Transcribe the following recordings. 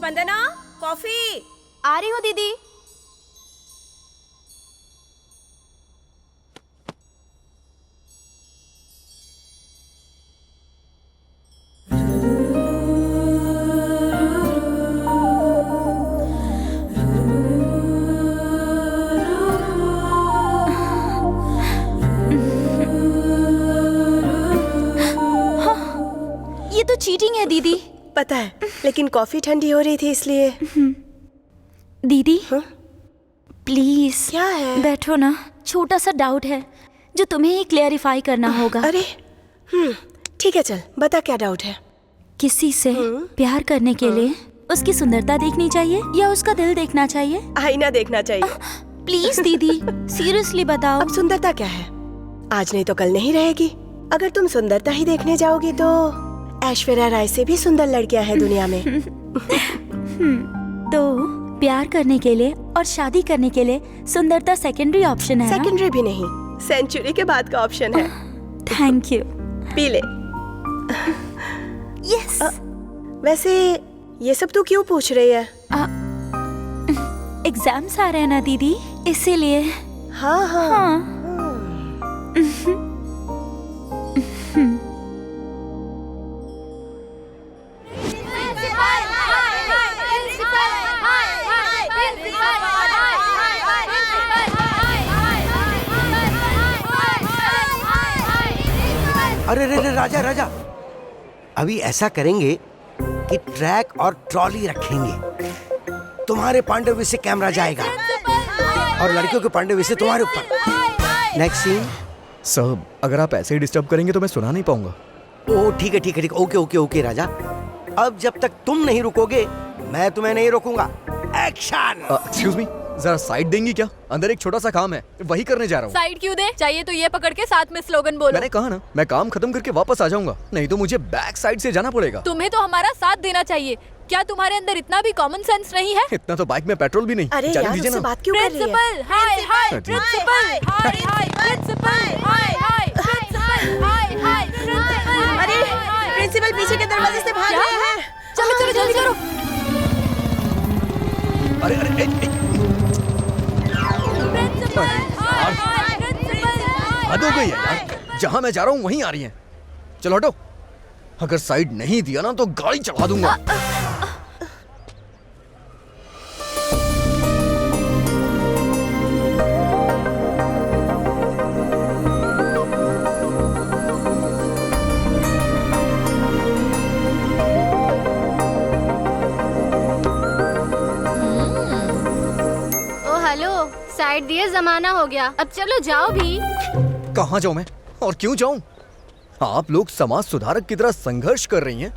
Spandana, coffee. आ रही हूँ दीदी। ये तो चीटिंग है दीदी। पता है, लेकिन कॉफी ठंडी हो रही थी इसलिए। दीदी प्लीज क्या है? बैठो ना, छोटा सा डाउट है जो तुम्हें ही क्लेरिफाई करना होगा। अरे ठीक है, चल बता क्या डाउट है। किसी से प्यार करने के लिए उसकी सुंदरता देखनी चाहिए या उसका दिल देखना चाहिए? आईना देखना चाहिए। प्लीज दीदी सीरियसली बताओ। अब सुंदरता क्या है, आज नहीं तो कल नहीं रहेगी। अगर तुम सुंदरता ही देखने जाओगी तो ऐश्वर्या राय से भी सुंदर लड़कियां हैं दुनिया में। तो प्यार करने के लिए और शादी करने के लिए सुंदरता सेकेंडरी ऑप्शन है। सेकेंडरी भी नहीं, सेंचुरी के बाद का ऑप्शन है। Thank you. पी ले। यस। वैसे ये सब तू क्यों पूछ रही है? एग्जाम्स आ रहे हैं ना दीदी, इसीलिए। हाँ हाँ, हाँ। अरे रे रे राजा राजा, अभी ऐसा करेंगे कि ट्रैक और ट्रॉली रखेंगे। तुम्हारे पांडव से कैमरा जाएगा और लड़कियों के पांडव से तुम्हारे ऊपर। Next scene. सर, अगर आप ऐसे ही डिस्टर्ब करेंगे तो मैं सुना नहीं पाऊंगा। ओ ठीक है ठीक है ठीक है, ओके ओके ओके राजा। अब जब तक तुम नहीं रुकोगे मैं तुम्हें नहीं रोकूंगा। एक्शन। एक्सक्यूज मी, जरा साइड देंगी क्या? अंदर एक छोटा सा काम है, वही करने जा रहा हूँ। साइड क्यों दे? चाहिए तो ये पकड़ के साथ में स्लोगन बोलो। मैंने कहा ना, मैं काम खत्म करके वापस आ जाऊंगा, नहीं तो मुझे बैक साइड से जाना पड़ेगा। तुम्हें तो हमारा साथ देना चाहिए। क्या तुम्हारे अंदर इतना भी कॉमन सेंस नहीं है? इतना तो बाइक में पेट्रोल भी नहीं। अरे जाने यार दीजिए उससे ना। बात क्यों कर रही है? Principal hi hi, principal hi hi, principal hi hi, principal hi hi, principal. अरे प्रिंसिपल पीछे के दरवाजे से भाग रहे हैं। चलो चलो जल्दी करो। अरे अरे प्रिंसिपल हाय हाय, प्रिंसिपल हाय। हद हो गई है यार, जहाँ मैं जा रहा हूँ वहीं आ रही हैं। चलो हटो, अगर साइड नहीं दिया ना तो गाड़ी चढ़ा दूंगा। साइड दिए जमाना हो गया, अब चलो जाओ भी। कहाँ जाऊँ मैं और क्यों जाऊँ? आप लोग समाज सुधारक की तरह संघर्ष कर रही हैं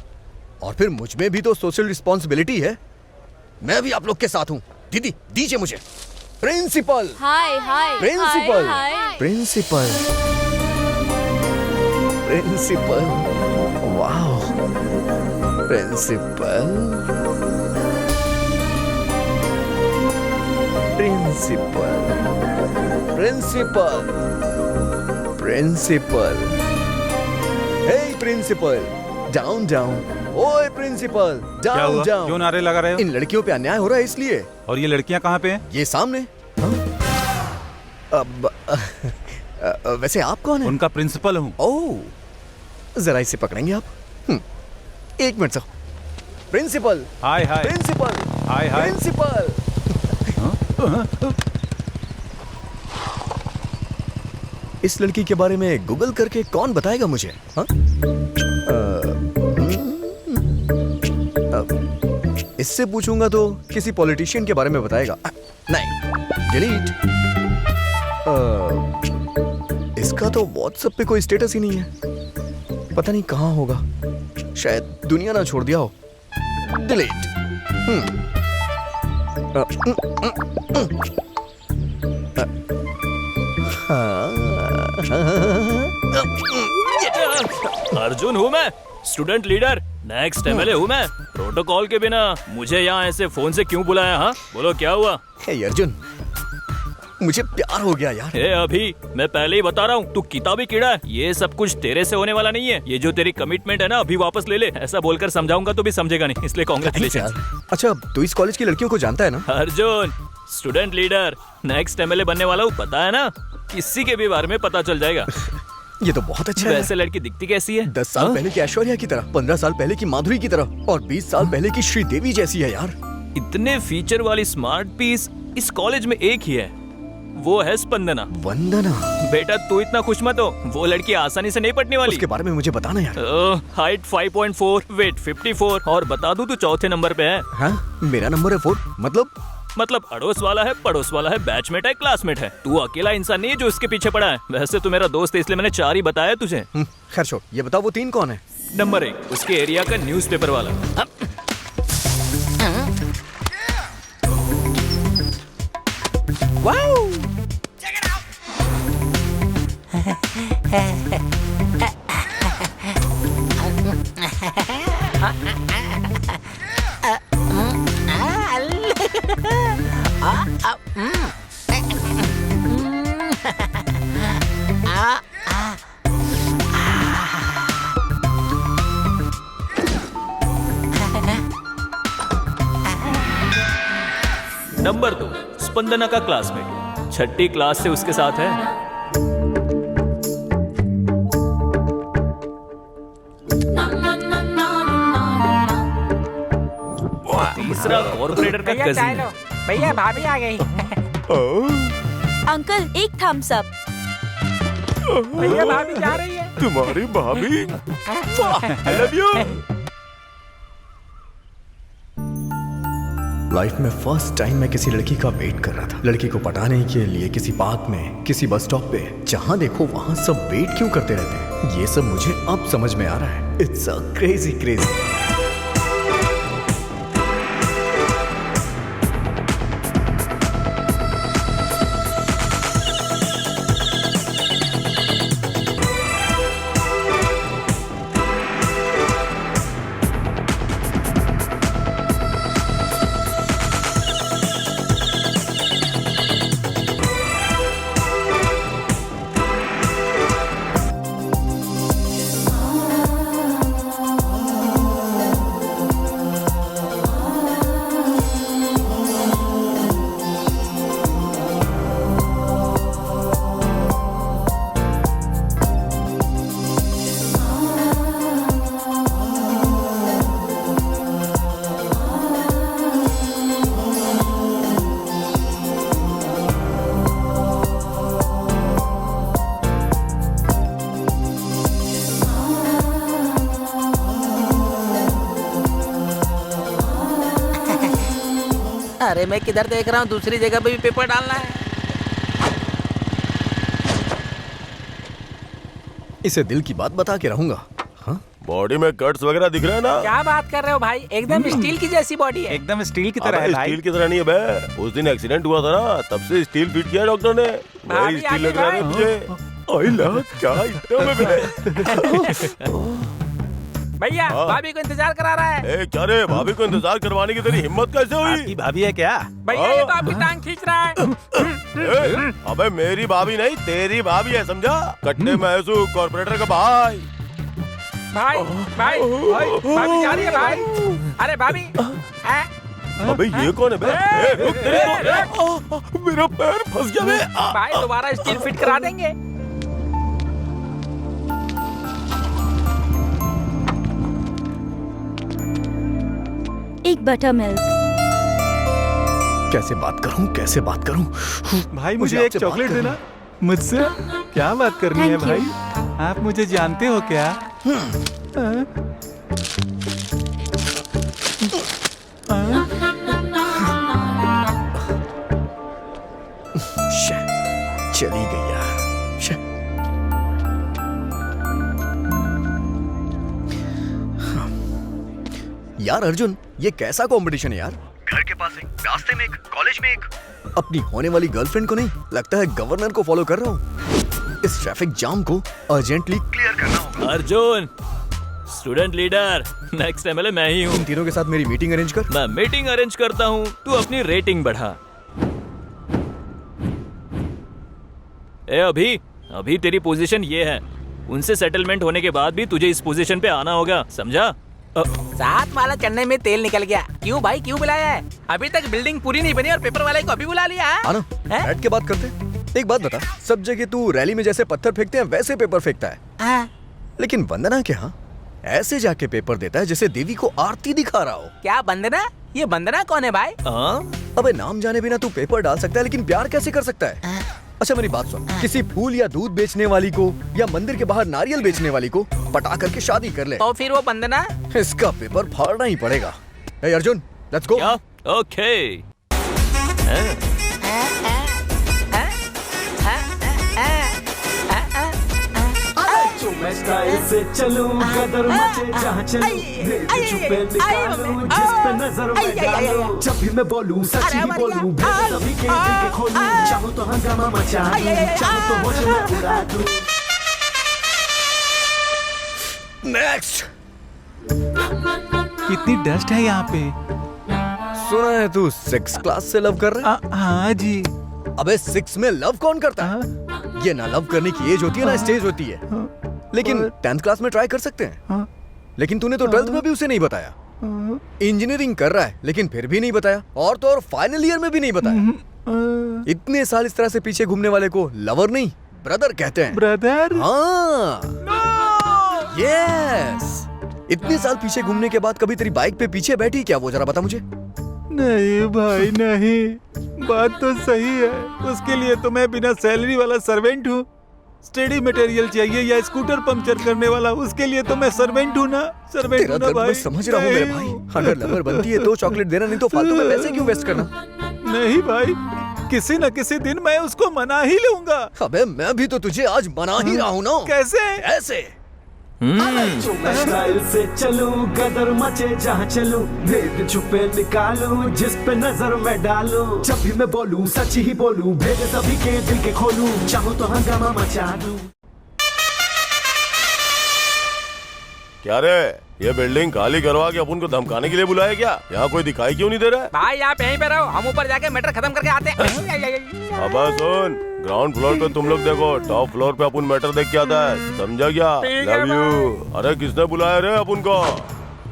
और फिर मुझ में भी तो सोशल रिस्पॉन्सिबिलिटी है। मैं भी आप लोग के साथ हूँ। दीदी दीजिए मुझे। Principal hi hi, principal hi, hi. Principal principal, wow principal principal principal principal, hey principal, down down. ओए प्रिंसिपल, डाउन डाउन। क्यों नारे लगा रहे हो? इन लड़कियों पे अन्याय हो रहा है इसलिए। और ये लड़कियां कहाँ पे हैं? ये सामने। हाँ? अब वैसे आप कौन हैं? उनका प्रिंसिपल हूँ। ओह, जरा इसे पकड़ेंगे आप? एक minute sir. Principal hi hi, principal hi hi. Principal. इस लड़की के बारे में गूगल करके कौन बताएगा मुझे? हाँ? इससे पूछूंगा तो किसी पॉलिटिशियन के बारे में बताएगा। नहीं, डिलीट। इसका तो व्हाट्सएप पे कोई स्टेटस ही नहीं है। पता नहीं कहाँ होगा, शायद दुनिया ना छोड़ दिया हो। डिलीट। अर्जुन हूँ मैं, स्टूडेंट लीडर, नेक्स्ट एमएलए हूँ मैं। प्रोटोकॉल के बिना मुझे यहाँ ऐसे फोन से क्यों बुलाया? हाँ बोलो क्या हुआ? हे अर्जुन, मुझे प्यार हो गया यार। ए अभी मैं पहले ही बता रहा हूँ, तू किताबी कीड़ा है। ये सब कुछ तेरे से होने वाला नहीं है। ये जो तेरी कमिटमेंट है ना, अभी वापस ले ले। ऐसा बोलकर समझाऊंगा तो भी समझेगा नहीं, इसलिए कांग्रेचुलेशन। अच्छा, तू इस कॉलेज की लड़कियों को जानता है ना? Arjun, student leader, next MLA बनने वाला हूँ, पता है ना? किसी के भी बारे में पता चल जाएगा। ये तो बहुत अच्छा है। वैसे लड़की दिखती कैसी है? 10 साल पहले की ऐश्वर्या की तरह, 15 साल पहले की माधुरी की तरह और 20 साल पहले की श्रीदेवी जैसी है यार। इतने फीचर वाली स्मार्ट पीस इस कॉलेज में एक ही है, वो है स्पंदना। वंदना? बेटा तू इतना खुश मत हो, वो लड़की आसानी से नहीं पटने वाली। उसके बारे में मुझे बताना यार। हाइट 5.4, वेट 54 और बता दूं तू चौथे नंबर पे है। हाँ, मेरा नंबर है 4। मतलब अड़ोस वाला है, पड़ोस वाला है, बैचमेट है, क्लासमेट है। तू अकेला इंसान नहीं है जो इसके पीछे पड़ा है। वैसे तू मेरा दोस्त है, इसलिए मैंने 4 ही बताया तुझे। खैर छोड़, ये बताओ वो 3 कौन है? नंबर 1 उसके एरिया का न्यूज़पेपर वाला। नंबर 2 स्पंदना का क्लासमेट, 6ठी क्लास से उसके साथ है। तीसरा कॉर्पोरेटर का कजिन। भैया भाभी आ गई। अंकल एक थम्स अप। भैया भाभी जा रही है। तुम्हारी भाभी? आई लव यू। लाइफ में फर्स्ट टाइम मैं किसी लड़की का वेट कर रहा था। लड़की को पटाने के लिए किसी पार्क में, किसी बस स्टॉप पे, जहां देखो वहां सब वेट क्यों करते रहते हैं, ये सब मुझे अब समझ में आ रहा है। It's a crazy. अरे मैं किधर देख रहा हूँ, दूसरी जगह पे भी पेपर डालना है। इसे दिल की बात बता के रहूंगा। हाँ? बॉडी में कट्स वगैरह दिख रहे हैं ना? क्या बात कर रहे हो भाई, एकदम स्टील की जैसी बॉडी है। एकदम स्टील की तरह है भाई। स्टील की तरह नहीं है बे। उस दिन एक्सीडेंट हुआ था ना, तब से स्टील फिट किया डॉक्टर ने। वही स्टील लग रहा है मुझे। आई लव क्या इतना में बे। भैया भाभी को इंतजार करा रहा है। ए क्या रे, भाभी को इंतजार करवाने की तेरी हिम्मत कैसे हुई? आपकी भाभी है क्या? भैया ये तो आपकी टांग खींच रहा है। अबे मेरी भाभी नहीं, तेरी भाभी है, समझा? कट्टे महसूस कॉर्पोरेटर का भाई। भाई भाभी जा रही है भाई। अरे भाभी। अबे ये कौन है बे? मेरा पैर फंस गया बे। भाई दोबारा स्टील फिट करा देंगे। एक बटर मिल्क। कैसे बात करूं? भाई मुझे एक चॉकलेट देना। मुझसे क्या बात करनी है भाई? आप मुझे जानते हो क्या? चली गई यार। यार अर्जुन, ये कैसा कंपटीशन है यार? घर के पास एक, रास्ते में एक, कॉलेज में एक। अपनी होने वाली गर्लफ्रेंड को नहीं, लगता है गवर्नर को फॉलो कर रहा हूँ। इस ट्रैफिक जाम को अर्जेंटली क्लियर करना होगा। Arjun, student leader, next MLA मैं ही हूँ। इन तीनों के साथ मेरी मीटिंग अरेंज कर। मैं मीटिंग अरेंज करता हूँ, तू अपनी रेटिंग बढ़ा। अरे अभी अभी तेरी पोजीशन ये है, उनसे सेटलमेंट होने के बाद भी तुझे इस पोजीशन पे आना होगा, समझा? साथ वाला चन्ने में तेल निकल गया। क्यों भाई क्यों बुलाया है? अभी तक बिल्डिंग पूरी नहीं बनी और पेपर वाले को अभी बुला लिया है? आना बैठ के बात करते। एक बात बता, सब जगह तू रैली में जैसे पत्थर फेंकते हैं वैसे पेपर फेंकता है, लेकिन वंदना के यहाँ ऐसे जाके पेपर देता है जैसे देवी को आरती दिखा रहा हो। क्या वंदना? ये वंदना कौन है भाई? अबे नाम जाने बिना तू पेपर डाल सकता है, लेकिन प्यार कैसे कर सकता है? अच्छा मेरी बात सुन, किसी फूल या दूध बेचने वाली को या मंदिर के बाहर नारियल बेचने वाली को पटा करके शादी कर ले, तो फिर वो वंदना? इसका पेपर फाड़ना ही पड़ेगा। ए अर्जुन, लेट्स गो। ओके। मैं स्टाइल से चलूं, कदर मचे जहाँ चलूं, भेद छुपे निकालूं, जिस पे नजर मैं डालूं, जब भी मैं बोलूं सच ही बोलूं, भेद सभी के दिल के खोलूं, चाहूं तो हंगामा मचा दूं, चाहूं तो होश में उड़ा दूं। नेक्स्ट। कितनी डस्ट है यहाँ पे। सुना है तू 6 क्लास से लव कर रहा है? हाँ जी। अबे 6 में लव कौन करता है? ये ना लव करने की एज होती है ना स्टेज होती है। लेकिन 10th क्लास में ट्राई कर सकते हैं। लेकिन तूने तो 12th में भी उसे नहीं बताया। इंजीनियरिंग कर रहा है लेकिन फिर भी नहीं बताया, और तो और फाइनल ईयर में भी नहीं बताया। इतने साल इस तरह से पीछे घूमने वाले को लवर नहीं ब्रदर कहते हैं। ब्रदर? हाँ। यस। इतने साल पीछे घूमने के बाद कभी तेरी बाइक पे पीछे बैठी क्या वो, जरा बता मुझे। नहीं भाई नहीं, बात तो सही है। उसके लिए तो मैं बिना सैलरी वाला सर्वेंट हूँ। स्टडी मटेरियल चाहिए या स्कूटर पंक्चर करने वाला, उसके लिए तो मैं सर्वेंट हूँ ना। सर्वेंट हूँ ना भाई। मैं समझ रहा हूँ मेरे भाई, अगर लवर बनती है तो चॉकलेट देना, नहीं तो फालतू में पैसे क्यों वेस्ट करना। नहीं भाई, किसी न किसी दिन मैं उसको मना ही लूंगा। अबे मैं भी तो तुझे आज मना ही रहा हूँ ना। कैसे? ऐसे। मैं स्टाइल से चलूं, कदर मचे जहाँ चलूं, भेद छुपे निकालूं, जिस पे नजर मैं डालूं, जब भी मैं बोलूं सच ही बोलूं, भेद सभी के दिल के खोलूं, चाहूं तो हंगामा मचा दूं। क्या रे, ये बिल्डिंग खाली करवा के अपन को धमकाने के लिए बुलाया क्या? यहाँ कोई दिखाई क्यों नहीं दे रहा है? भाई आप यहीं पे रहो, हम ऊपर जाके मैटर खत्म करके आते हैं। अब सुन, ग्राउंड फ्लोर पे तुम लोग देखो, टॉप फ्लोर पे अपन मैटर देख के आता है, समझा क्या? Love you. अरे किसने बुलाया रे अपन को?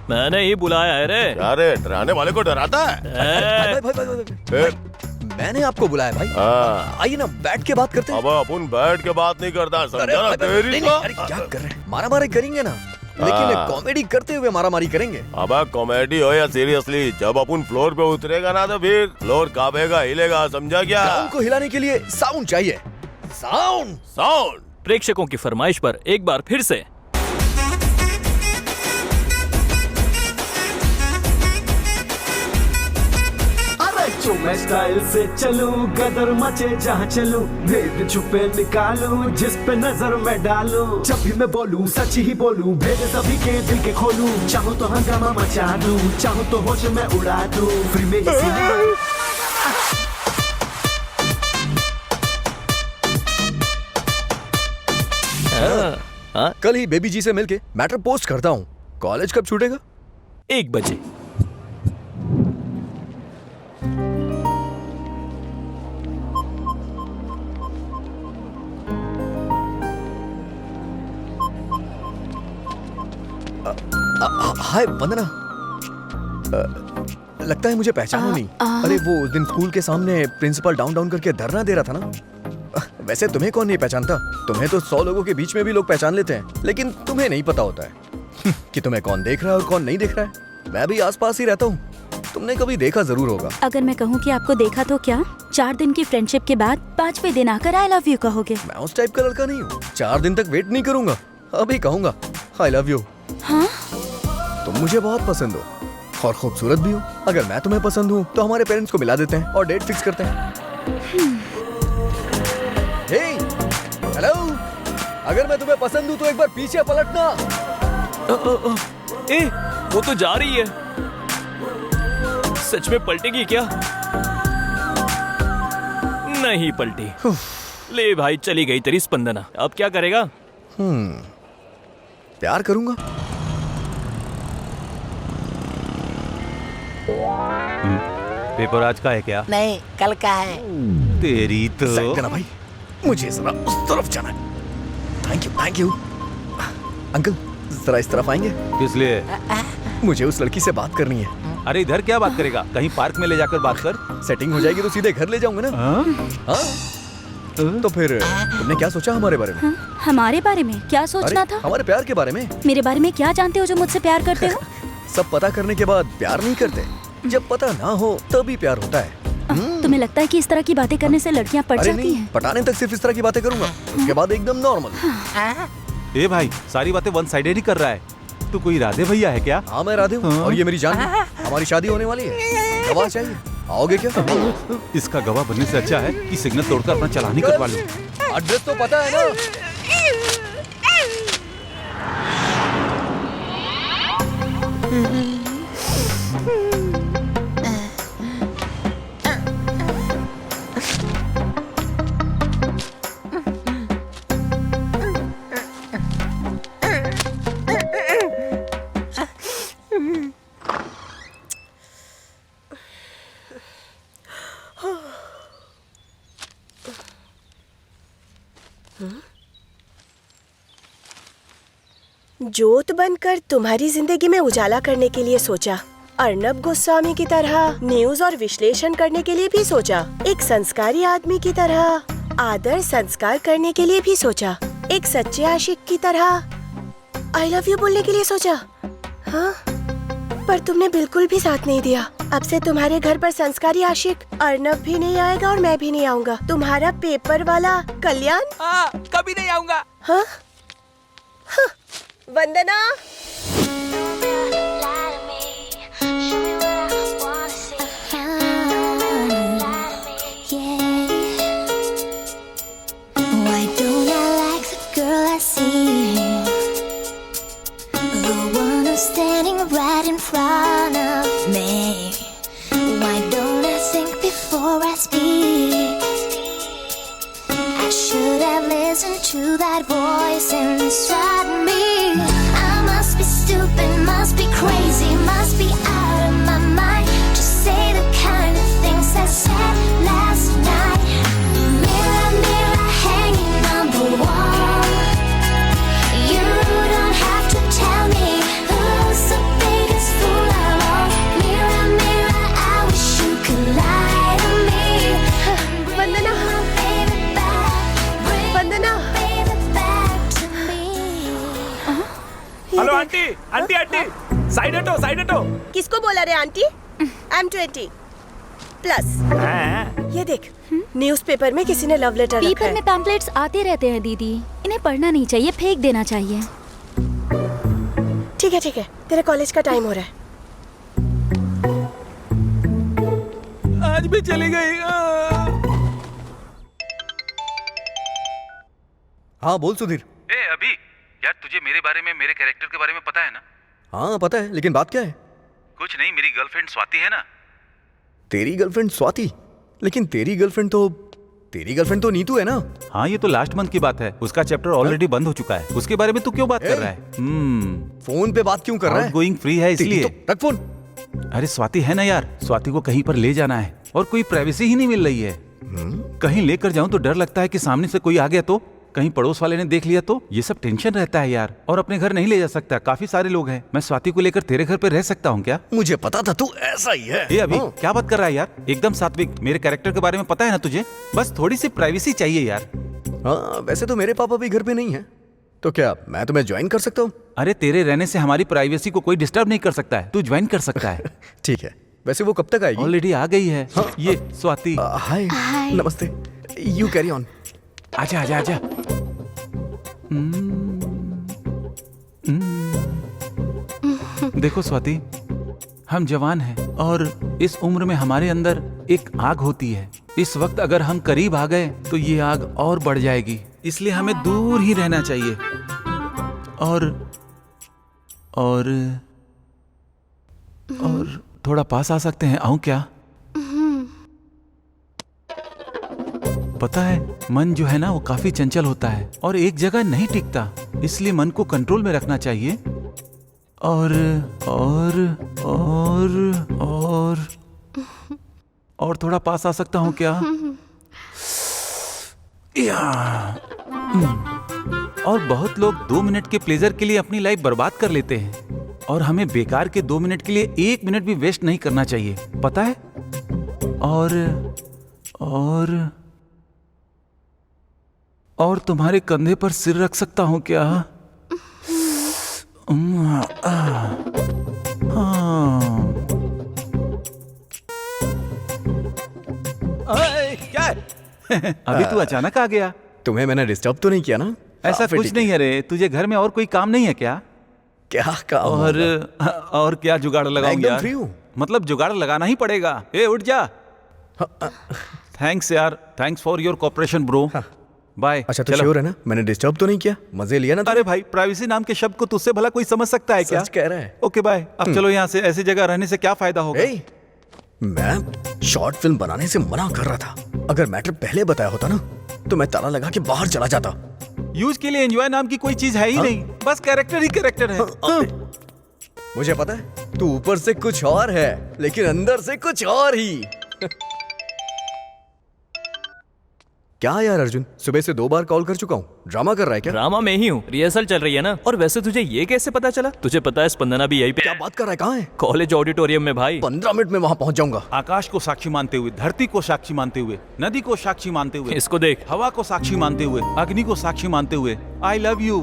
मैंने ही बुलाया है रे। अरे डराने वाले को डराता है। मैंने आपको बुलाया भाई। आइए ना बैठ के बात करते हैं। अब अपन बैठ के बात नहीं करता, समझा ना? तेरी क्या कर रहे हैं? मारामारी करेंगे ना, लेकिन कॉमेडी करते हुए मारामारी करेंगे। अब कॉमेडी हो या सीरियसली, जब अपन फ्लोर पे उतरेगा ना तो फिर फ्लोर कांपेगा, हिलेगा, समझा क्या? ग्राउंड को हिलाने के लिए साउंड चाहिए। साउंड। साउंड। प्रेक्षकों की फरमाइश पर एक बार फिर से। मैं स्टाइल से चलूं, कदर मचे जहाँ चलूं, भेद छुपे निकालूं, जिस पे नजर मैं डालूं, जब भी मैं बोलूं सच ही बोलूं, भेद सभी के दिल के खोलूं, चाहूं तो हंगामा मचा दूं, चाहूं तो होश में उड़ा दूं, फ्री में कल ही बेबी जी से मिलके मैटर पोस्ट करता हूँ। कॉलेज कब छूटेगा? 1 बजे। हाय वंदना, लगता है मुझे पहचानो नहीं। अरे वो उस दिन स्कूल के सामने प्रिंसिपल डाउन डाउन करके धरना दे रहा था ना। वैसे तुम्हें कौन नहीं पहचानता? तुम्हें तो 100 लोगों के बीच में भी लोग पहचान लेते हैं, लेकिन तुम्हें नहीं पता होता है कि तुम्हें कौन देख रहा है और कौन नहीं देख रहा है। मैं भी आसपास ही रहता हूँ, तुमने कभी देखा जरूर होगा। अगर मैं कहूँ कि आपको देखा तो क्या 4 दिन की फ्रेंडशिप के बाद 5वें दिन आकर आई लव यू कहोगे? मैं उस टाइप का लड़का नहीं हूँ। 4 दिन तक वेट नहीं करूंगा, अभी कहूंगा आई लव यू। हाँ? तुम मुझे बहुत पसंद हो और खूबसूरत भी हो। अगर मैं तुम्हें पसंद हूँ तो हमारे पेरेंट्स को मिला देते हैं और डेट फिक्स करते हैं। हे, हेलो, अगर मैं तुम्हें पसंद हूँ तो एक बार पीछे पलटना। ए, वो तो जा रही है। सच में पलटेगी क्या? नहीं पलटी। ले भाई, चली गई तेरी स्पंदना। अब क्या करेगा? प्यार करूंगा। पेपर आज का है क्या? नहीं, कल का है। तेरी तो भाई, मुझे जरा उस तरफ जाना है। थैंक यू अंकल, जरा इस तरफ आएंगे? किस लिए? मुझे उस लड़की से बात करनी है। अरे इधर क्या बात करेगा? कहीं पार्क में ले जाकर बात कर। सेटिंग हो जाएगी तो सीधे घर ले जाऊंगा ना। हाँ? तो फिर तुमने क्या सोचा हमारे बारे में? हमारे बारे में क्या सोचना था? हमारे प्यार के बारे में। मेरे बारे में क्या जानते हो जो मुझसे प्यार करते हो? सब पता करने के बाद प्यार नहीं करते, जब पता ना हो तभी प्यार होता है। तुम्हें लगता है कि इस तरह की बातें करने से लड़कियां पट जाती हैं? पटाने तक सिर्फ इस तरह की बातें करूंगा, उसके बाद एकदम नॉर्मल। ए भाई, सारी बातें वन साइडेड ही कर रहा है। तू कोई राधे भैया है क्या? हाँ मैं राधे हूँ, और ये मेरी जान है। हमारी शादी होने वाली है, गवाह चाहिए, आओगे क्या? इसका गवाह बनने से अच्छा है कि सिग्नल तोड़कर अपना चालान ही कटवा लूं। एड्रेस तो पता है ना? जोत बनकर तुम्हारी जिंदगी में उजाला करने के लिए सोचा, अर्नब गोस्वामी की तरह न्यूज और विश्लेषण करने के लिए भी सोचा, एक संस्कारी आदमी की तरह आदर संस्कार करने के लिए भी सोचा, एक सच्चे आशिक की तरह आई लव यू बोलने के लिए सोचा। हाँ, पर तुमने बिल्कुल भी साथ नहीं दिया। अब से तुम्हारे घर पर संस्कारी आशिक अर्नब भी नहीं आएगा और मैं भी नहीं आऊंगा। तुम्हारा पेपर वाला कल्याण कभी नहीं आऊंगा। हाँ? हाँ, वंदना। Why don't I like the girl I see? The one who's standing right in front of me. Why don't I think before I speak? I should have listened to that voice inside me. I must be stupid, must be crazy, must be out of my mind. Just say the kind of things I said last night. Mirror, mirror, hanging on the wall. You don't have to tell me who's the biggest fool of all. Mirror, mirror, I wish you could lie to me. Vandana, Vandana. Hello aunty, aunty aunty, side हटो, side हटो। किसको बोला रे aunty? I'm 20 plus. ये देख, newspaper में किसी ने लव लेटर रखा पेपर है। में पैम्पलेट्स आते रहते हैं दीदी, इन्हें पढ़ना नहीं चाहिए, फेंक देना चाहिए। ठीक है ठीक है, तेरे कॉलेज का टाइम हो रहा है। आज भी चली गई। हाँ बोल सुधीर। ए अभी यार, तुझे मेरे बारे में, मेरे कैरेक्टर के बारे में पता है ना? हाँ पता है, लेकिन बात क्या है? कुछ नहीं, मेरी गर्लफ्रेंड स्वाति है ना। तेरी गर्लफ्रेंड स्वाति? लेकिन तेरी गर्लफ्रेंड तो नीतू है ना? हाँ, ये तो लास्ट मंथ की बात है। उसका चैप्टर ऑलरेडी बंद हो चुका है। उसके बारे में तू क्यों बात कर रहा है? फोन पे बात क्यों कर रहा है? आउटगोइंग फ्री है इसलिए। रख फोन। अरे स्वाति है ना यार, स्वाति को कहीं पर ले जाना है और कोई प्राइवेसी ही नहीं मिल रही है। कहीं लेकर जाऊं तो डर लगता है कि सामने से कोई आ गया तो, कहीं पड़ोस वाले ने देख लिया तो, ये सब टेंशन रहता है यार। और अपने घर नहीं ले जा सकता, काफी सारे लोग हैं। मैं स्वाति को लेकर तेरे घर पे रह सकता हूँ क्या? मुझे पता था तू ऐसा ही है। ये अभी क्या बात कर रहा है यार? एकदम सात्विक। मेरे कैरेक्टर के बारे में पता है ना तुझे? बस थोड़ी सी प्राइवेसी चाहिए यार। हाँ, वैसे तो मेरे पापा भी घर पे नहीं है, तो क्या मैं तुम्हें ज्वाइन कर सकता हूँ? अरे तेरे रहने से हमारी प्राइवेसी को कोई डिस्टर्ब नहीं कर सकता है, तू ज्वाइन कर सकता है। ठीक है, वैसे वो कब तक आएगी? ऑलरेडी आ गई है। हाँ, ये स्वाति। हाय, नमस्ते। You carry on. आजा आजा आजा। देखो स्वाति, हम जवान हैं और इस उम्र में हमारे अंदर एक आग होती है। इस वक्त अगर हम करीब आ गए तो ये आग और बढ़ जाएगी, इसलिए हमें दूर ही रहना चाहिए। और थोड़ा पास आ सकते हैं? आऊं क्या? पता है, मन जो है ना वो काफी चंचल होता है और एक जगह नहीं टिकता, इसलिए मन को कंट्रोल में रखना चाहिए। और थोड़ा पास आ सकता हूँ क्या? और बहुत लोग 2 मिनट के प्लेजर के लिए अपनी लाइफ बर्बाद कर लेते हैं, और हमें बेकार के 2 मिनट के लिए 1 मिनट भी वेस्ट नहीं करना चाहिए, पता है? और तुम्हारे कंधे पर सिर रख सकता हूँ क्या? क्या है? अभी तू अचानक आ गया। तुम्हें मैंने डिस्टर्ब तो नहीं किया ना? ऐसा फिर कुछ ठीक नहीं है रे। तुझे घर में और कोई काम नहीं है क्या? क्या काम? और क्या जुगाड़ लगाऊं एकदम यार? फ्री हूँ। मतलब जुगाड़ लगाना ही पड़ेगा। ए उठ जा। थैंक्स यार, thanks for your cooperation bro. Bye. अच्छा तो श्योर है ना? मैंने डिस्टर्ब तो नहीं किया? मजे लिया ना? अरे भाई, प्राइवेसी नाम के शब्द को तुझसे भला कोई समझ सकता है क्या? सच कह रहा है। Okay bye. अब चलो यहाँ से। ऐसी जगह रहने से क्या फायदा होगा? मैं शॉर्ट फिल्म बनाने से मना कर रहा था। अगर मैटर पहले बताया होता ना तो मैं ताला लगा के बाहर चला जाता। यूज के लिए एंजॉय नाम की कोई चीज है ही नहीं, बस कैरेक्टर ही कैरेक्टर है। मुझे पता है तू ऊपर से कुछ और है लेकिन अंदर से कुछ और ही। क्या यार अर्जुन, सुबह से 2 बार कॉल कर चुका हूँ। ड्रामा कर रहा है क्या? ड्रामा में ही हूँ, रिहर्सल चल रही है ना। और वैसे तुझे ये कैसे पता चला? तुझे पता है स्पंदना भी यही पे। क्या बात कर रहा है? कहाँ है? कॉलेज ऑडिटोरियम में भाई। 15 मिनट में वहाँ पहुँच जाऊंगा। आकाश को साक्षी मानते हुए, धरती को साक्षी मानते हुए, नदी को साक्षी मानते हुए, इसको देख, हवा को साक्षी मानते हुए, अग्नि को साक्षी मानते हुए, I love you.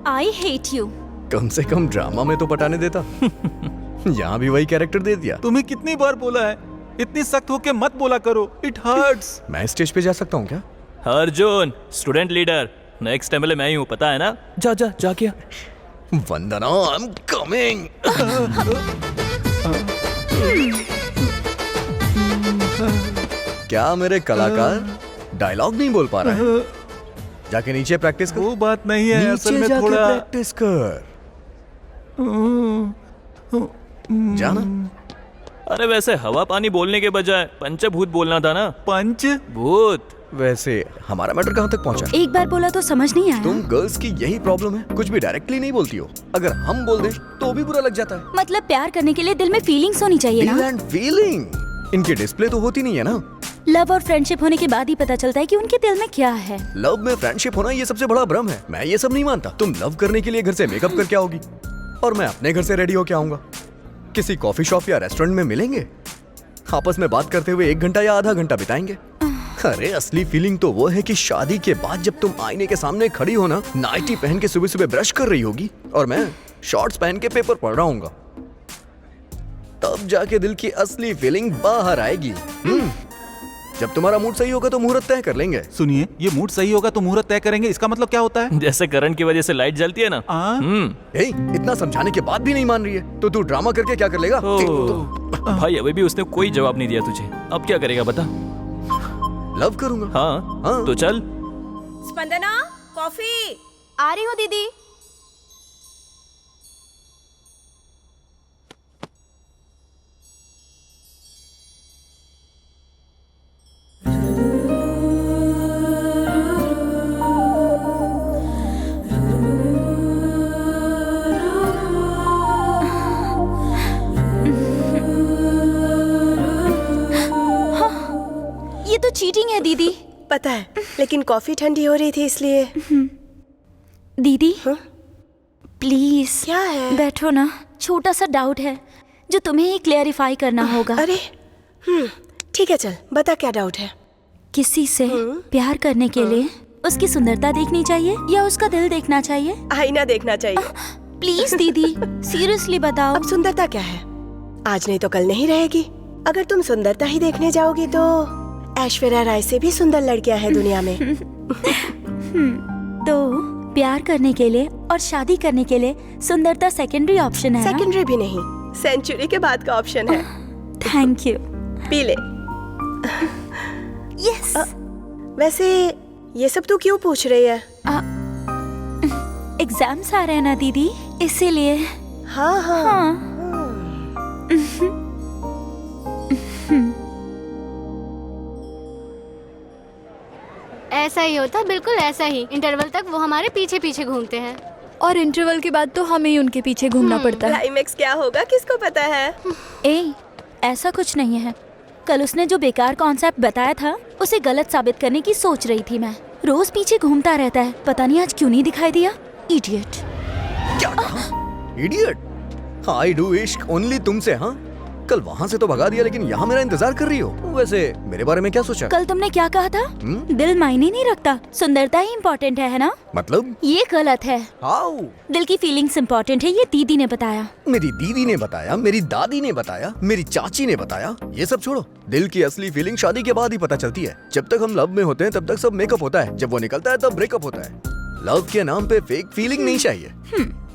I hate you. कम से कम ड्रामा में तो पटाने देता। यहाँ भी वही कैरेक्टर दे दिया। तुम्हें कितनी बार बोला है, इतनी सख्त होके मत बोला करो, इट हर्ट्स। मैं स्टेज पे जा सकता हूँ क्या? Arjun student leader, next MLA मैं ही हूँ, पता है ना? जा जा जा क्या? वंदना, आई एम कमिंग। क्या मेरे कलाकार डायलॉग नहीं बोल पा रहा है? जाके नीचे प्रैक्टिस कर। वो बात नहीं है, असल में जाके थोड़ा प्रैक्टिस कर। जाना। अरे वैसे हवा पानी बोलने के बजाय पंचभूत बोलना था ना। पंचभूत। वैसे हमारा मैटर कहाँ तक पहुँचा? एक बार बोला तो समझ नहीं आया। तुम गर्ल्स की यही प्रॉब्लम है, कुछ भी डायरेक्टली नहीं बोलती हो। अगर हम बोल दें तो भी बुरा लग जाता है। मतलब प्यार करने के लिए दिल में फीलिंग्स होनी चाहिए ना? एंड फीलिंग इनकी डिस्प्ले तो होती नहीं है ना। लव और फ्रेंडशिप होने के बाद ही पता चलता है कि उनके दिल में क्या है। लव में फ्रेंडशिप होना ये सबसे बड़ा भ्रम है। मैं ये सब नहीं मानता। तुम लव करने के लिए घर से मेकअप करके आओगी और मैं अपने घर से रेडी होके आऊंगा। किसी कॉफी शॉप या रेस्टोरेंट में मिलेंगे, आपस में बात करते हुए 1 घंटा या आधा घंटा बिताएंगे। अरे असली फीलिंग तो वो है कि शादी के बाद जब तुम आईने के सामने खड़ी हो ना, नाइटी पहन के सुबह सुबह ब्रश कर रही होगी और मैं शॉर्ट्स पहन के पेपर पढ़ रहा हूँगा, तब जाके दिल की असली फीलिंग बाहर आएगी। जब तुम्हारा मूड सही होगा तो मुहूर्त तय कर लेंगे। सुनिए, ये मूड सही होगा तो मुहूर्त तय करेंगे, इसका मतलब क्या होता है? जैसे करंट की वजह से लाइट जलती है ना। इतना समझाने के बाद भी नहीं मान रही है तो तू ड्रामा करके क्या कर लेगा? भाई अभी भी उसने कोई जवाब नहीं दिया तुझे, अब क्या करेगा बता? लव करूंगा। हाँ तो चल। स्पंदना, कॉफी। आ रही हूँ दीदी। ये तो चीटिंग है दीदी। पता है, लेकिन कॉफी ठंडी हो रही थी इसलिए। दीदी प्लीज क्या है? बैठो ना, छोटा सा डाउट है जो तुम्हें ही क्लेरिफाई करना होगा। अरे ठीक है, चल बता क्या डाउट है। किसी से प्यार करने के लिए उसकी सुंदरता देखनी चाहिए या उसका दिल देखना चाहिए? आईना देखना चाहिए। प्लीज दीदी सीरियसली बताओ। अब सुंदरता क्या है? आज नहीं तो कल नहीं रहेगी। अगर तुम सुंदरता ही देखने जाओगी तो ऐश्वर्या राय से भी सुंदर लड़कियां हैं दुनिया में। तो प्यार करने के लिए और शादी करने के लिए सुंदरता सेकेंडरी ऑप्शन है? सेकेंडरी भी नहीं, सेंचुरी के बाद का ऑप्शन है। Thank you. पी ले। यस। वैसे ये सब तू क्यों पूछ रही है? एग्जाम्स आ रहे हैं ना दीदी, इसीलिए। हाँ। ऐसा ही होता, बिल्कुल ऐसा ही। इंटरवल तक वो हमारे पीछे पीछे घूमते हैं और इंटरवल के बाद तो हमें ही उनके पीछे घूमना पड़ता है। क्लाइमेक्स क्या होगा किसको पता है? ऐसा कुछ नहीं है। कल उसने जो बेकार कॉन्सेप्ट बताया था उसे गलत साबित करने की सोच रही थी मैं। रोज पीछे घूमता रहता है, पता नहीं आज क्यों नहीं दिखाई दिया। इडियट। क्या कहा? इडियट? आई डू इश्क ओनली तुमसे। हाँ, कल वहाँ से तो भगा दिया, लेकिन यहाँ मेरा इंतजार कर रही हो। वैसे मेरे बारे में क्या सोचा? कल तुमने क्या कहा था? दिल मायने नहीं रखता, सुंदरता ही इम्पोर्टेंट है ना? मतलब? ये गलत है। हाउ? दिल की फीलिंग्स इम्पोर्टेंट है, ये दीदी ने बताया। मेरी दीदी ने बताया, मेरी दादी ने बताया, मेरी चाची ने बताया। ये सब छोड़ो, दिल की असली फीलिंग शादी के बाद ही पता चलती है। जब तक हम लव में होते हैं तब तक सब मेकअप होता है, जब वो निकलता है तब ब्रेकअप होता है। लव के नाम पे फेक फीलिंग नहीं चाहिए।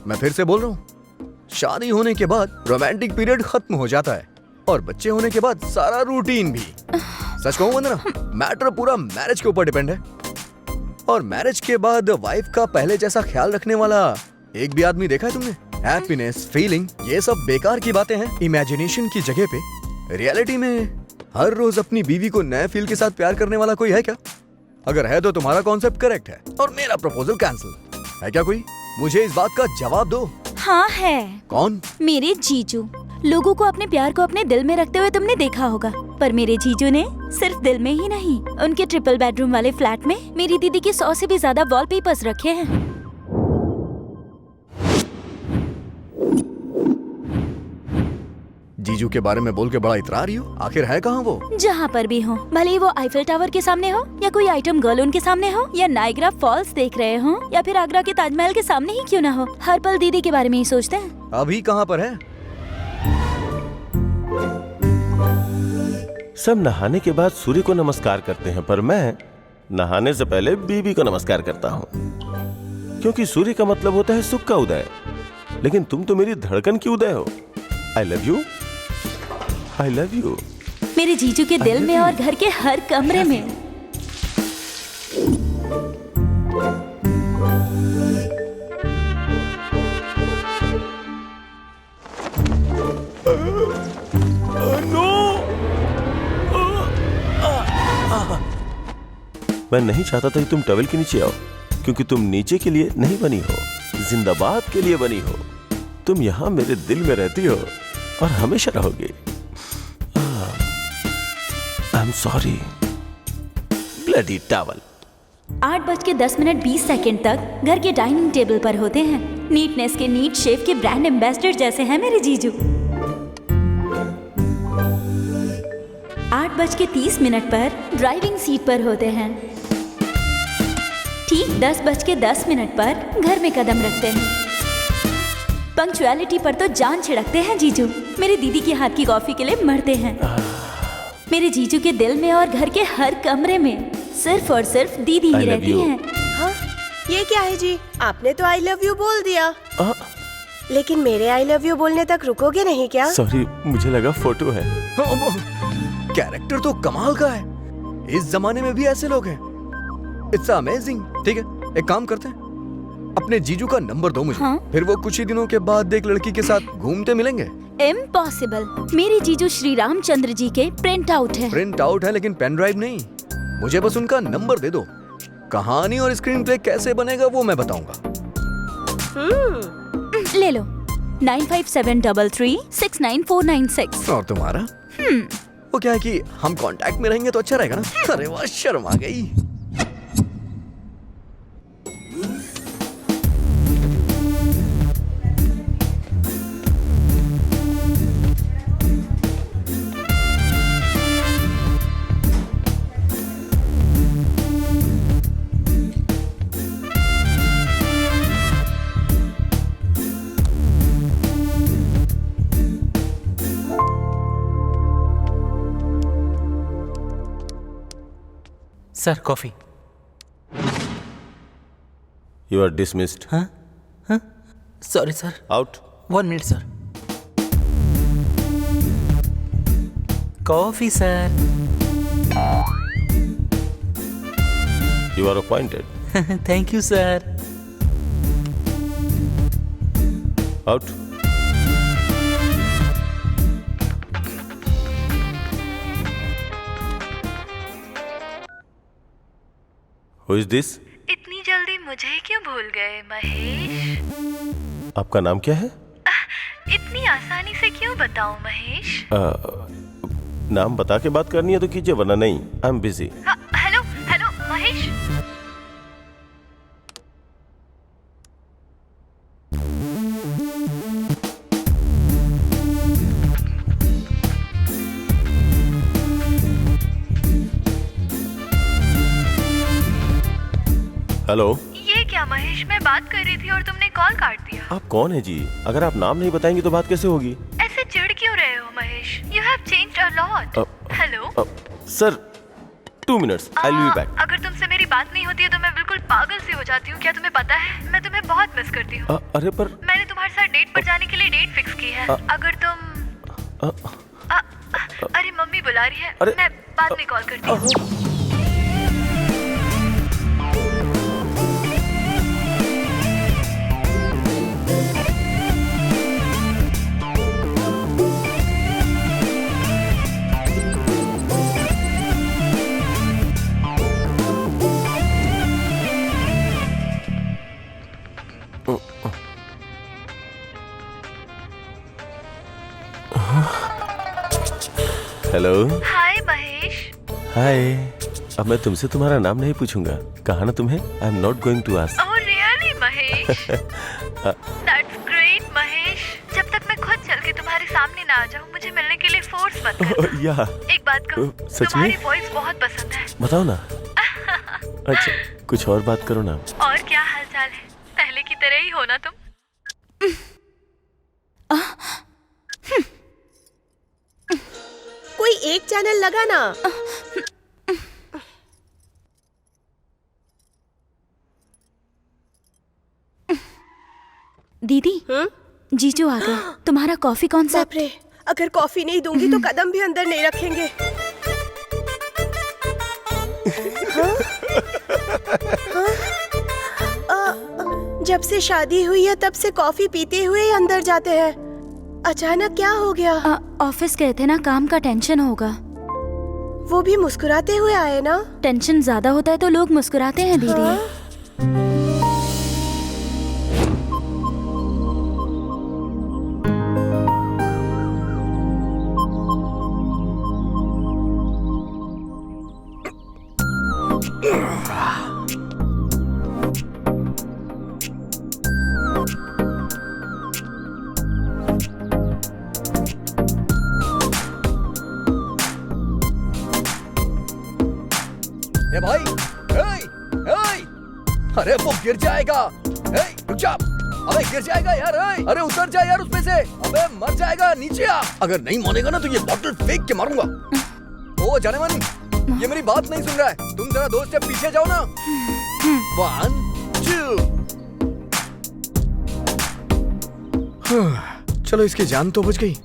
मैं फिर से बोल रहा हूँ, शादी होने के बाद रोमांटिक पीरियड खत्म हो जाता है और बच्चे होने के बाद सारा रूटीन भी। सच कहूँ वंदना, मैटर पूरा मैरिज के ऊपर डिपेंड है। और मैरिज के बाद वाइफ का पहले जैसा ख्याल रखने वाला एक भी आदमी देखा है तुमने? हैप्पीनेस, फीलिंग, ये सब बेकार की बातें हैं इमेजिनेशन की जगह पे। रियलिटी में हर रोज अपनी बीवी को नए फील के साथ प्यार करने वाला कोई है क्या? अगर है तो तुम्हारा कॉन्सेप्ट करेक्ट है और मेरा प्रपोजल कैंसिल है क्या कोई? मुझे इस बात का जवाब दो। हाँ है। कौन? मेरे जीजू। लोगों को अपने प्यार को अपने दिल में रखते हुए तुमने देखा होगा, पर मेरे जीजू ने सिर्फ दिल में ही नहीं, उनके ट्रिपल बेडरूम वाले फ्लैट में मेरी दीदी के 100 से भी ज्यादा वॉलपेपर्स रखे हैं। जीजू के बारे में बोल के बड़ा इतरा रही हो, आखिर है कहाँ वो? जहाँ पर भी हो, भले ही वो आईफिल टावर के सामने हो, या कोई आइटम गर्ल उनके सामने हो, या नायग्रा फॉल्स देख रहे हो, या फिर आगरा के ताजमहल के सामने ही क्यों ना हो, हर पल दीदी के बारे में ही सोचते हैं। अभी कहाँ पर है? सब नहाने के बाद सूर्य को नमस्कार करते हैं, पर मैं नहाने से पहले बीवी को नमस्कार करता हूँ, क्योंकि सूर्य का मतलब होता है सुख का उदय। लेकिन तुम तो मेरी धड़कन की उदय हो। आई love you, I love you. मेरे जीजू के दिल में और घर के हर कमरे में। मैं नहीं चाहता था कि तुम टॉवेल के नीचे आओ, क्योंकि तुम नीचे के लिए नहीं बनी हो, जिंदाबाद के लिए बनी हो। तुम यहाँ मेरे दिल में रहती हो और हमेशा रहोगी। I am sorry bloody towel. 8:10 तक घर के डाइनिंग टेबल पर होते हैं। नीटनेस के नीट शेफ के ब्रांड एम्बेसडर जैसे हैं मेरे जीजू। 8:30 पर ड्राइविंग सीट पर होते हैं। ठीक 10:10 पर घर में कदम रखते हैं। पंक्चुअलिटी पर तो जान छिड़कते हैं जीजू। मेरी दीदी के हाथ की कॉफी के लिए मरते हैं। मेरे जीजू के दिल में और घर के हर कमरे में सिर्फ और सिर्फ दीदी ही रहती हैं। हाँ, ये क्या है जी? आपने तो आई लव यू बोल दिया, लेकिन मेरे आई लव यू बोलने तक रुकोगे नहीं क्या? सॉरी, मुझे लगा फोटो है। कैरेक्टर तो कमाल का है। इस जमाने में भी ऐसे लोग हैं। It's amazing. ठीक है, एक काम करते हैं, अपने जीजू का नंबर दो मुझे। हाँ? फिर वो कुछ ही दिनों के बाद एक लड़की के साथ घूमते मिलेंगे। इम्पॉसिबल। मेरे जीजू श्री रामचंद्र जी के प्रिंट आउट है। प्रिंट आउट है, लेकिन पेन ड्राइव नहीं। मुझे बस उनका नंबर दे दो। कहानी और स्क्रीन प्ले कैसे बनेगा वो मैं बताऊंगा। ले लो 9573369496। और तुम्हारा? वो क्या है कि हम कांटेक्ट में रहेंगे तो अच्छा रहेगा ना। अरे वाह, शर्म आ गई। Sir, coffee. You are dismissed. हाँ? हाँ? Sorry sir. Out. 1 minute sir. Coffee sir. You are appointed. Thank you sir. Out. Who is this? इतनी जल्दी मुझे क्यों भूल गए महेश? आपका नाम क्या है? इतनी आसानी से क्यों बताऊं महेश? नाम बता के बात करनी है तो कीजिए, वरना नहीं। I am busy. Hello hello Mahesh. Hello, ये क्या महेश, मैं बात कर रही थी और तुमने कॉल काट दिया। आप कौन है जी? अगर आप नाम नहीं बताएंगी तो बात कैसे होगी? ऐसे चिढ़ क्यों रहे हो Mahesh? You have changed a lot. Hello sir, 2 minutes, I will be back. अगर तुमसे मेरी बात नहीं होती है तो मैं बिल्कुल पागल सी हो जाती हूँ। क्या तुम्हें पता है, मैं तुम्हें बहुत मिस करती हूँ। अरे पर मैंने तुम्हारे साथ डेट पर जाने के लिए डेट फिक्स की है। अगर तुम अरे मम्मी बुला रही है, मैं बाद में कॉल करती हूँ। हेलो। हाय महेश। हाय। अब मैं तुमसे तुम्हारा नाम नहीं पूछूंगा, कहा ना तुम्हें? I am not going to ask. Oh really Mahesh? That's great Mahesh. जब तक मैं खुद चल के तुम्हारे सामने ना आ जाऊँ, मुझे मिलने के लिए फोर्स मत करना। या एक बात कहूँ, सच में? तुम्हारी वॉइस बहुत पसंद है। बताओ ना। अच्छा, कुछ और बात करो ना। और क्या हालचाल है? पहले की तरह ही हो ना तुम? कोई एक चैनल लगा ना। दीदी, जीजू आ गए। तुम्हारा कॉफी कौन सा? बाप रे, अगर कॉफी नहीं दूंगी तो कदम भी अंदर नहीं रखेंगे। जब से शादी हुई है तब से कॉफी पीते हुए ही अंदर जाते हैं। अचानक क्या हो गया? ऑफिस गए थे ना, काम का टेंशन होगा। वो भी मुस्कुराते हुए आए ना। टेंशन ज्यादा होता है तो लोग मुस्कुराते हैं दीदी। ए भाई, अरे वो गिर जाएगा। रुक जा, अबे गिर जाएगा यार। अरे उतर जा यार उसमें से, अबे मर जाएगा, नीचे आ। अगर नहीं मानेगा ना तो ये बॉटल फेंक के मारूंगा। ओ जाने मन, ये मेरी बात नहीं सुन रहा है। तुम जरा 2 स्टेप पीछे जाओ ना। 1 2। चलो इसकी जान तो बच गई।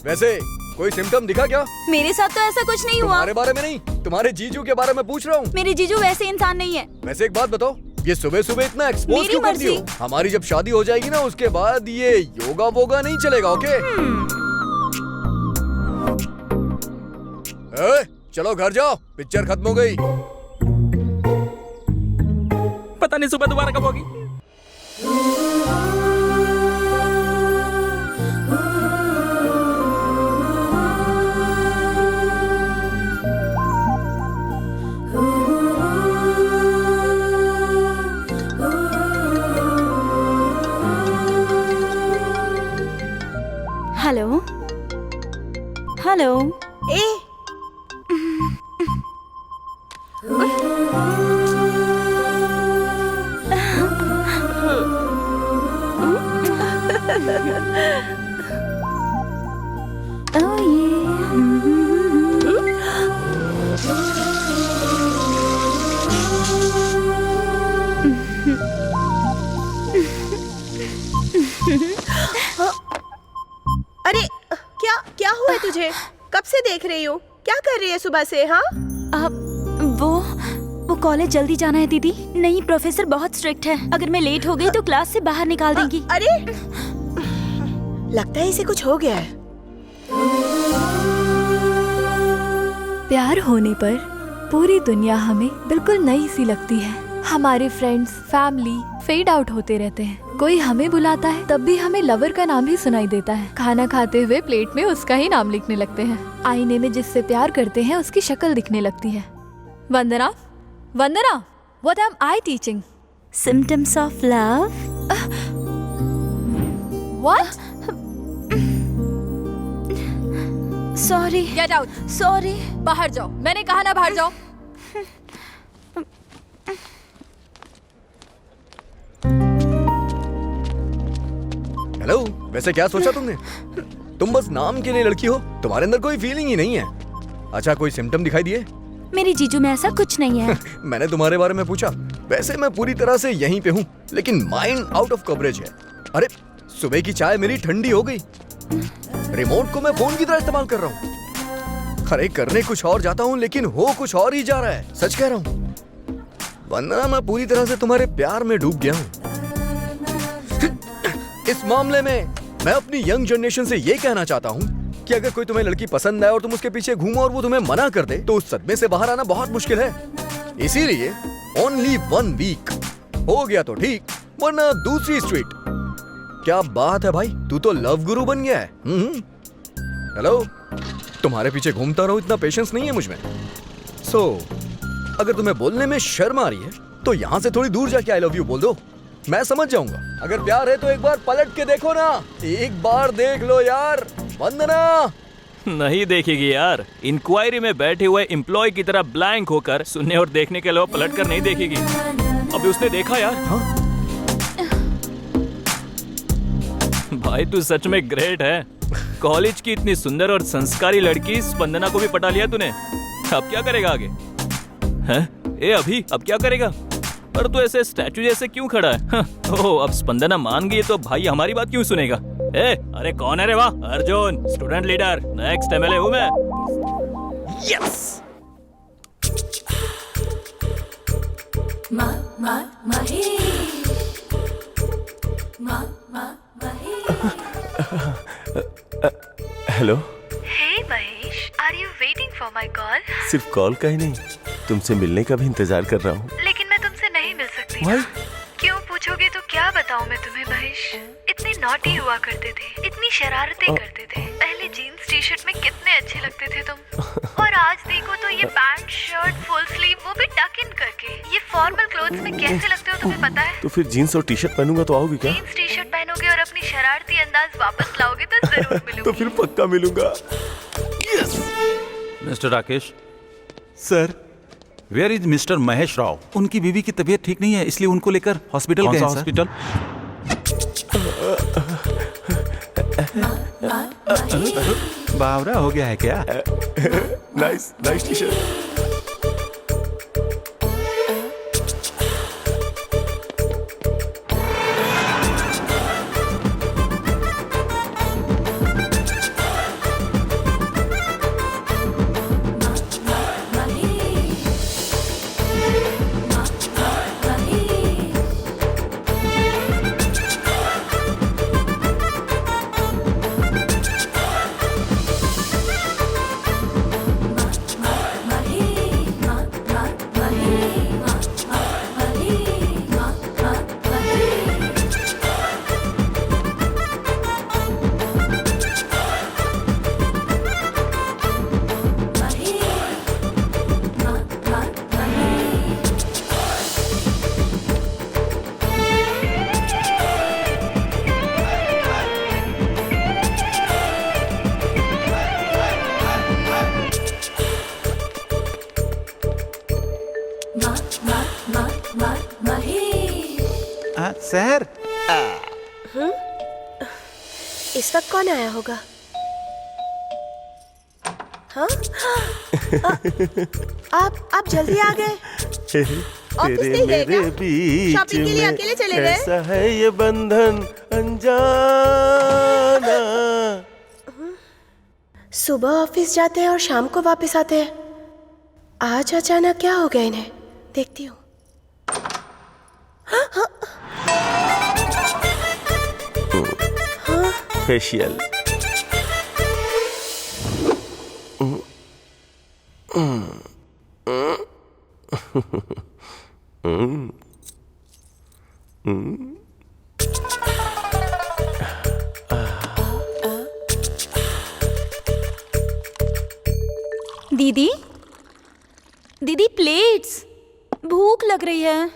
वैसे कोई सिम्टम दिखा क्या? मेरे साथ तो ऐसा कुछ नहीं हुआ। तुम्हारे बारे में नहीं, तुम्हारे जीजू के बारे में पूछ रहा हूँ। मेरे जीजू वैसे इंसान नहीं है। वैसे एक बात बताओ, ये सुबह सुबह इतना एक्सपोज क्यों करती हो? हमारी जब शादी हो जाएगी ना, उसके बाद ये योगा वोगा नहीं चलेगा, ओके? चलो घर जाओ, पिक्चर खत्म हो गई। पता नहीं सुबह दोबारा कब होगी। Hello hello. ए अरे क्या क्या हुआ है तुझे? कब से देख रही हूँ, क्या कर रही है सुबह से? हाँ वो कॉलेज जल्दी जाना है दीदी। नहीं, प्रोफेसर बहुत स्ट्रिक्ट है। अगर मैं लेट हो गई तो क्लास से बाहर निकाल देंगी। अरे लगता है इसे कुछ हो गया है। प्यार होने पर पूरी दुनिया हमें बिल्कुल नई सी लगती है। हमारे फ्रेंड्स, फैमिली फेड आउट होते रहते हैं। कोई हमें बुलाता है तब भी हमें लवर का नाम ही सुनाई देता है। खाना खाते हुए प्लेट में उसका ही नाम लिखने लगते हैं। आईने में जिससे प्यार करते हैं उसकी शक्ल दिखने लगती है। वंदना, वंदना, what am I teaching? Symptoms of love. What? Sorry. Get out. Hello, वैसे क्या सोचा तुमने? तुम बस नाम के लिए लड़की हो, तुम्हारे अंदर कोई फीलिंग ही नहीं है। अच्छा, कोई सिम्टम दिखाई दिए? मेरे जीजू में ऐसा कुछ नहीं है। मैंने तुम्हारे बारे में पूछा। वैसे मैं पूरी तरह से यहीं पे हूँ, लेकिन माइंड आउट ऑफ कवरेज है। अरे, सुबह की चाय मेरी ठंडी हो गई। रिमोट को मैं फोन की तरह इस्तेमाल कर रहा हूँ। अरे, करने कुछ और जाता हूँ, लेकिन हो कुछ और ही जा रहा है। सच कह रहा हूँ। वंदना, मैं पूरी तरह से तुम्हारे प्यार में डूब गया हूँ। इस मामले में मैं अपनी यंग जनरेशन से ये कहना चाहता हूँ कि अगर कोई तुम्हें लड़की पसंद आए और तुम उसके पीछे घूमो और वो तुम्हें मना कर दे, तो उस सदमे से बाहर आना बहुत मुश्किल है। इसीलिए ओनली 1 वीक हो गया तो ठीक, वरना दूसरी स्ट्रीट। क्या बात है भाई, तू तो लव गुरु बन गया है। हेलो, तुम्हारे पीछे घूमता रहूं, इतना पेशेंस नहीं है मुझ में। अगर तुम्हें बोलने में शर्म आ रही है तो यहाँ से थोड़ी दूर जाके आई लव यू बोल दो, मैं समझ जाऊंगा। अगर प्यार है तो एक बार पलट के देखो ना, एक बार देख लो यार। वंदना नहीं देखेगी यार। इंक्वायरी में बैठे हुए एम्प्लॉय की तरह ब्लैंक होकर सुनने और देखने के अलावा पलट कर नहीं देखेगी। अभी उसने देखा यार। हाँ? भाई तू सच में ग्रेट है। कॉलेज की इतनी सुंदर और संस्कारी लड़की स्पंदना को भी पटा लिया तूने। अब क्या करेगा आगे? हैं? ए अभी अब क्या करेगा? पर तू ऐसे स्टैचू जैसे क्यों खड़ा है? ओह, अब स्पंदना मान गई तो भाई हमारी बात क्यों सुनेगा? अरे कौन है रे? वाह, Arjun, student leader, next MLA हूँ मैं। Yes. Hello. Hey Mahesh, are you waiting for my call? सिर्फ कॉल का ही नहीं, तुमसे मिलने का भी इंतजार कर रहा हूँ। लेकिन मैं तुमसे नहीं मिल सकती। Why? क्यों पूछोगे तो क्या बताऊं मैं तुम्हें महेश। इतने नॉटी हुआ करते थे, इतनी शरारतें करते थे। पहले जीन्स टी शर्ट में कितने अच्छे लगते थे तुम, और आज देखो तो ये पैंट शर्ट फुल स्लीव, वो भी टक इन करके। ये फॉर्मल क्लोथ्स में कैसे लगते हो तुम्हें पता है? तो फिर जीन्स और टी शर्ट पहनूंगा तो आओगी क्या? जीन्स टी शर्ट पहनोगे और अपनी शरारती अंदाज वापस लाओगे तो जरूर मिलूंगी। तो फिर पक्का मिलूंगा। Mister Rakesh sir, where is mister Mahesh Rao? उनकी बीवी की तबीयत ठीक नहीं है, इसलिए उनको लेकर हॉस्पिटल गए हैं। हॉस्पिटल? बावरा हो गया है क्या? Nice nice T shirt. Sir, इस वक्त कौन आया होगा? हाँ? आप जल्दी आ गए। ऑफिस तेरे नहीं गए मेरे क्या? बीच शॉपिंग के लिए में अकेले चले गए? ऐसा है ये बंधन अनजाना। सुबह ऑफिस जाते हैं और शाम को वापस आते हैं। आज अचानक क्या हो गया इन्हें? देखती हूँ। फेशियल। दीदी, दीदी प्लेट्स, भूख लग रही है।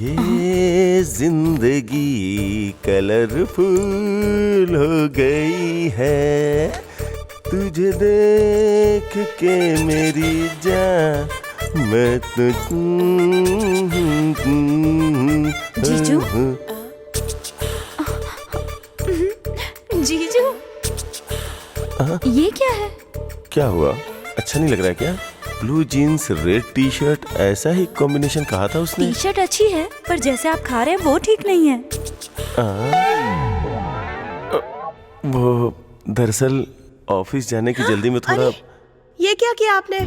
ये जिंदगी कलरफुल हो गई है, तुझे देख के मेरी जान मैं जीजू? जीजू, ये क्या है? क्या हुआ? अच्छा नहीं लग रहा है क्या? Blue jeans, red T shirt, ऐसा ही कॉम्बिनेशन कहा था उसने। टी शर्ट अच्छी है, पर जैसे आप खा रहे हैं वो ठीक नहीं है। वो दरअसल ऑफिस जाने की जल्दी में थोड़ा। ये क्या किया आपने?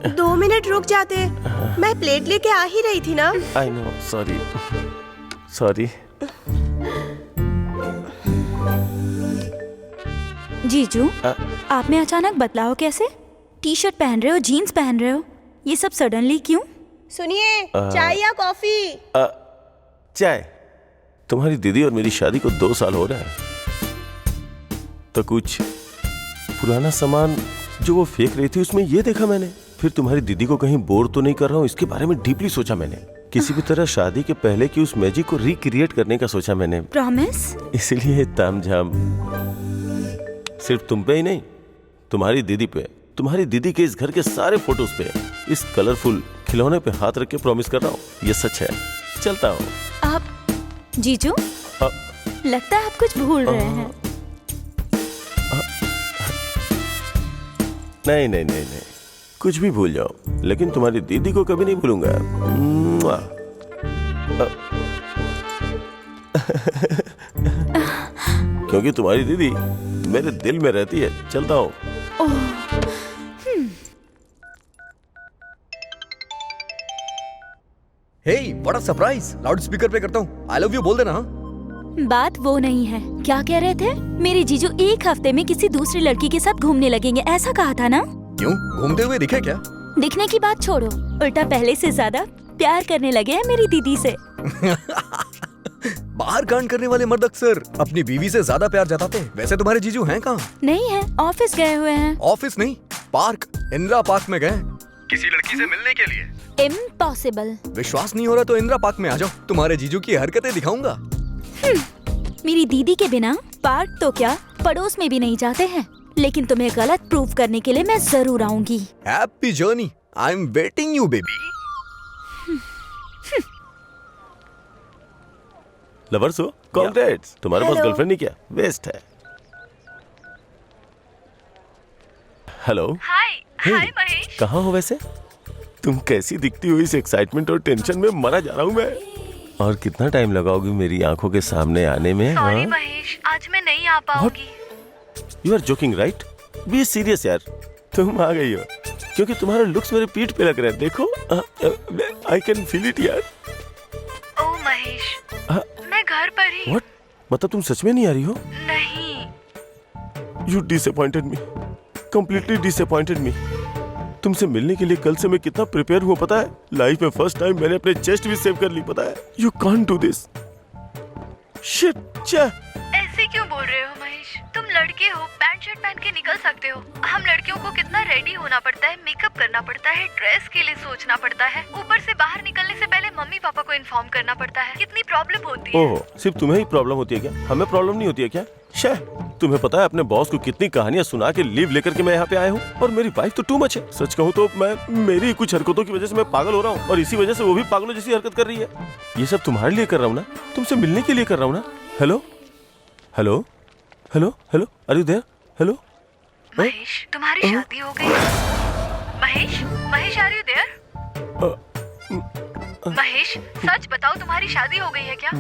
2 मिनट रुक जाते, मैं प्लेट लेके आ ही रही थी ना। I know, sorry sorry. जीजू, आप में अचानक बदलाव कैसे? टी शर्ट पहन रहे हो, जीन्स पहन रहे हो, ये सब सडनली क्यों? सुनिए, चाय या कॉफी? चाय। तुम्हारी दीदी और मेरी शादी को 2 साल हो रहा है, तो कुछ पुराना सामान जो वो फेंक रही थी उसमें ये देखा मैंने। फिर तुम्हारी दीदी को कहीं बोर तो नहीं कर रहा हूँ, इसके बारे में डीपली सोचा मैंने। किसी भी तरह शादी के पहले की उस मैजिक को रिक्रिएट करने का सोचा मैंने। प्रॉमिस? इसलिए तामझाम सिर्फ तुम पे ही नहीं, तुम्हारी दीदी पे, तुम्हारी दीदी के इस घर के सारे फोटोज पे, इस कलरफुल खिलौने पे हाथ रख के प्रॉमिस कर रहा हूँ। ये सच है। चलता हूँ। आप जीजू, लगता है आप कुछ भूल रहे हैं। नहीं नहीं नहीं नहीं, कुछ भी भूल जाओ, लेकिन तुम्हारी दीदी को कभी नहीं भूलूंगा। क्योंकि तुम्हारी दीदी मेरे दिल में रहती है। चलता हूँ। हे, बड़ा सरप्राइज। लाउड स्पीकर पे करता हूँ। आई लव यू बोल देना। बात वो नहीं है। क्या कह रहे थे? मेरे जीजू 1 हफ्ते में किसी दूसरी लड़की के साथ घूमने लगेंगे, ऐसा कहा था ना? क्यों, घूमते हुए दिखे क्या? दिखने की बात छोड़ो, उल्टा पहले से ज्यादा प्यार करने लगे हैं मेरी दीदी से। बाहर कांड करने वाले मर्द अक्सर अपनी बीवी से ज्यादा प्यार जताते हैं। वैसे तुम्हारे जीजू हैं कहाँ? नहीं है, ऑफिस गए हुए हैं। ऑफिस नहीं, पार्क, इंदिरा पार्क में गए किसी लड़की से मिलने के लिए। इम्पॉसिबल। विश्वास नहीं हो रहा तो इंदिरा पार्क में आ जाओ, तुम्हारे जीजू की हरकतें दिखाऊंगा। मेरी दीदी के बिना पार्क तो क्या, पड़ोस में भी नहीं जाते हैं। लेकिन तुम्हें गलत प्रूव करने के लिए मैं जरूर आऊंगी। Happy journey, I am waiting you baby. Lovers हो? कॉन्ग्रेट्स। तुम्हारे पास गर्लफ्रेंड नहीं क्या? वेस्ट है। हेलो। हाय महेश। कहाँ हो वैसे? तुम कैसी दिखती हो? इस एक्साइटमेंट और टेंशन में मरा जा रहा हूँ मैं। और कितना टाइम लगाओगी मेरी आंखों के सामने आने में? सॉरी महेश, आज मैं नहीं आ पाऊंगी। You are joking right? Be serious यार। तुम आ गई हो क्योंकि तुम्हारे लुक्स मेरे पीठ पे लग रहे हैं। देखो, आई कैन फील इट यार। ओ महेश, मैं घर पर ही। व्हाट? मतलब तुम सच में नहीं आ रही हो? नहीं। You disappointed me, completely disappointed मी। तुमसे मिलने के लिए कल से मैं कितना प्रिपेयर हुआ पता है? लाइफ में फर्स्ट टाइम मैंने अपने चेस्ट भी सेव कर ली, पता है? You can't do this. Shit. ऐसे क्यों बोल रहे हो महेश? तुम लड़के हो, पैंट शर्ट पहन के निकल सकते हो। हम लड़कियों को कितना रेडी होना पड़ता है, मेकअप करना पड़ता है, ड्रेस के लिए सोचना पड़ता है, ऊपर से बाहर निकलने से पहले मम्मी पापा को इन्फॉर्म करना पड़ता है। कितनी प्रॉब्लम होती है। ओह, सिर्फ तुम्हें ही प्रॉब्लम होती है क्या? हमें प्रॉब्लम नहीं होती है क्या? तुम्हें पता है अपने बॉस को कितनी कहानियां सुना के लीव लेकर के मैं यहाँ पे आया हूँ, और मेरी वाइफ तो टू मच है। सच कहूँ तो मेरी कुछ हरकतों की वजह से मैं पागल हो रहा हूँ, और इसी वजह से वो भी पागलों जैसी हरकत कर रही है। ये सब तुम्हारे लिए कर रहा हूँ ना, तुमसे मिलने के लिए कर रहा हूँ ना। Hello hello hello hello, are you there? Hello Mahesh, तुम्हारी शादी हो गई। Mahesh are you there? Mahesh, सच बताओ, तुम्हारी शादी हो गई है क्या?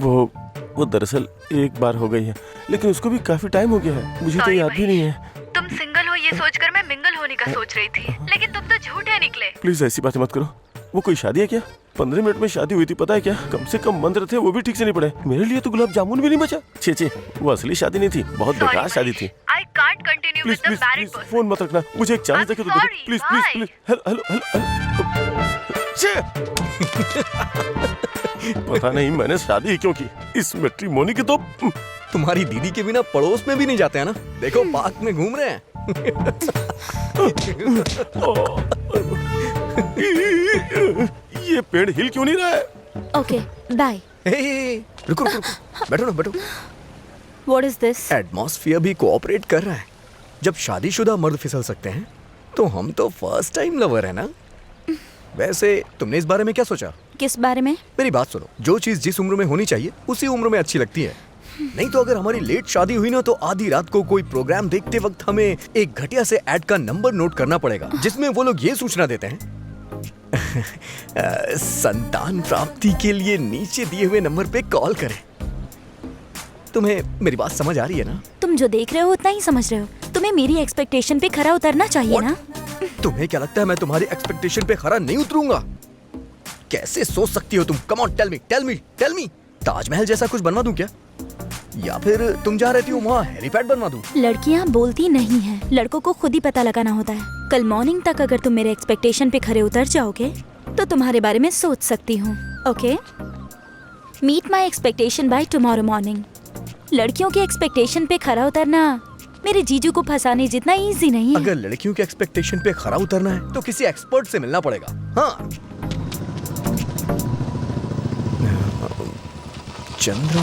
वो दरअसल एक बार हो गई है, लेकिन उसको भी काफी टाइम हो गया है। मुझे तो याद भी नहीं है। तुम सिंगल हो ये सोचकर मैं मिंगल होने का सोच रही थी, लेकिन तुम तो झूठे निकले। प्लीज ऐसी बातें मत करो। वो कोई शादी है क्या? 15 मिनट में शादी हुई थी, पता है क्या? कम से कम मंत्र थे, वो भी ठीक से नहीं पड़े। मेरे लिए तो गुलाब जामुन भी नहीं बचा। छे, वो असली शादी नहीं थी, बहुत बेकार शादी थी। I can't continue with the married person. Phone मत रखना, मुझे एक चांस देके तो देखो। Please please please. हेलो। पता नहीं मैंने शादी क्यों की। इस मैट्रिमोनी की तो तुम्हारी दीदी के बिना पड़ोस में भी नहीं जाते हैं ना। देखो पार्क में घूम रहे हैं। ये पेड़ हिल क्यों नहीं रहा है? Okay, bye. रुको, बैठो। What is this? एटमॉस्फेयर भी कोऑपरेट कर रहा है। जब शादीशुदा मर्द फिसल सकते हैं, तो हम तो फर्स्ट टाइम लवर है ना। वैसे तुमने इस बारे में क्या सोचा? किस बारे में? मेरी बात सुनो, जो चीज जिस उम्र में होनी चाहिए उसी उम्र में अच्छी लगती है। नहीं तो अगर हमारी लेट शादी हुई ना तो आधी रात को कोई प्रोग्राम देखते वक्त हमें एक घटिया से ऐड का नंबर नोट करना पड़ेगा जिसमें वो लोग ये सूचना देते हैं संतान प्राप्ति के लिए नीचे दिए हुए नंबर पे कॉल करें। तुम्हें मेरी बात समझ आ रही है ना? तुम जो देख रहे हो उतना ही समझ रहे हो। तुम्हें मेरी एक्सपेक्टेशन पे खरा उतरना चाहिए ना। तुम्हें क्या लगता है मैं तुम्हारी एक्सपेक्टेशन पे खरा नहीं उतरूंगा? कैसे सोच सकती हो तुम? Come on, tell me. Taj Mahal जैसा कुछ बनवा दूं क्या? या फिर तुम जा रही हो वहाँ हेलीपैड बनवा दूं? लड़कियाँ बोलती नहीं हैं, लड़कों को खुद ही पता लगाना होता है। कल मॉर्निंग तक अगर तुम मेरे एक्सपेक्टेशन पे खरे उतर जाओगे तो तुम्हारे बारे में सोच सकती हूँ। Okay, meet my expectation bye tomorrow morning. लड़कियों के एक्सपेक्टेशन पे खरा उतरना मेरे जीजू को फंसाने जितना इजी नहीं है। अगर लड़कियों के एक्सपेक्टेशन पे खरा उतरना है तो किसी एक्सपर्ट से मिलना पड़ेगा। हाँ, चंद्रा।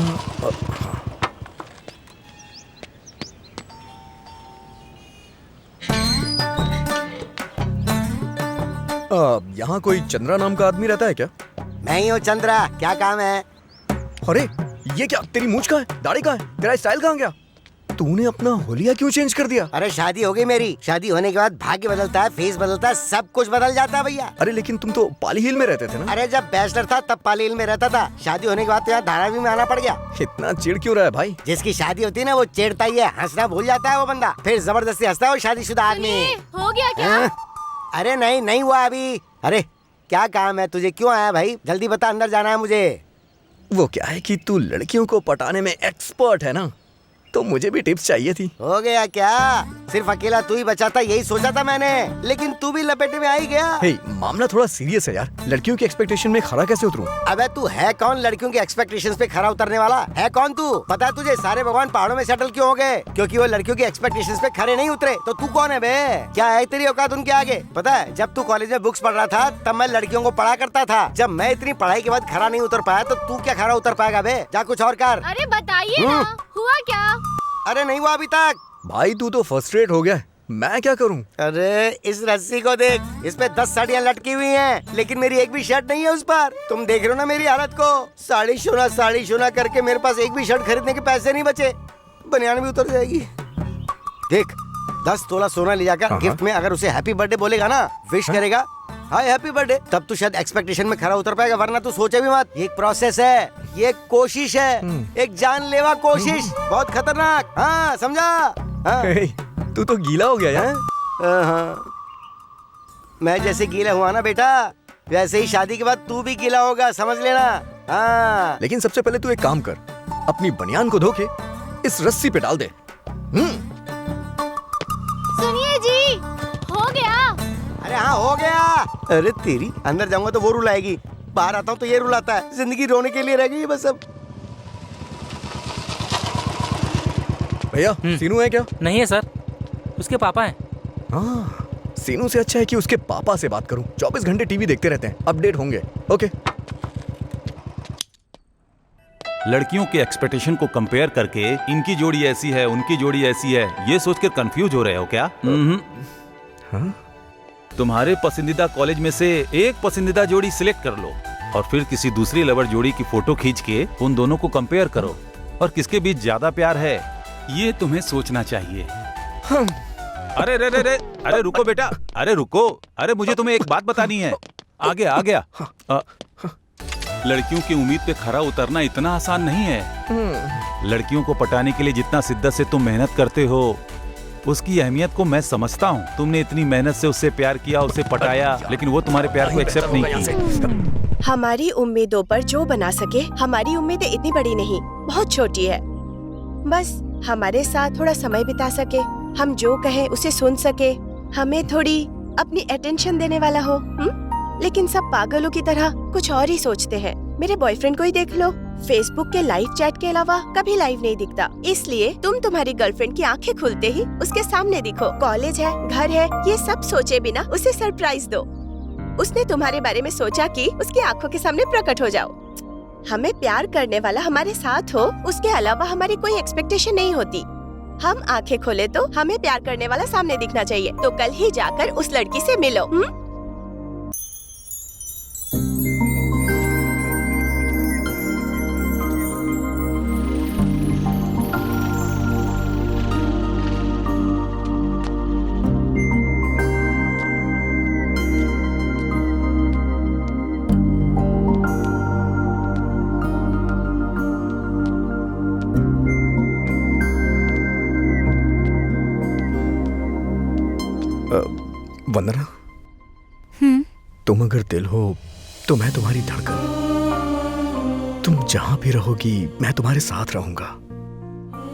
यहाँ कोई चंद्रा नाम का आदमी रहता है क्या? मैं ही हूँ चंद्रा, क्या काम है? अरे ये क्या, तेरी मूंछ कहाँ है? दाढ़ी कहाँ है? तेरा स्टाइल कहाँ गया? तूने अपना होलिया क्यों चेंज कर दिया? अरे शादी हो गई मेरी। शादी होने के बाद भाग्य बदलता है, फेस बदलता है, सब कुछ बदल जाता है भैया। अरे लेकिन तुम तो पाली हिल में रहते थे ना? अरे जब बैचलर था तब पाली हिल में रहता था। शादी होने के बाद तो यहाँ धारावी में आना पड़ गया। इतना चिढ़ क्यों रहा है भाई? जिसकी शादी होती है ना वो चिढ़ता ही है, हंसना भूल जाता है वो बंदा, फिर जबरदस्ती हंसता है वो शादीशुदा आदमी। हो गया क्या? अरे नहीं हुआ अभी। अरे क्या काम है तुझे? क्यों आया भाई? जल्दी बता, अंदर जाना है मुझे। वो क्या है कि तू लड़कियों को पटाने में एक्सपर्ट है ना, तो मुझे भी टिप्स चाहिए थी। हो गया क्या? सिर्फ अकेला तू ही बचा था यही सोचा था मैंने, लेकिन तू भी लपेटे में आ ही गया। हे, मामला थोड़ा सीरियस है यार। लड़कियों की एक्सपेक्टेशन में खरा कैसे उतरूं? अबे तू है कौन लड़कियों की एक्सपेक्टेशंस पे खरा उतरने वाला? है कौन तू? पता है तुझे सारे भगवान पहाड़ों में सेटल क्यों हो गए? क्योंकि वो लड़कियों की एक्सपेक्टेशंस पे खरे नहीं उतरे। तो तू कौन है बे? क्या है तेरी औकात उनके आगे? पता है जब तू कॉलेज में बुक्स पढ़ रहा था तब मैं लड़कियों को पढ़ा करता था। जब मैं इतनी पढ़ाई के बाद खरा नहीं उतर पाया तो तू क्या खरा उतर पाएगा बे? जा कुछ और कर। अरे बताइए ना, हुआ क्या? अरे नहीं हुआ अभी तक। भाई तू तो फर्स्ट्रेट हो गया, मैं क्या करूं? अरे इस रस्सी को देख, इस पे 10 साड़ियाँ लटकी हुई हैं, लेकिन मेरी एक भी शर्ट नहीं है उस पर। तुम देख रहे हो ना मेरी हालत को? साड़ी शोना करके मेरे पास एक भी शर्ट खरीदने के पैसे नहीं बचे। बनियान भी उतर जाएगी। देख 10 तोला सोना ले जाकर गिफ्ट में अगर उसे हैप्पी बर्थडे बोलेगा ना, विश करेगा हाय हैप्पी बर्थडे, तब तू शायद एक्सपेक्टेशन में खरा उतर पाएगा, वरना तू सोचे भी मत। ये एक प्रोसेस है, ये एक कोशिश है, एक जानलेवा कोशिश, बहुत खतरनाक। हाँ समझा? हाँ। तू तो गीला हो गया यार। हाँ, मैं जैसे गीला हुआ ना बेटा, वैसे ही शादी के बाद तू भी गीला होगा, समझ लेना। हाँ। लेकिन सबसे पहले तू एक काम कर, अपनी बनियान को धो के इस रस्सी पे डाल दे। सुनिए जी, हो गया। अरे हाँ हो गया। अरे तेरी, अंदर जाऊंगा तो वो रुलाएगी, बाहर आता हूँ तो ये रुलाता है। जिंदगी रोने के लिए रह गई है बस अब। भैया सीनू है क्या? नहीं है सर, उसके पापा हैं। हाँ, सीनू से अच्छा है कि उसके पापा से बात करूं। 24 घंटे टीवी देखते रहते हैं, अपडेट होंगे। ओके। लड़कियों के एक्सपेक्टेशन को कंपेयर करके इनकी जोड़ी ऐसी है, उनकी जोड़ी ऐसी है, ये सोचकर कंफ्यूज हो रहे हो क्या? हाँ? तुम्हारे पसंदीदा कॉलेज में से एक पसंदीदा जोड़ी सिलेक्ट कर लो और फिर किसी दूसरी लवर जोड़ी की फोटो खींच के उन दोनों को कंपेयर करो और किसके बीच ज्यादा प्यार है ये तुम्हें सोचना चाहिए। अरे रे रे रे, अरे रुको बेटा, अरे रुको, अरे मुझे तुम्हें एक बात बतानी है। आ गया। लड़कियों की उम्मीद पे खरा उतरना इतना आसान नहीं है। लड़कियों को पटाने के लिए जितना शिद्दत से तुम मेहनत करते हो उसकी अहमियत को मैं समझता हूँ। तुमने इतनी मेहनत से उससे प्यार किया, उसे पटाया, लेकिन वो तुम्हारे प्यार को एक्सेप्ट नहीं की। हमारी उम्मीदों पर जो बना सके, हमारी उम्मीदें इतनी बड़ी नहीं, बहुत छोटी है। बस हमारे साथ थोड़ा समय बिता सके, हम जो कहें उसे सुन सके, हमें थोड़ी अपनी अटेंशन देने वाला हो। लेकिन सब पागलों की तरह कुछ और ही सोचते हैं। मेरे बॉयफ्रेंड को ही देख लो, फेसबुक के लाइव चैट के अलावा कभी लाइव नहीं दिखता। इसलिए तुम तुम्हारी गर्लफ्रेंड की आंखें खुलते ही उसके सामने दिखो। कॉलेज है, घर है, ये सब सोचे बिना उसे सरप्राइज दो। उसने तुम्हारे बारे में सोचा कि उसकी आंखों के सामने प्रकट हो जाओ। हमें प्यार करने वाला हमारे साथ हो, उसके अलावा हमारी कोई एक्सपेक्टेशन नहीं होती। हम आंखें खोले तो हमें प्यार करने वाला सामने दिखना चाहिए। तो कल ही जाकर उस लड़की से मिलो। वंदना, तुम अगर दिल हो तो मैं तुम्हारी धड़कन। तुम जहां भी रहोगी मैं तुम्हारे साथ रहूंगा।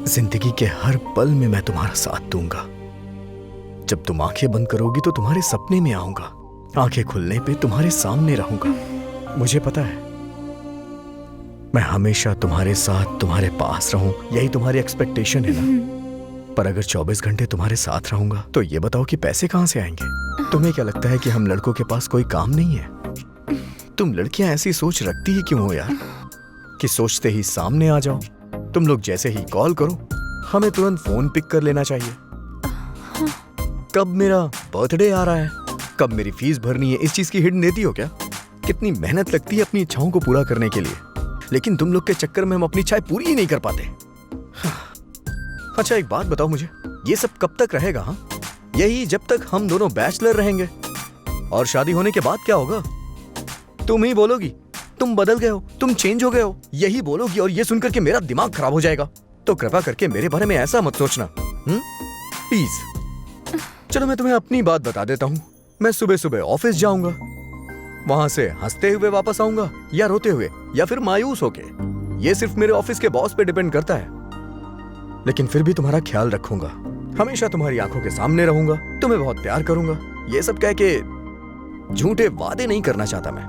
जिंदगी के हर पल में मैं तुम्हारा साथ दूंगा। जब तुम आंखें बंद करोगी तो तुम्हारे सपने में आऊंगा। आंखें खुलने पे तुम्हारे सामने रहूंगा। मुझे पता है मैं हमेशा तुम्हारे साथ, तुम्हारे पास रहूं, यही तुम्हारी एक्सपेक्टेशन है ना। पर अगर 24 घंटे तुम्हारे साथ रहूंगा तो ये बताओ कि पैसे कहां से आएंगे? तुम्हें क्या लगता है कि हम लड़कों के पास कोई काम नहीं है? तुम लड़कियां ऐसी सोच रखती ही क्यों हो यार, कि सोचते ही सामने आ जाओ। तुम लोग जैसे ही कॉल करो हमें तुरंत फोन पिक कर लेना चाहिए। कब मेरा बर्थडे आ रहा है, कब मेरी फीस भरनी है, इस चीज की हिंट देती हो क्या? कितनी मेहनत लगती है अपनी इच्छाओं को पूरा करने के लिए, लेकिन तुम लोग के चक्कर में हम अपनी इच्छाएं पूरी ही नहीं कर पाते। अच्छा एक बात बताओ मुझे, ये सब कब तक रहेगा? हाँ, यही जब तक हम दोनों बैचलर रहेंगे। और शादी होने के बाद क्या होगा? तुम ही बोलोगी तुम बदल गए हो, तुम चेंज हो गए हो, यही बोलोगी और ये सुनकर के मेरा दिमाग खराब हो जाएगा। तो कृपया करके मेरे बारे में ऐसा मत सोचना, प्लीज। चलो मैं तुम्हें अपनी बात बता देता हूँ। मैं सुबह सुबह ऑफिस जाऊंगा, वहां से हंसते हुए वापस आऊंगा या रोते हुए या फिर मायूस होके, ये सिर्फ मेरे ऑफिस के बॉस पे डिपेंड करता है। लेकिन फिर भी तुम्हारा ख्याल रखूंगा, हमेशा तुम्हारी आंखों के सामने रहूंगा, तुम्हें बहुत प्यार करूंगा। ये सब कह के झूठे वादे नहीं करना चाहता मैं।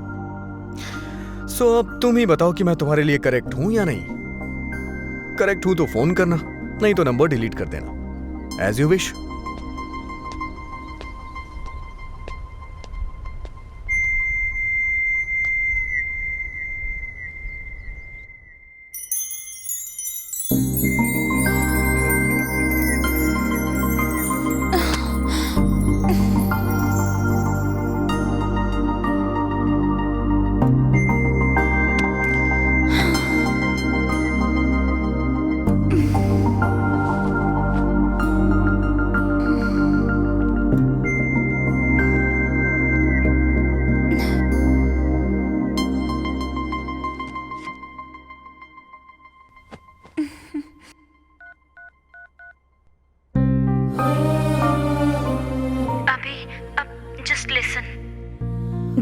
सो अब तुम ही बताओ कि मैं तुम्हारे लिए करेक्ट हूं या नहीं। करेक्ट हूं तो फोन करना, नहीं तो नंबर डिलीट कर देना, एज यू विश।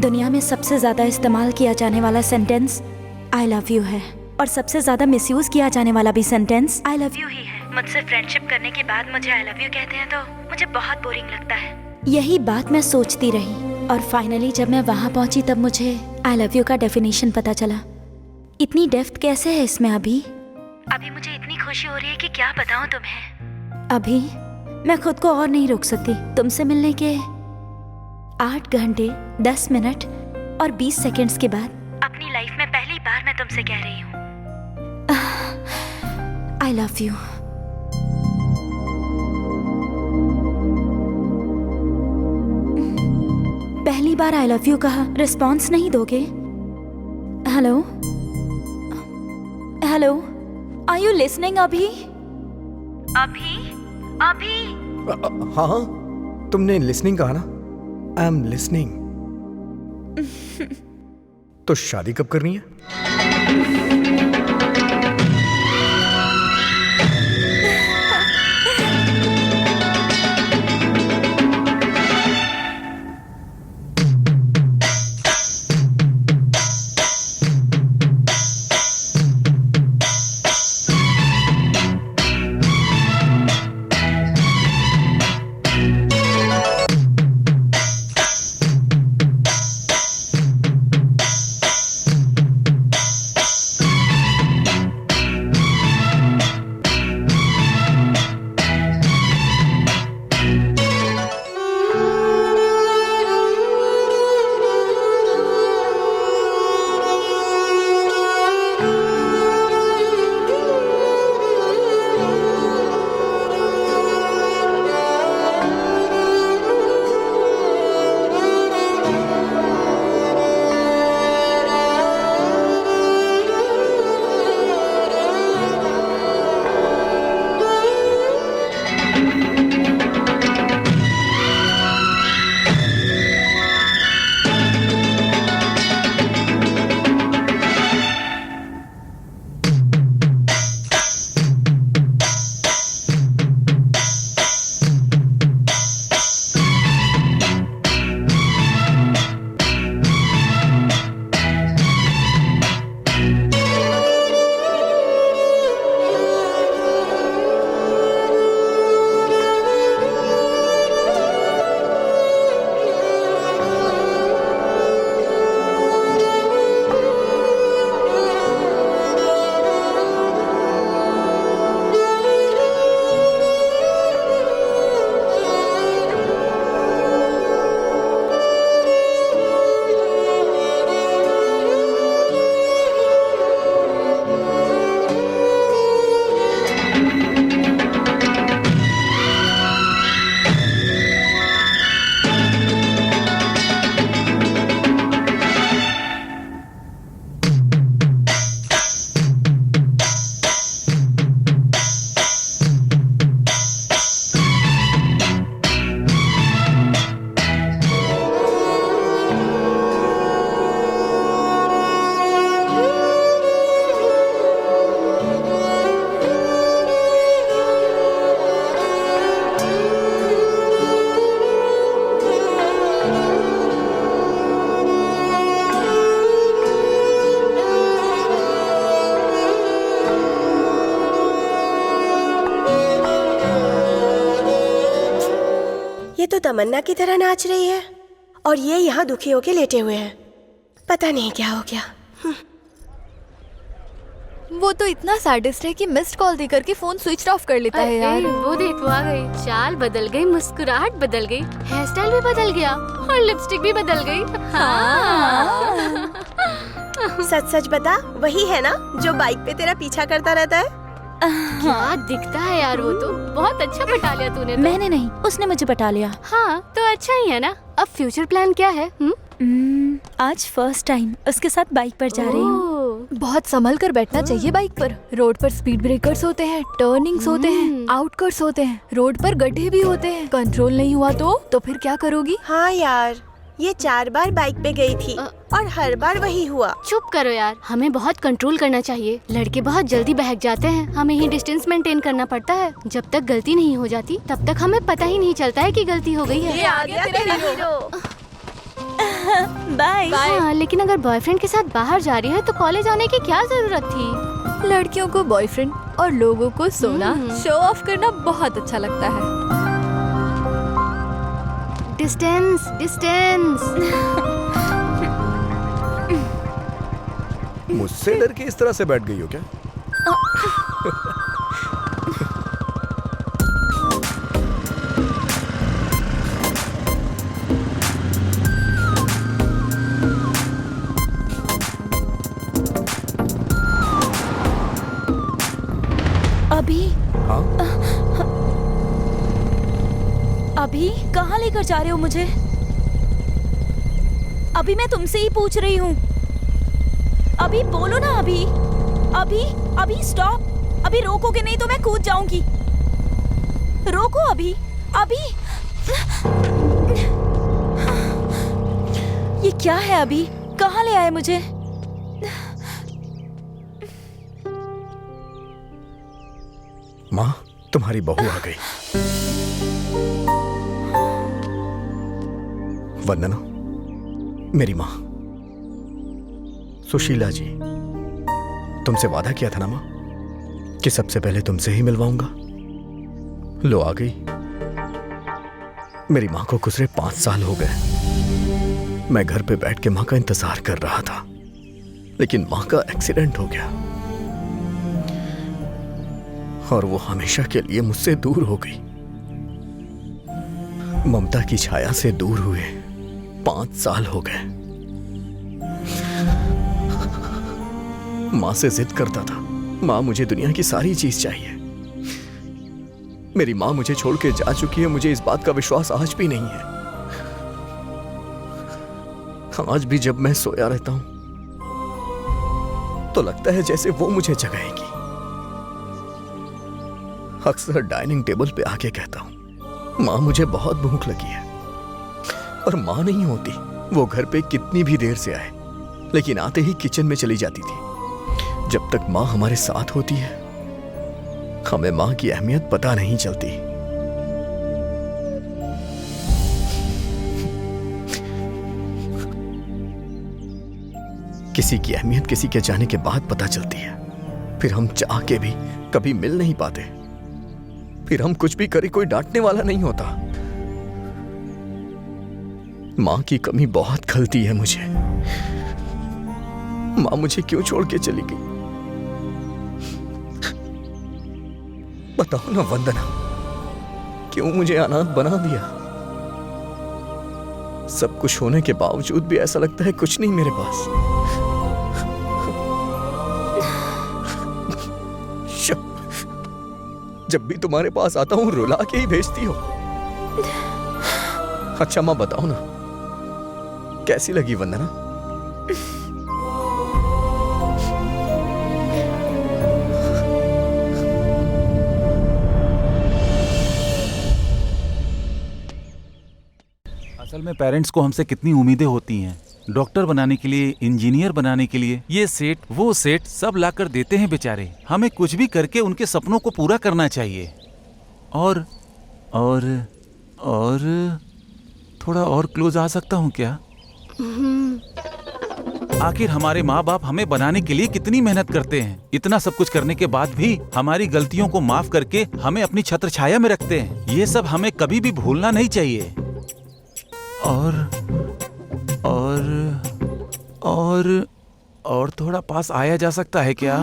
दुनिया में सबसे ज्यादा इस्तेमाल किया जाने वाला सेंटेंस आई लव यू है, और सबसे ज्यादा मिसयूज किया जाने वाला भी सेंटेंस आई लव यू ही है। मुझसे फ्रेंडशिप करने के बाद मुझे आई लव यू कहते हैं तो मुझे बहुत बोरिंग लगता है। यही बात मैं सोचती रही और फाइनली जब मैं वहाँ पहुँची तब मुझे आई लव यू का डेफिनेशन पता चला। इतनी डेप्थ कैसे है इसमें? अभी मुझे इतनी खुशी हो रही है कि क्या बताऊँ तुम्हें। अभी मैं खुद को और नहीं रोक सकती। तुमसे मिलने के 8 घंटे 10 मिनट और 20 सेकंड्स के बाद अपनी लाइफ में पहली बार मैं तुमसे कह रही हूँ आई लव यू। पहली बार आई लव यू कहा, रिस्पॉन्स नहीं दोगे? Hello hello, are you listening? अभी अभी अभी हाँ, तुमने लिसनिंग कहा ना? I am listening. तो शादी कब करनी है? ये तो तमन्ना की तरह नाच रही है और ये यहाँ दुखी होके लेटे हुए हैं। पता नहीं क्या हो गया। वो तो इतना सैडिस्ट है कि मिस्ड कॉल देकर के फोन स्विच ऑफ कर लेता है यार। वो देख, वो आ गई। चाल बदल गई, मुस्कुराहट बदल गई, हेयर स्टाइल भी बदल गया और लिपस्टिक भी बदल गई। सच सच बता, वही है ना जो बाइक पे तेरा पीछा करता रहता है? क्या दिखता है यार, वो तो बहुत अच्छा पटा लिया तूने तो। मैंने नहीं, उसने मुझे पटा लिया। हाँ तो अच्छा ही है ना। अब फ्यूचर प्लान क्या है? आज फर्स्ट टाइम उसके साथ बाइक पर जा रही हूँ। बहुत संभल कर बैठना चाहिए बाइक पर। रोड पर स्पीड ब्रेकर्स होते हैं, टर्निंग्स होते हैं, आउटकट्स होते हैं, रोड पर गड्ढे भी होते हैं। कंट्रोल नहीं हुआ तो फिर क्या करोगी? हाँ यार, ये 4 बार बाइक पे गई थी और हर बार वही हुआ। चुप करो यार, हमें बहुत कंट्रोल करना चाहिए। लड़के बहुत जल्दी बहक जाते हैं, हमें ही डिस्टेंस मेंटेन करना पड़ता है। जब तक गलती नहीं हो जाती तब तक हमें पता ही नहीं चलता है कि गलती हो गई है। ये आ गया तेरा हीरो। बाय। हाँ, लेकिन अगर बॉयफ्रेंड के साथ बाहर जा रही है तो कॉलेज आने की क्या जरूरत थी? लड़कियों को बॉयफ्रेंड और लोगों को सोना शो ऑफ करना बहुत अच्छा लगता है। Distance distance. मुझसे डर के इस तरह से बैठ गई हो क्या? अभी हाँ? अभी कहाँ लेकर जा रहे हो मुझे? अभी मैं तुमसे ही पूछ रही हूँ। अभी बोलो ना। अभी अभी अभी स्टॉप। अभी रोकोगे नहीं तो मैं कूद जाऊंगी। रोको अभी। अभी ये क्या है? अभी कहाँ ले आए मुझे? माँ, तुम्हारी बहू आ गई। वंदना, मेरी माँ। सुशीला जी, तुमसे वादा किया था ना माँ कि सबसे पहले तुमसे ही मिलवाऊंगा। लो आ गई। मेरी माँ को गुजरे 5 साल हो गए। मैं घर पे बैठ के माँ का इंतजार कर रहा था, लेकिन माँ का एक्सीडेंट हो गया और वो हमेशा के लिए मुझसे दूर हो गई। ममता की छाया से दूर हुए 5 साल हो गए। माँ से जिद करता था, माँ मुझे दुनिया की सारी चीज चाहिए। मेरी माँ मुझे छोड़ के जा चुकी है, मुझे इस बात का विश्वास आज भी नहीं है। आज भी जब मैं सोया रहता हूं तो लगता है जैसे वो मुझे जगाएगी। अक्सर डाइनिंग टेबल पे आके कहता हूं, माँ मुझे बहुत भूख लगी है। और माँ नहीं होती, वो घर पे कितनी भी देर से आए, लेकिन आते ही किचन में चली जाती थी। जब तक माँ हमारे साथ होती है, हमें माँ की अहमियत पता नहीं चलती। किसी की अहमियत किसी के जाने के बाद पता चलती है। फिर हम चाह के भी कभी मिल नहीं पाते। फिर हम कुछ भी करें, कोई डांटने वाला नहीं होता। माँ की कमी बहुत खलती है मुझे। माँ मुझे क्यों छोड़ के चली गई? बताओ ना वंदना, क्यों मुझे अनाथ बना दिया? सब कुछ होने के बावजूद भी ऐसा लगता है कुछ नहीं मेरे पास। जब भी तुम्हारे पास आता हूं रुला के ही भेजती हो। अच्छा माँ बताओ ना, कैसी लगी वंदना? असल में पेरेंट्स को हमसे कितनी उम्मीदें होती हैं। डॉक्टर बनाने के लिए, इंजीनियर बनाने के लिए, ये सेट वो सेट सब लाकर देते हैं बेचारे। हमें कुछ भी करके उनके सपनों को पूरा करना चाहिए। और थोड़ा और क्लोज आ सकता हूँ क्या? आखिर हमारे माँ बाप हमें बनाने के लिए कितनी मेहनत करते हैं। इतना सब कुछ करने के बाद भी हमारी गलतियों को माफ करके हमें अपनी छत्र छाया में रखते हैं। ये सब हमें कभी भी भूलना नहीं चाहिए। और थोड़ा पास आया जा सकता है क्या?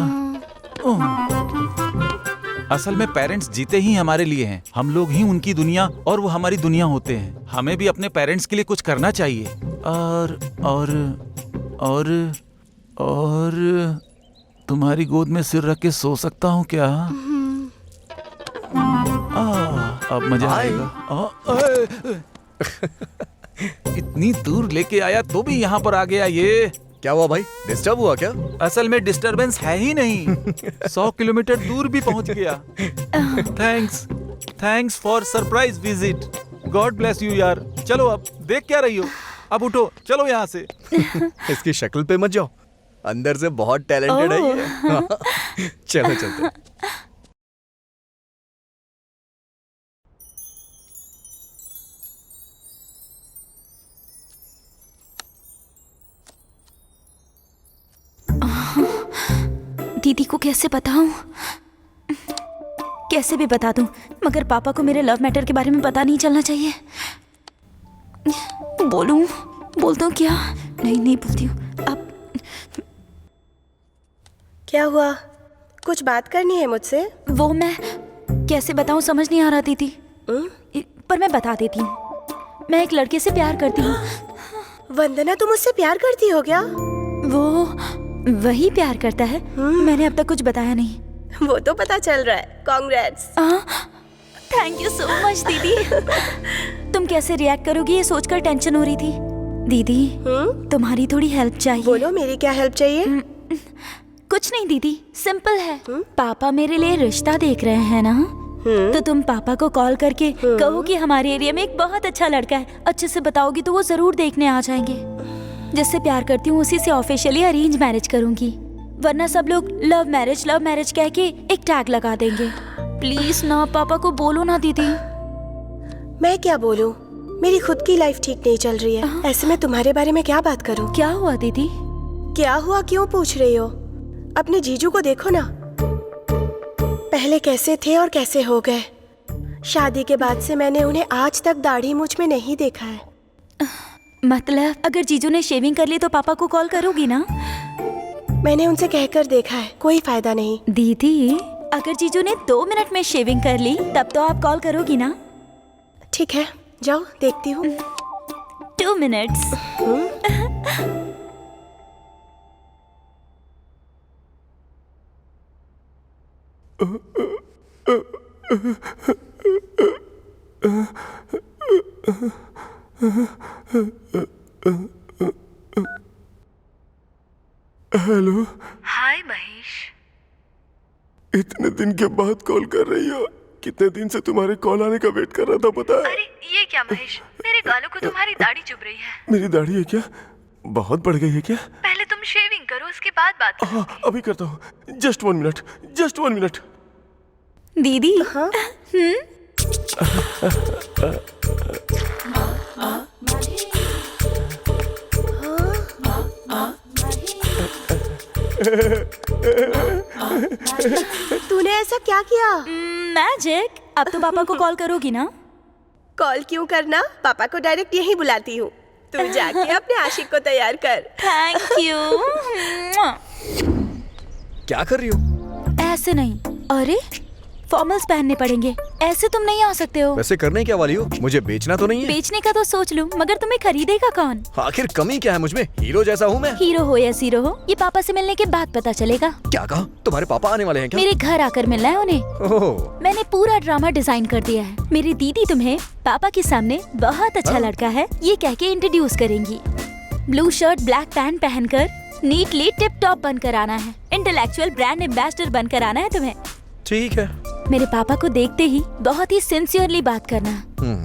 असल में पेरेंट्स जीते ही हमारे लिए हैं। हम लोग ही उनकी दुनिया और वो हमारी दुनिया होते हैं। हमें भी अपने पेरेंट्स के लिए कुछ करना चाहिए। और तुम्हारी गोद में सिर रख के सो सकता हूँ क्या? अब मजा आएगा। इतनी दूर लेके आया तो भी यहाँ पर आ गया ये। क्या हुआ भाई, डिस्टर्ब हुआ क्या? असल में डिस्टरबेंस है ही नहीं। 100 किलोमीटर दूर भी पहुँच गया। Thanks for surprise visit. God bless you यार। चलो अब देख क्या रही हो, अब उठो, चलो यहाँ से। इसकी शक्ल पे मत जाओ, अंदर से बहुत टैलेंटेड है ये। चलो चलते। दीदी को कैसे बताऊं? कैसे भी बता दूं, मगर पापा को मेरे लव मैटर के बारे में पता नहीं चलना चाहिए। बोलता हूँ क्या? नहीं बोलती हूँ। अब क्या हुआ? कुछ बात करनी है मुझसे? वो मैं कैसे बताऊं, समझ नहीं आ रहा दीदी। पर मैं बता देती हूँ, मैं एक लड़के से प्यार करती हूँ। वंदना, तुम मुझसे प्यार करती हो क्या? वो वही प्यार करता है। मैंने अब तक कुछ बताया नहीं। वो तो पता चल रहा है। Congrats. Thank you so much दीदी। तुम कैसे रिएक्ट करोगी ये सोचकर टेंशन हो रही थी। दीदी तुम्हारी थोड़ी हेल्प चाहिए। बोलो, मेरी क्या हेल्प चाहिए? कुछ नहीं दीदी, सिंपल है। पापा मेरे लिए रिश्ता देख रहे हैं ना, तो तुम पापा को कॉल करके कहो कि हमारे एरिया में एक बहुत अच्छा लड़का है। अच्छे से बताओगी तो वो जरूर देखने आ जाएंगे। जिससे प्यार करती हूँ उसी से ऑफिशियली अरेंज मैरिज करूंगी, वरना सब लोग लव मैरिज कह के एक टैग लगा देंगे। प्लीज ना, पापा को बोलो ना दीदी। मैं क्या बोलूं? मेरी खुद की लाइफ ठीक नहीं चल रही है। ऐसे में तुम्हारे बारे में क्या बात करूं? क्या हुआ दीदी? क्या हुआ क्यों पूछ रही हो? अपने जीजू को देखो ना, पहले कैसे थे और कैसे हो गए। शादी के बाद से मैंने उन्हें आज तक दाढ़ी मूंछ में नहीं देखा है। मतलब अगर जीजू ने शेविंग कर ली तो पापा को कॉल करोगी ना? मैंने उनसे कहकर देखा है, कोई फायदा नहीं। दीदी अगर जीजू ने 2 मिनट में शेविंग कर ली तब तो आप कॉल करोगी ना? ठीक है, जाओ देखती हूँ। 2 मिनट्स। हेलो। हाय महेश। इतने दिन के बाद कॉल कर रही हो? कितने दिन से तुम्हारे कॉल आने का वेट कर रहा था, पता है? अरे ये क्या महेश, मेरे गालों को तुम्हारी दाढ़ी चुभ रही है। मेरी दाढ़ी है क्या? बहुत बढ़ गई है क्या? पहले तुम शेविंग करो, उसके बाद बात करो। हाँ अभी करता हूँ। Just 1 minute. दीदी हाँ? तूने ऐसा क्या किया? मैजिक। अब तो पापा को कॉल करोगी ना? कॉल क्यों करना, पापा को डायरेक्ट यहीं बुलाती हूँ। तू जाके अपने आशिक को तैयार कर। Thank you. क्या कर रही हो? ऐसे नहीं। अरे फॉर्मल्स पहनने पड़ेंगे, ऐसे तुम नहीं आ सकते हो। वैसे करने क्या वाली हो? मुझे बेचना तो नहीं है? बेचने का तो सोच लूं, मगर तुम्हें खरीदेगा कौन? आखिर कमी क्या है मुझमें? हीरो जैसा हूँ मैं। हीरो हो या जीरो हो, ये पापा से मिलने के बाद पता चलेगा। क्या कहा? तुम्हारे पापा आने वाले हैं क्या? मेरे घर आकर मिलना है उन्हें। ओह। मैंने पूरा ड्रामा डिजाइन कर दिया है। मेरी दीदी तुम्हें पापा के सामने बहुत अच्छा लड़का है ये कह के इंट्रोड्यूस करेंगी। ब्लू शर्ट ब्लैक पैंट पहनकर नीटली टिप टॉप बनकर आना है। इंटेलेक्चुअल ब्रांड एम्बेसडर बनकर आना है तुम्हें। ठीक है। मेरे पापा को देखते ही बहुत ही सिंसियरली बात करना।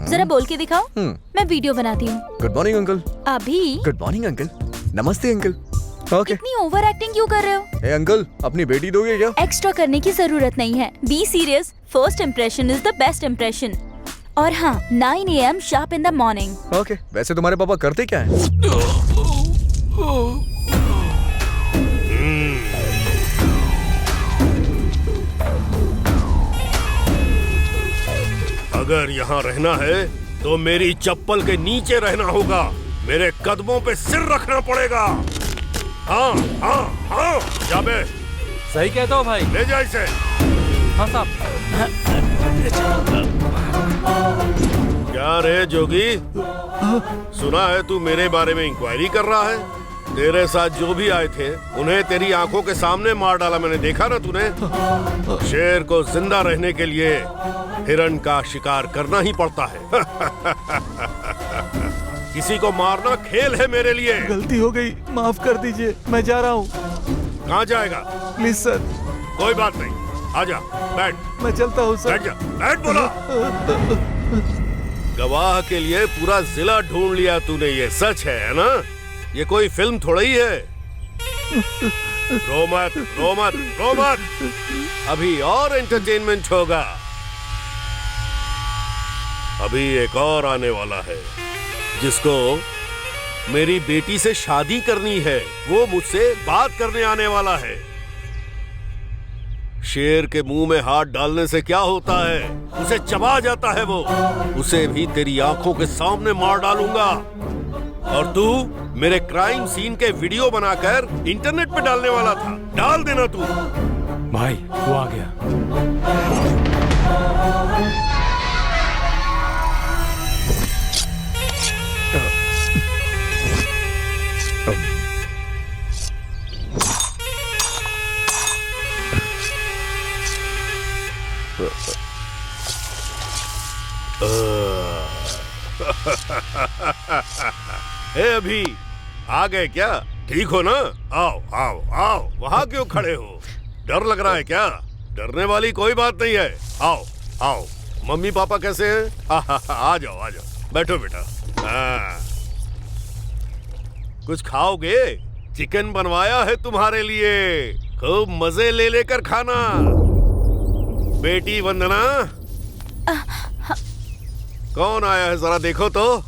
जरा बोल के दिखाओ। मैं वीडियो बनाती हूँ। Good morning uncle. अभी? Good morning uncle. नमस्ते अंकल। ओके। इतनी ओवर एक्टिंग क्यों कर रहे हो? ए अंकल, अपनी बेटी दोगे क्या? एक्स्ट्रा करने की जरूरत नहीं है। Be serious, first impression is the best impression. और हाँ, 9 AM sharp in the morning. Okay. वैसे तुम्हारे पापा करते क्या है? अगर यहाँ रहना है तो मेरी चप्पल के नीचे रहना होगा, मेरे कदमों पे सिर रखना पड़ेगा। हाँ हाँ हाँ, जाबे सही कहता हो भाई। ले जा इसे। हाँ साहब। क्या रे जोगी, सुना है तू मेरे बारे में इंक्वायरी कर रहा है? तेरे साथ जो भी आए थे उन्हें तेरी आंखों के सामने मार डाला, मैंने देखा ना तूने। शेर को जिंदा रहने के लिए हिरण का शिकार करना ही पड़ता है। किसी को मारना खेल है मेरे लिए। गलती हो गई, माफ कर दीजिए, मैं जा रहा हूँ। कहाँ जाएगा? Please sir. कोई बात नहीं, आजा, बैठ। मैं चलता हूँ सर। बैठ जा, बैठ बोला। गवाह के लिए पूरा जिला ढूंढ लिया तूने, ये सच है ना? ये कोई फिल्म थोड़ा ही है। रो मत, रो मत, रो मत, अभी और एंटरटेनमेंट होगा। अभी एक और आने वाला है जिसको मेरी बेटी से शादी करनी है। वो मुझसे बात करने आने वाला है। शेर के मुंह में हाथ डालने से क्या होता है, उसे चबा जाता है वो। उसे भी तेरी आंखों के सामने मार डालूंगा। और तू मेरे क्राइम सीन के वीडियो बनाकर इंटरनेट पे डालने वाला था, डाल देना तू। भाई वो आ गया। ए अभी आ गए क्या? ठीक हो ना? आओ आओ आओ, वहाँ क्यों खड़े हो? डर लग रहा है क्या? डरने वाली कोई बात नहीं है। आओ आओ, मम्मी पापा कैसे हैं? आ जाओ आ जाओ, बैठो बेटा। कुछ खाओगे? चिकन बनवाया है तुम्हारे लिए, खूब मजे ले लेकर खाना। बेटी वंदना, कौन आया है जरा देखो तो।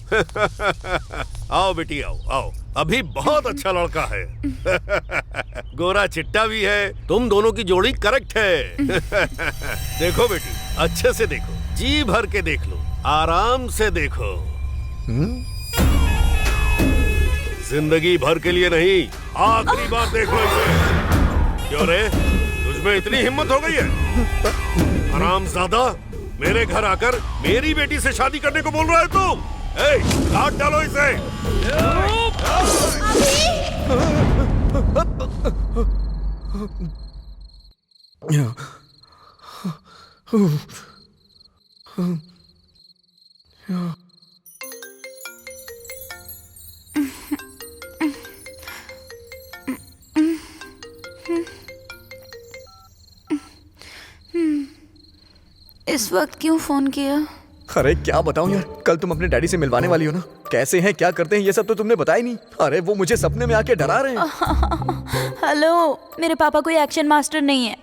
आओ बेटी आओ आओ, अभी बहुत अच्छा लड़का है। गोरा चिट्टा भी है, तुम दोनों की जोड़ी करेक्ट है। देखो बेटी, अच्छे से देखो, जी भर के देख लो, आराम से देखो। जिंदगी भर के लिए नहीं, आखिरी बार देखो इसे। क्यों रे, तुझमें इतनी हिम्मत हो गई है? हरामजादा, मेरे घर आकर मेरी बेटी से शादी करने को बोल रहा है तू? काट डालो इसे। इस वक्त क्यों फोन किया? अरे क्या बताऊं यार, कल तुम अपने डैडी से मिलवाने वाली हो ना, कैसे हैं क्या करते हैं ये सब तो तुमने बताया नहीं। अरे वो मुझे सपने में आके डरा रहे हैं। हेलो, मेरे पापा कोई एक्शन मास्टर नहीं है,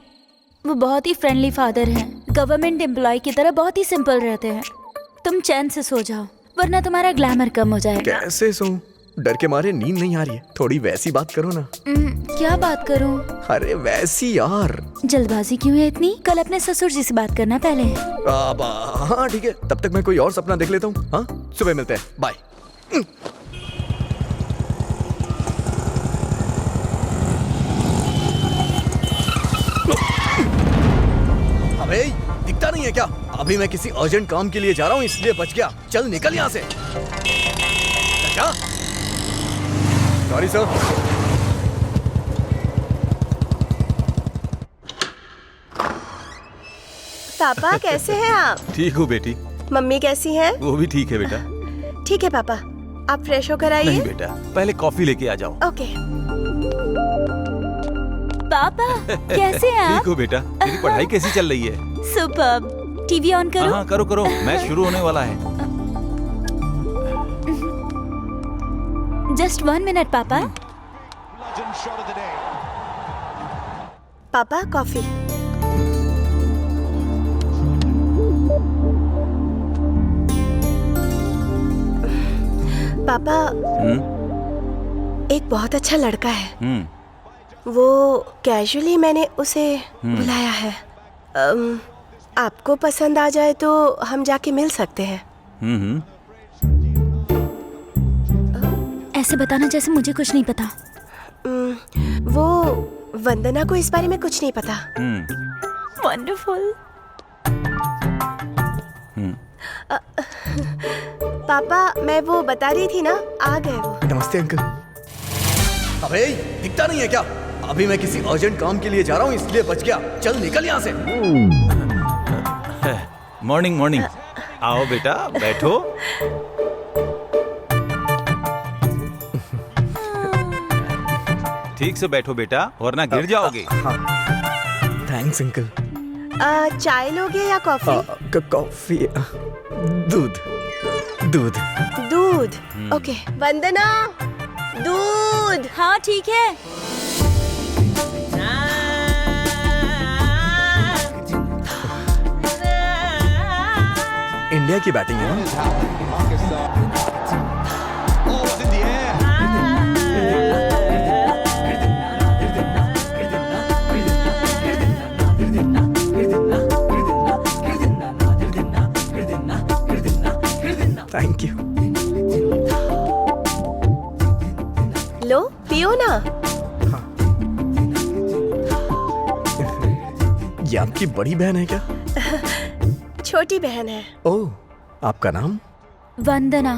वो बहुत ही फ्रेंडली फादर हैं। गवर्नमेंट एम्प्लॉय की तरह बहुत ही सिंपल रहते हैं। तुम चैन से सो जाओ वरना तुम्हारा ग्लैमर कम हो जाएगा। कैसे सोऊं? डर के मारे नींद नहीं आ रही है, थोड़ी वैसी बात करो ना। क्या बात करूं? अरे वैसी यार। जल्दबाजी क्यों है इतनी? कल अपने ससुर जी से बात करना पहले। हाँ ठीक है, तब तक मैं कोई और सपना देख लेता हूँ। हाँ, सुबह मिलते हैं, बाय। अबे दिखता नहीं है क्या? अभी मैं किसी अर्जेंट काम के लिए जा रहा हूँ इसलिए बच गया। चल निकल यहाँ से। क्या? Sorry sir. पापा कैसे हैं आप? ठीक हूँ बेटी। मम्मी कैसी हैं? वो भी ठीक है बेटा। ठीक है पापा, आप फ्रेश होकर आइए। नहीं बेटा, पहले कॉफी लेके आ जाओ। ओके। पापा कैसे हैं आप? ठीक हो बेटा, तेरी पढ़ाई कैसी चल रही है? सुपर्ब। टीवी ऑन करो। हाँ करो करो, मैच शुरू होने वाला है। जस्ट 1 मिनट पापा। पापा कॉफी। पापा, एक बहुत अच्छा लड़का है। वो कैजुअली मैंने उसे बुलाया है। आपको पसंद आ जाए तो हम जाके मिल सकते हैं। ऐसे बताना जैसे मुझे कुछ नहीं पता। वो वंदना को इस बारे में कुछ नहीं पता। वंडरफुल। पापा मैं वो बता रही थी ना, आ गए वो। नमस्ते अंकल। अबे दिखता नहीं है क्या? अभी मैं किसी अर्जेंट काम के लिए जा रहा हूँ, इसलिए बच गया। चल निकल यहाँ से। Morning morning. आओ बेटा बैठो। ठीक से बैठो बेटा, वरना गिर जाओगे। Thanks uncle. चाय लोगे या कॉफी? कॉफी। दूध दूध दूध। ओके वंदना, दूध। हाँ ठीक है। इंडिया की बैटिंग है ना? Thank you. लो पियो ना। ये आपकी बड़ी बहन है क्या? छोटी बहन है। ओह, आपका नाम? वंदना।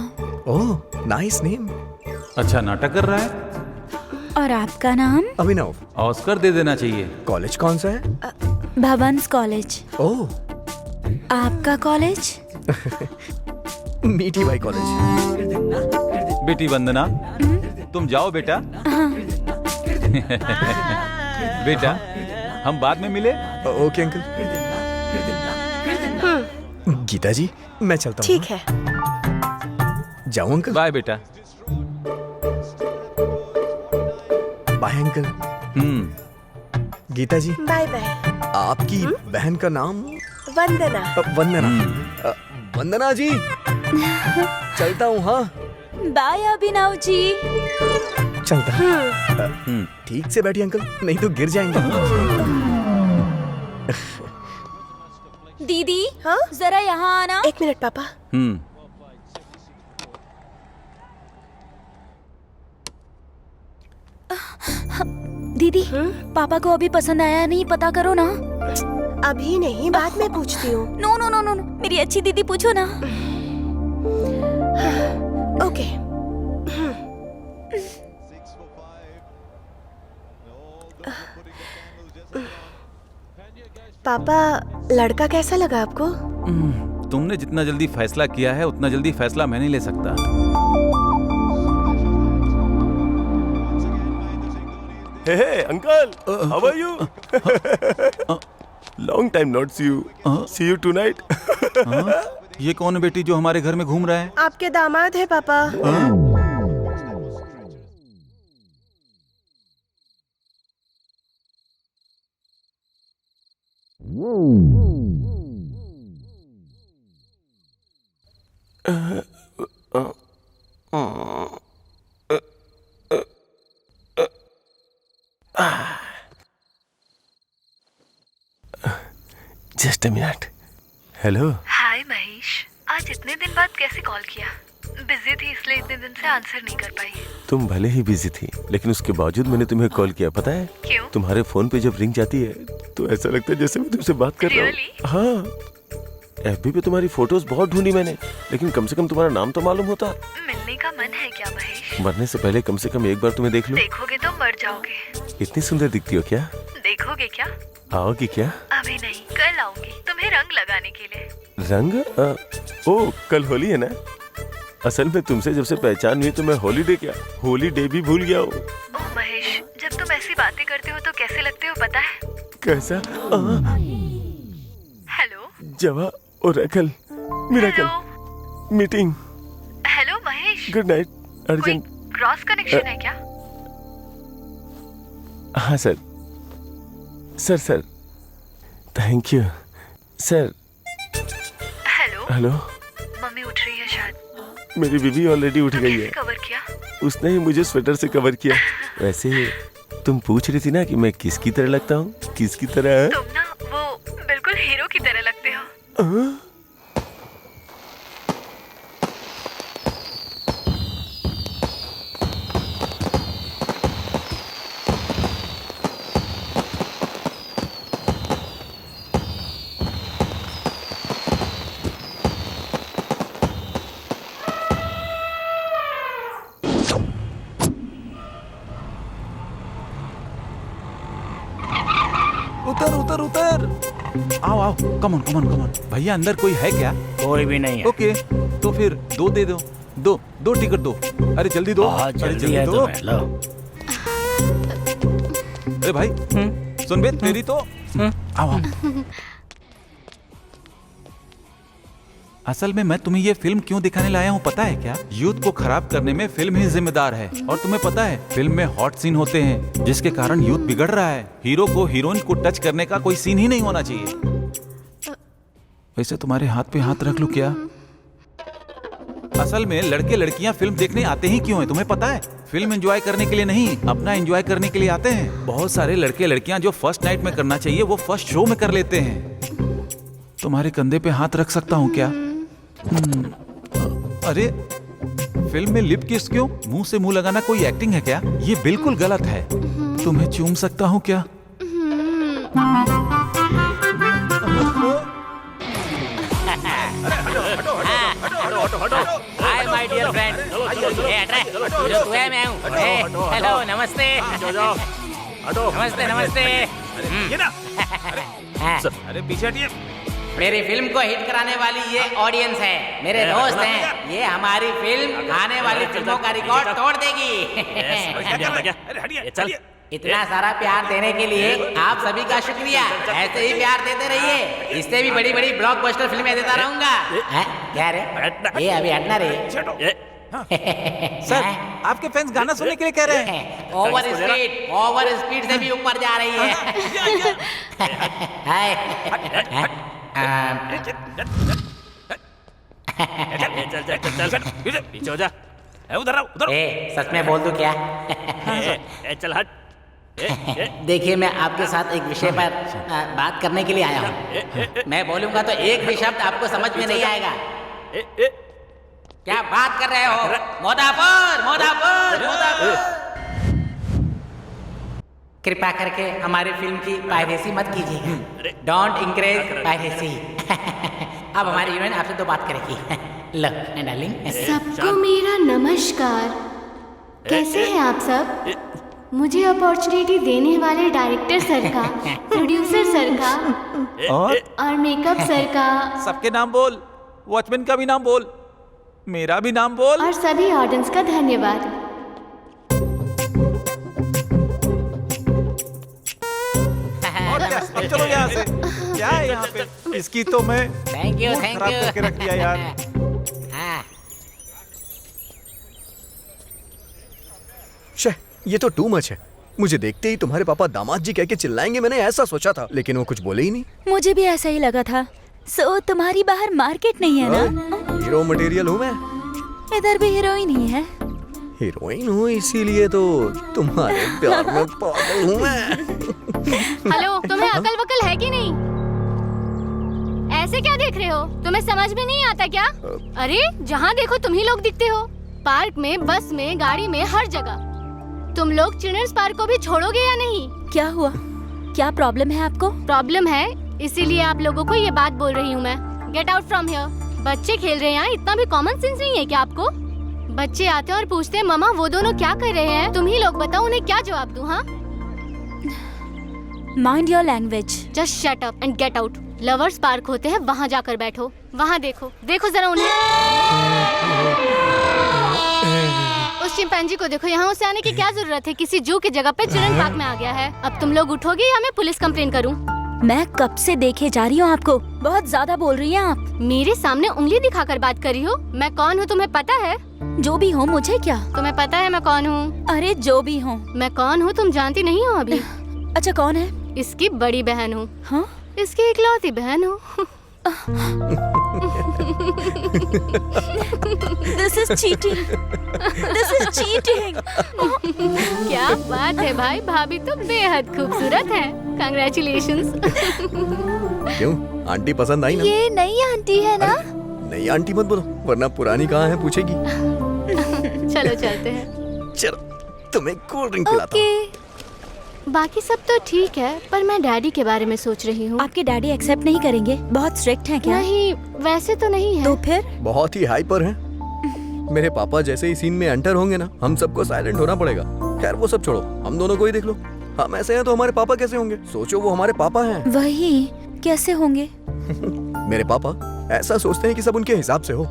Oh nice name. अच्छा नाटक कर रहा है। और आपका नाम? अभिनव। ऑस्कर दे देना चाहिए। कॉलेज कौन सा है? भवंस कॉलेज। ओह। आपका कॉलेज? मीठी बाई कॉलेज। बेटी वंदना, तुम जाओ बेटा। बेटा हम बाद में मिले। Okay uncle. गीता जी मैं चलता हूँ। ठीक है। जाऊँ अंकल? बाय बेटा। Bye uncle. Geeta ji bye bye. आपकी बहन का नाम? वंदना। वंदना। वंदना जी चलता हूँ। हाँ बाय अभिनव जी। चलता। ठीक से बैठिए अंकल, नहीं तो गिर जाएंगे। दीदी हाँ जरा यहाँ आना। 1 मिनट पापा। दीदी पापा को अभी पसंद आया नहीं, पता करो ना। अभी नहीं, बाद में पूछती हूँ। नो नो नो नो मेरी अच्छी दीदी पूछो ना। ओके। पापा लड़का कैसा लगा आपको? तुमने जितना जल्दी फैसला किया है उतना जल्दी फैसला मैं नहीं ले सकता। Hey, uncle, how are you? Long time not see you. See you tonight. ये कौन है बेटी जो हमारे घर में घूम रहा है? आपके दामाद है पापा। Just a minute. Hello. हाय महेश, आज इतने दिन बाद कैसे कॉल किया? बिजी थी इसलिए इतने दिन से आंसर नहीं कर पाई। तुम भले ही बिजी थी, लेकिन उसके बावजूद मैंने तुम्हें कॉल किया, पता है? क्यों? तुम्हारे फोन पे जब रिंग जाती है तो ऐसा लगता है जैसे मैं तुमसे बात कर रहा हूँ। हाँ, एफबी पे तुम्हारी फोटोज बहुत ढूंढी मैंने, लेकिन कम से कम तुम्हारा नाम तो मालूम होता। मिलने का मन है क्या महेश? मरने से पहले कम से कम एक बार तुम्हें देख लूं। देखोगे तो मर जाओगे। इतनी सुंदर दिखती हो क्या? देखोगे क्या? आओगी क्या? अभी नहीं, कल आऊंगी तुम्हें रंग लगाने के लिए। रंग? ओ कल होली है ना? असल में तुमसे जब से पहचान हुई तो मैं हॉलीडे क्या, होली डे भी भूल गया हूँ। ओह महेश, जब तुम ऐसी बातें करते हो तो कैसे लगते हो पता है? कैसा? हेलो जवा और अकल miracle meeting. Hello Mahesh. Good night. Urgent cross connection है क्या? हाँ sir. Sir thank you sir. Hello. Hello. Mummy उठ रही है शायद। मेरी बीवी ऑलरेडी उठ गई है। कवर किया? उसने ही मुझे स्वेटर से कवर किया। वैसे तुम पूछ रही थी ना कि मैं किसकी तरह लगता हूँ? किसकी तरह? तुम ना वो बिल्कुल हीरो की तरह लगते उतर उतर उतर। आओ आओ, come on come on come on. भैया अंदर कोई है क्या? कोई भी नहीं है। ओके, तो फिर 2 दे दो। दो टिकट दो। अरे जल्दी दो। बहुत अरे जल्दी है दो। तुम्हें, लो। अरे भाई सुन बे, तेरी तो आओ आओ। असल में मैं तुम्हें ये फिल्म क्यों दिखाने लाया हूँ पता है क्या? यूथ को खराब करने में फिल्म ही जिम्मेदार है। और तुम्हें पता है फिल्म में हॉट सीन होते हैं जिसके कारण यूथ बिगड़ रहा है। हीरो को हीरोइन को टच करने का कोई सीन ही नहीं होना चाहिए। वैसे तुम्हारे हाथ पे हाथ रख लूं क्या? असल में लड़के लड़कियां फिल्म देखने आते ही क्यों हैं तुम्हें पता है? फिल्म एंजॉय करने के लिए नहीं, अपना एंजॉय करने के लिए आते हैं। बहुत सारे लड़के लड़कियां जो फर्स्ट नाइट में करना चाहिए वो फर्स्ट शो में कर लेते हैं। तुम्हारे कंधे पे हाथ रख सकता हूँ क्या? अरे फिल्म में लिप किस क्यों? मुंह से मुंह लगाना कोई एक्टिंग है क्या? ये बिल्कुल गलत है। तुम्हें चूम सकता हूँ क्या? Hi my dear friend. जो तू है मैं हूँ। हेलो, नमस्ते। नमस्ते नमस्ते। अरे पीछे हटिए। मेरी फिल्म को हिट कराने वाली ये ऑडियंस है, मेरे दोस्त हैं। ये हमारी फिल्म आने वाली फिल्मों का रिकॉर्ड तोड़ देगी। चल, इतना सारा प्यार देने के लिए आप सभी का शुक्रिया। ऐसे ही प्यार देते रहिए, इससे भी बड़ी बड़ी ब्लॉकबस्टर फिल्में देता रहूंगा। क्या रे? ये अभी हटना रे। सर, आपके फैंस गाना सुनने के लिए कह रहे हैं। ओवर स्पीड से भी ऊपर जा रही है। पीछे हो जा। उधर उधर। सच में बोल दूं क्या? चल हट। देखिए, मैं आपके साथ एक विषय पर बात करने के लिए आया हूँ। मैं बोलूंगा तो एक भी शब्द आपको समझ में नहीं आएगा। क्या बात कर रहे हो? मोदापुर मोदापुर मोदापुर। कृपा करके हमारी फिल्म की पायरेसी मत कीजिएगा। Don't encourage piracy. अब हमारी हीरोइन आपसे तो बात करेगी। लो डार्लिंग। सबको मेरा नमस्कार। कैसे हैं आप सब? मुझे अपॉर्चुनिटी देने वाले डायरेक्टर सर का, प्रोड्यूसर सर का और मेकअप सर का। सबके नाम बोल। वॉचमैन का भी नाम बोल, मेरा भी नाम बोल, और सभी ऑडियंस का धन्यवाद। अब चलो यहाँ से। क्या है यहाँ पे? इसकी तो मैं थैंक यू खराब करके रख दिया यार। शे, ये तो टू मच है। मुझे देखते ही तुम्हारे पापा दामाद जी कह के चिल्लाएंगे, मैंने ऐसा सोचा था, लेकिन वो कुछ बोले ही नहीं। मुझे भी ऐसा ही लगा था। सो तुम्हारी बाहर मार्केट नहीं है ना? हीरो मटेरियल हूँ मैं। इधर भी हीरोइन ही है। हीरोइन हूँ इसीलिए तो तुम्हारे प्यार में पागल हूँ मैं। हेलो, तुम्हें अकल वकल है कि नहीं? ऐसे क्या देख रहे हो? तुम्हें समझ में नहीं आता क्या? अरे जहाँ देखो तुम ही लोग दिखते हो। पार्क में, बस में, गाड़ी में, हर जगह। तुम लोग चिल्ड्रंस पार्क को भी छोड़ोगे या नहीं? क्या हुआ? क्या प्रॉब्लम है आपको? प्रॉब्लम है, इसीलिए आप लोगों को ये बात बोल रही हूँ मैं। Get out from here. बच्चे खेल रहे हैं यहाँ, इतना भी कॉमन सेंस नहीं है क्या आपको? बच्चे आते हैं और पूछते हैं मम्मा वो दोनों क्या कर रहे हैं? तुम ही लोग बताओ उन्हें क्या जवाब दूं? हाँ, mind your language. Just shut up and get out. Lovers park होते हैं, वहाँ जाकर बैठो। वहाँ देखो, देखो जरा उन्हें। उस चिंपैंजी को देखो, यहाँ उसे आने की क्या जरूरत है? किसी जू की जगह पे चिल्ड्रन पार्क में आ गया है। अब तुम लोग उठोगे या मैं पुलिस कंप्लेन करूँ? मैं कब से देखे जा रही हूँ आपको। बहुत ज्यादा बोल रही हैं आप। मेरे सामने उंगली दिखाकर बात कर रही हो। मैं कौन हूँ तुम्हें पता है? जो भी हो, मुझे क्या? तुम्हें पता है मैं कौन हूँ? अरे जो भी हो। मैं कौन हूँ तुम जानती नहीं हो अभी? अच्छा कौन है? इसकी बड़ी बहन हूँ। हाँ? इसकी इकलौती बहन हूँ। This is cheating. This is cheating. क्या बात है भाई, भाभी तो बेहद खूबसूरत है। Congratulations. क्यों, आंटी पसंद आई ना? ये नई आंटी है ना? नई आंटी मत बोलो, वरना पुरानी कहाँ है पूछेगी। चलो चलते हैं। चलो तुम्हें कोल्ड ड्रिंक पिलाता हूँ। बाकी सब तो ठीक है, पर मैं डैडी के बारे में सोच रही हूँ। आपके डैडी एक्सेप्ट नहीं करेंगे? बहुत स्ट्रिक्ट हैं क्या? नहीं, वैसे तो नहीं है। तो फिर? बहुत ही हाइपर हैं। मेरे पापा जैसे ही सीन में एंटर होंगे ना, हम सबको साइलेंट होना पड़ेगा। खैर वो सब छोड़ो, हम दोनों को ही देख लो। हम ऐसे हैं तो हमारे पापा कैसे होंगे? सोचो, वो हमारे पापा हैं। वही, कैसे होंगे? मेरे पापा ऐसा सोचते हैं कि सब उनके हिसाब से हो।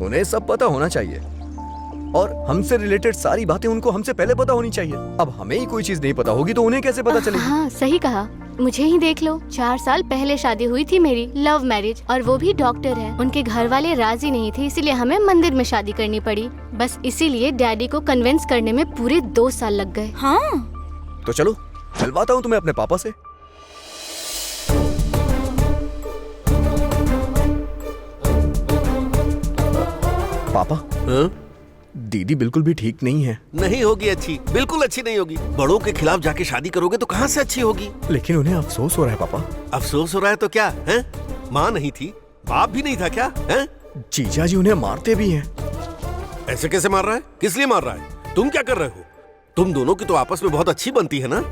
उन्हें सब पता होना चाहिए और हमसे रिलेटेड सारी बातें उनको हमसे पहले पता होनी चाहिए। अब हमें ही कोई चीज नहीं पता होगी तो उन्हें कैसे पता चलेगी? हाँ, सही कहा। मुझे ही देख लो, 4 साल पहले शादी हुई थी मेरी, लव मैरिज, और वो भी डॉक्टर है। उनके घर वाले राजी नहीं थे, इसीलिए हमें मंदिर में शादी करनी पड़ी। बस इसीलिए डैडी को कन्विंस करने में पूरे 2 साल लग गए। हाँ। तो चलो मिलवाता हूँ तुम्हें अपने पापा से। पापा, दीदी बिल्कुल भी ठीक नहीं है। नहीं होगी अच्छी, बिल्कुल अच्छी नहीं होगी। बड़ों के खिलाफ जाके शादी करोगे तो कहाँ से अच्छी होगी? लेकिन उन्हें अफसोस हो रहा है पापा। अफसोस हो रहा है तो क्या है? माँ नहीं थी, बाप भी नहीं था क्या है? जीजा जी उन्हें मारते भी हैं। ऐसे कैसे मार रहा है? किस लिए मार रहा है? तुम क्या कर रहे हो? तुम दोनों की तो आपस में बहुत अच्छी बनती है ना?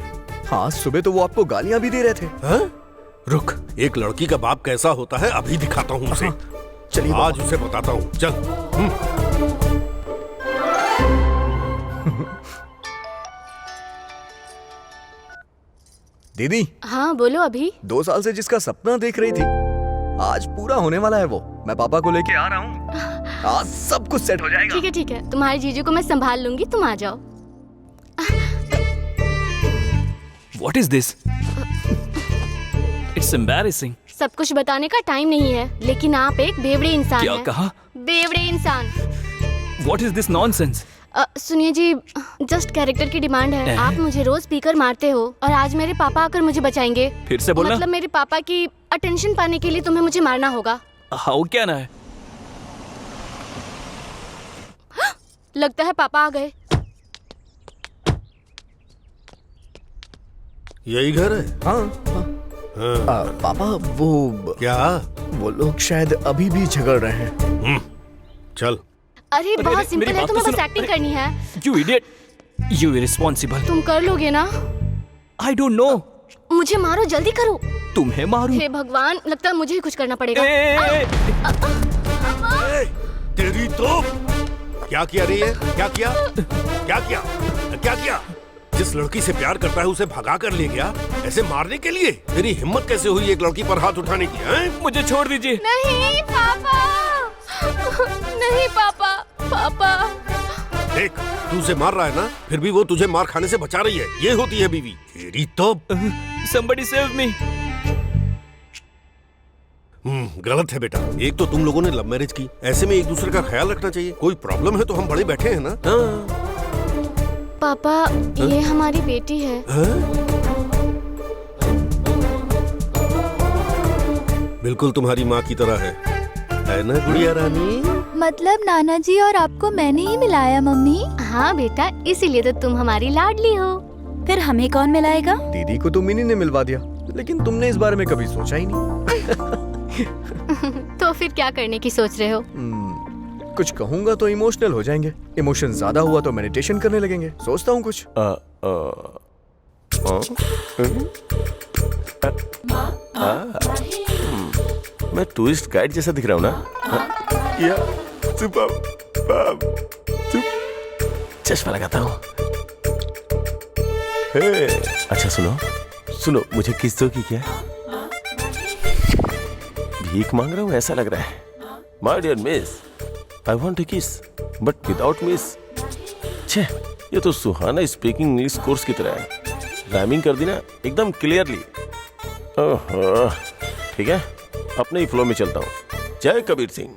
हाँ, सुबह तो वो आपको गालियाँ भी दे रहे थे। हाँ? रुक, एक लड़की का बाप कैसा होता है अभी दिखाता हूँ उसे। चलिए आज उसे बताता हूँ। चल। दीदी। हाँ बोलो। अभी 2 साल से जिसका सपना देख रही थी, आज पूरा होने वाला है वो। मैं पापा को लेके आ रहा हूँ, आज सब कुछ सेट हो जाएगा। ठीक है ठीक है, तुम्हारे जीजू को मैं संभाल लूंगी, तुम आ जाओ। What is this? It's embarrassing. सब कुछ बताने का टाइम नहीं है, लेकिन आप एक बेवड़े इंसान क्या हैं। कहा? बेवड़े इंसान। What is this nonsense? सुनिए जी, जस्ट कैरेक्टर की डिमांड है। आप मुझे रोज स्पीकर मारते हो और आज मेरे पापा आकर मुझे बचाएंगे। फिर से बोलना। मतलब मेरे पापा की अटेंशन पाने के लिए तुम्हें मुझे मारना होगा। हाउ क्या ना है? लगता है पापा आ गए। यही घर है? हाँ। पापा वो क्या? वो लोग शायद अभी भी झगड़ रहे हैं। चल। अरे बहुत सिंपल है, तुम्हें बस एक्टिंग करनी है। You idiot! You irresponsible. तुम कर लोगे ना? I don't know. मुझे मारो, जल्दी करो। तुम्हें मारूं? हे भगवान, लगता है मुझे ही कुछ करना पड़ेगा। तेरी तो क्या किया रही है? क्या किया? क्या किया? क्या किया? जिस लड़की से प्यार करता है उसे भगा कर ले गया ऐसे मारने के लिए? तेरी हिम्मत कैसे हुई एक लड़की पर हाथ उठाने की? हैं? मुझे छोड़ दीजिए। नहीं पापा, नहीं पापा, पापा। देख, तू उसे मार रहा है ना, फिर भी वो तुझे मार खाने से बचा रही है। ये होती है बीवी। तेरी तो Somebody save me. गलत है बेटा। एक तो तुम लोगों ने लव मैरिज की, ऐसे में एक दूसरे का ख्याल रखना चाहिए। कोई प्रॉब्लम है तो हम बड़े बैठे हैं ना। पापा, ये हमारी बेटी है। बिल्कुल तुम्हारी माँ की तरह है ना गुड़िया रानी? मतलब नाना जी और आपको मैंने ही मिलाया मम्मी? हाँ बेटा, इसीलिए तो तुम हमारी लाडली हो। फिर हमें कौन मिलाएगा? दीदी को तो मिनी ने मिलवा दिया, लेकिन तुमने इस बारे में कभी सोचा ही नहीं। तो फिर क्या करने की सोच रहे हो? कुछ कहूँगा तो इमोशनल हो जाएंगे। इमोशन ज्यादा हुआ तो मेडिटेशन करने लगेंगे। सोचता हूँ कुछ। मैं टूरिस्ट गाइड जैसा दिख रहा हूँ ना? या चश्मा लगाता हूँ। अच्छा सुनो, मुझे किस दो की क्या? भीख मांग रहा हूँ ऐसा लग रहा है। My dear miss, I want to kiss but without miss. छे, ये तो सुहाना स्पीकिंग इंग्लिश कोर्स की तरह है। राइमिंग कर दी ना एकदम क्लियरली। ओहो, ठीक है, अपने ही फ्लो में चलता हूँ। जय Kabir Singh.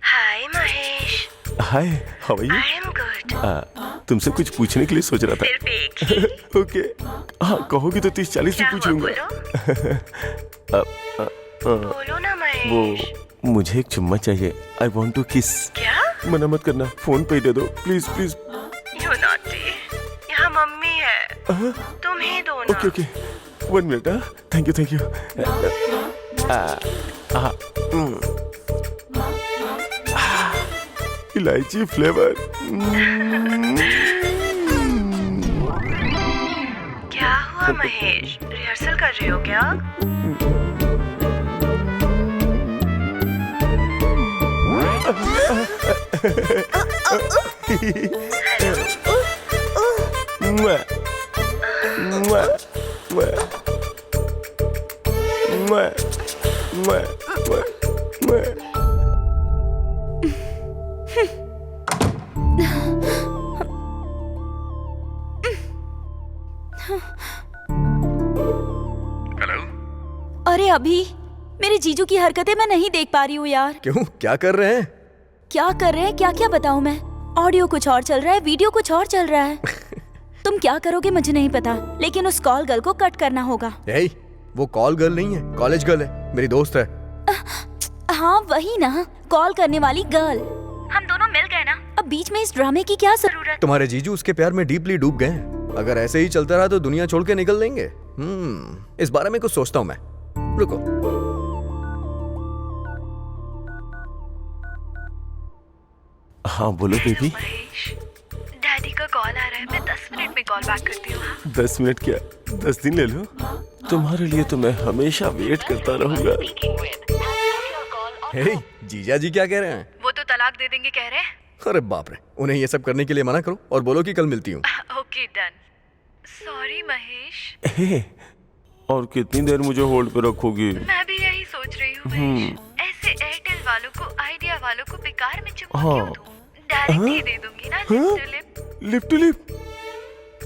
Hi Mahesh. Hi, how are you? I am good. तुमसे कुछ पूछने के लिए सोच रहा था। ओके, हाँ कहोगी तो 30-40 से पूछ लूंगा। बोलो ना महेश। वो मुझे एक चुम्मा चाहिए। आई वॉन्ट टू किस। क्या? मना मत करना, फोन पे ही दे दो प्लीज प्लीज। यू नॉटी, यहाँ मम्मी है। तुम्हें दोनों। Okay okay 1 minute. Thank you thank you. इलायची फ्लेवर। क्या हुआ महेश, रिहर्सल कर रहे हो क्या? अरे अभी मेरे जीजू की हरकतें मैं नहीं देख पा रही हूँ यार। क्यों, क्या कर रहे हैं? क्या कर रहे हैं, क्या क्या बताऊँ मैं? ऑडियो कुछ और चल रहा है, वीडियो कुछ और चल रहा है। तुम क्या करोगे मुझे नहीं पता, लेकिन उस कॉल गर्ल को कट करना होगा। वो कॉल गर्ल नहीं है, कॉलेज गर्ल है, मेरी दोस्त है। हाँ वही ना, कॉल करने वाली गर्ल। हम दोनों मिल गए ना, अब बीच में इस ड्रामे की क्या जरूरत? तुम्हारे जीजू उसके प्यार में डीपली डूब गए हैं। अगर ऐसे ही चलता रहा तो दुनिया छोड़ के निकल देंगे। इस बारे में कुछ सोचता हूँ मैं। रुको। हाँ बोलो बेबी। डैडी का कॉल आ रहा है, मैं 10 मिनट में कॉल बैक करती हूँ। 10 मिनट क्या, 10 दिन ले लो। तुम्हारे लिए तो मैं हमेशा वेट करता रहूंगा। जीजा जी क्या कह रहे हैं? वो तो तलाक दे देंगे कह रहे हैं। अरे बाप रे, उन्हें ये सब करने के लिए मना करो और बोलो कि कल मिलती हूँ। Okay done. सॉरी महेश। और कितनी देर मुझे होल्ड पे रखोगी? मैं भी यही सोच रही हूँ महेश। ऐसे एयरटेल वालों को, आइडिया वालों को बेकार में चुम्मा क्यों दूं? डायरेक्ट ही दे दूंगी ना, lip to lip. Lip to lip?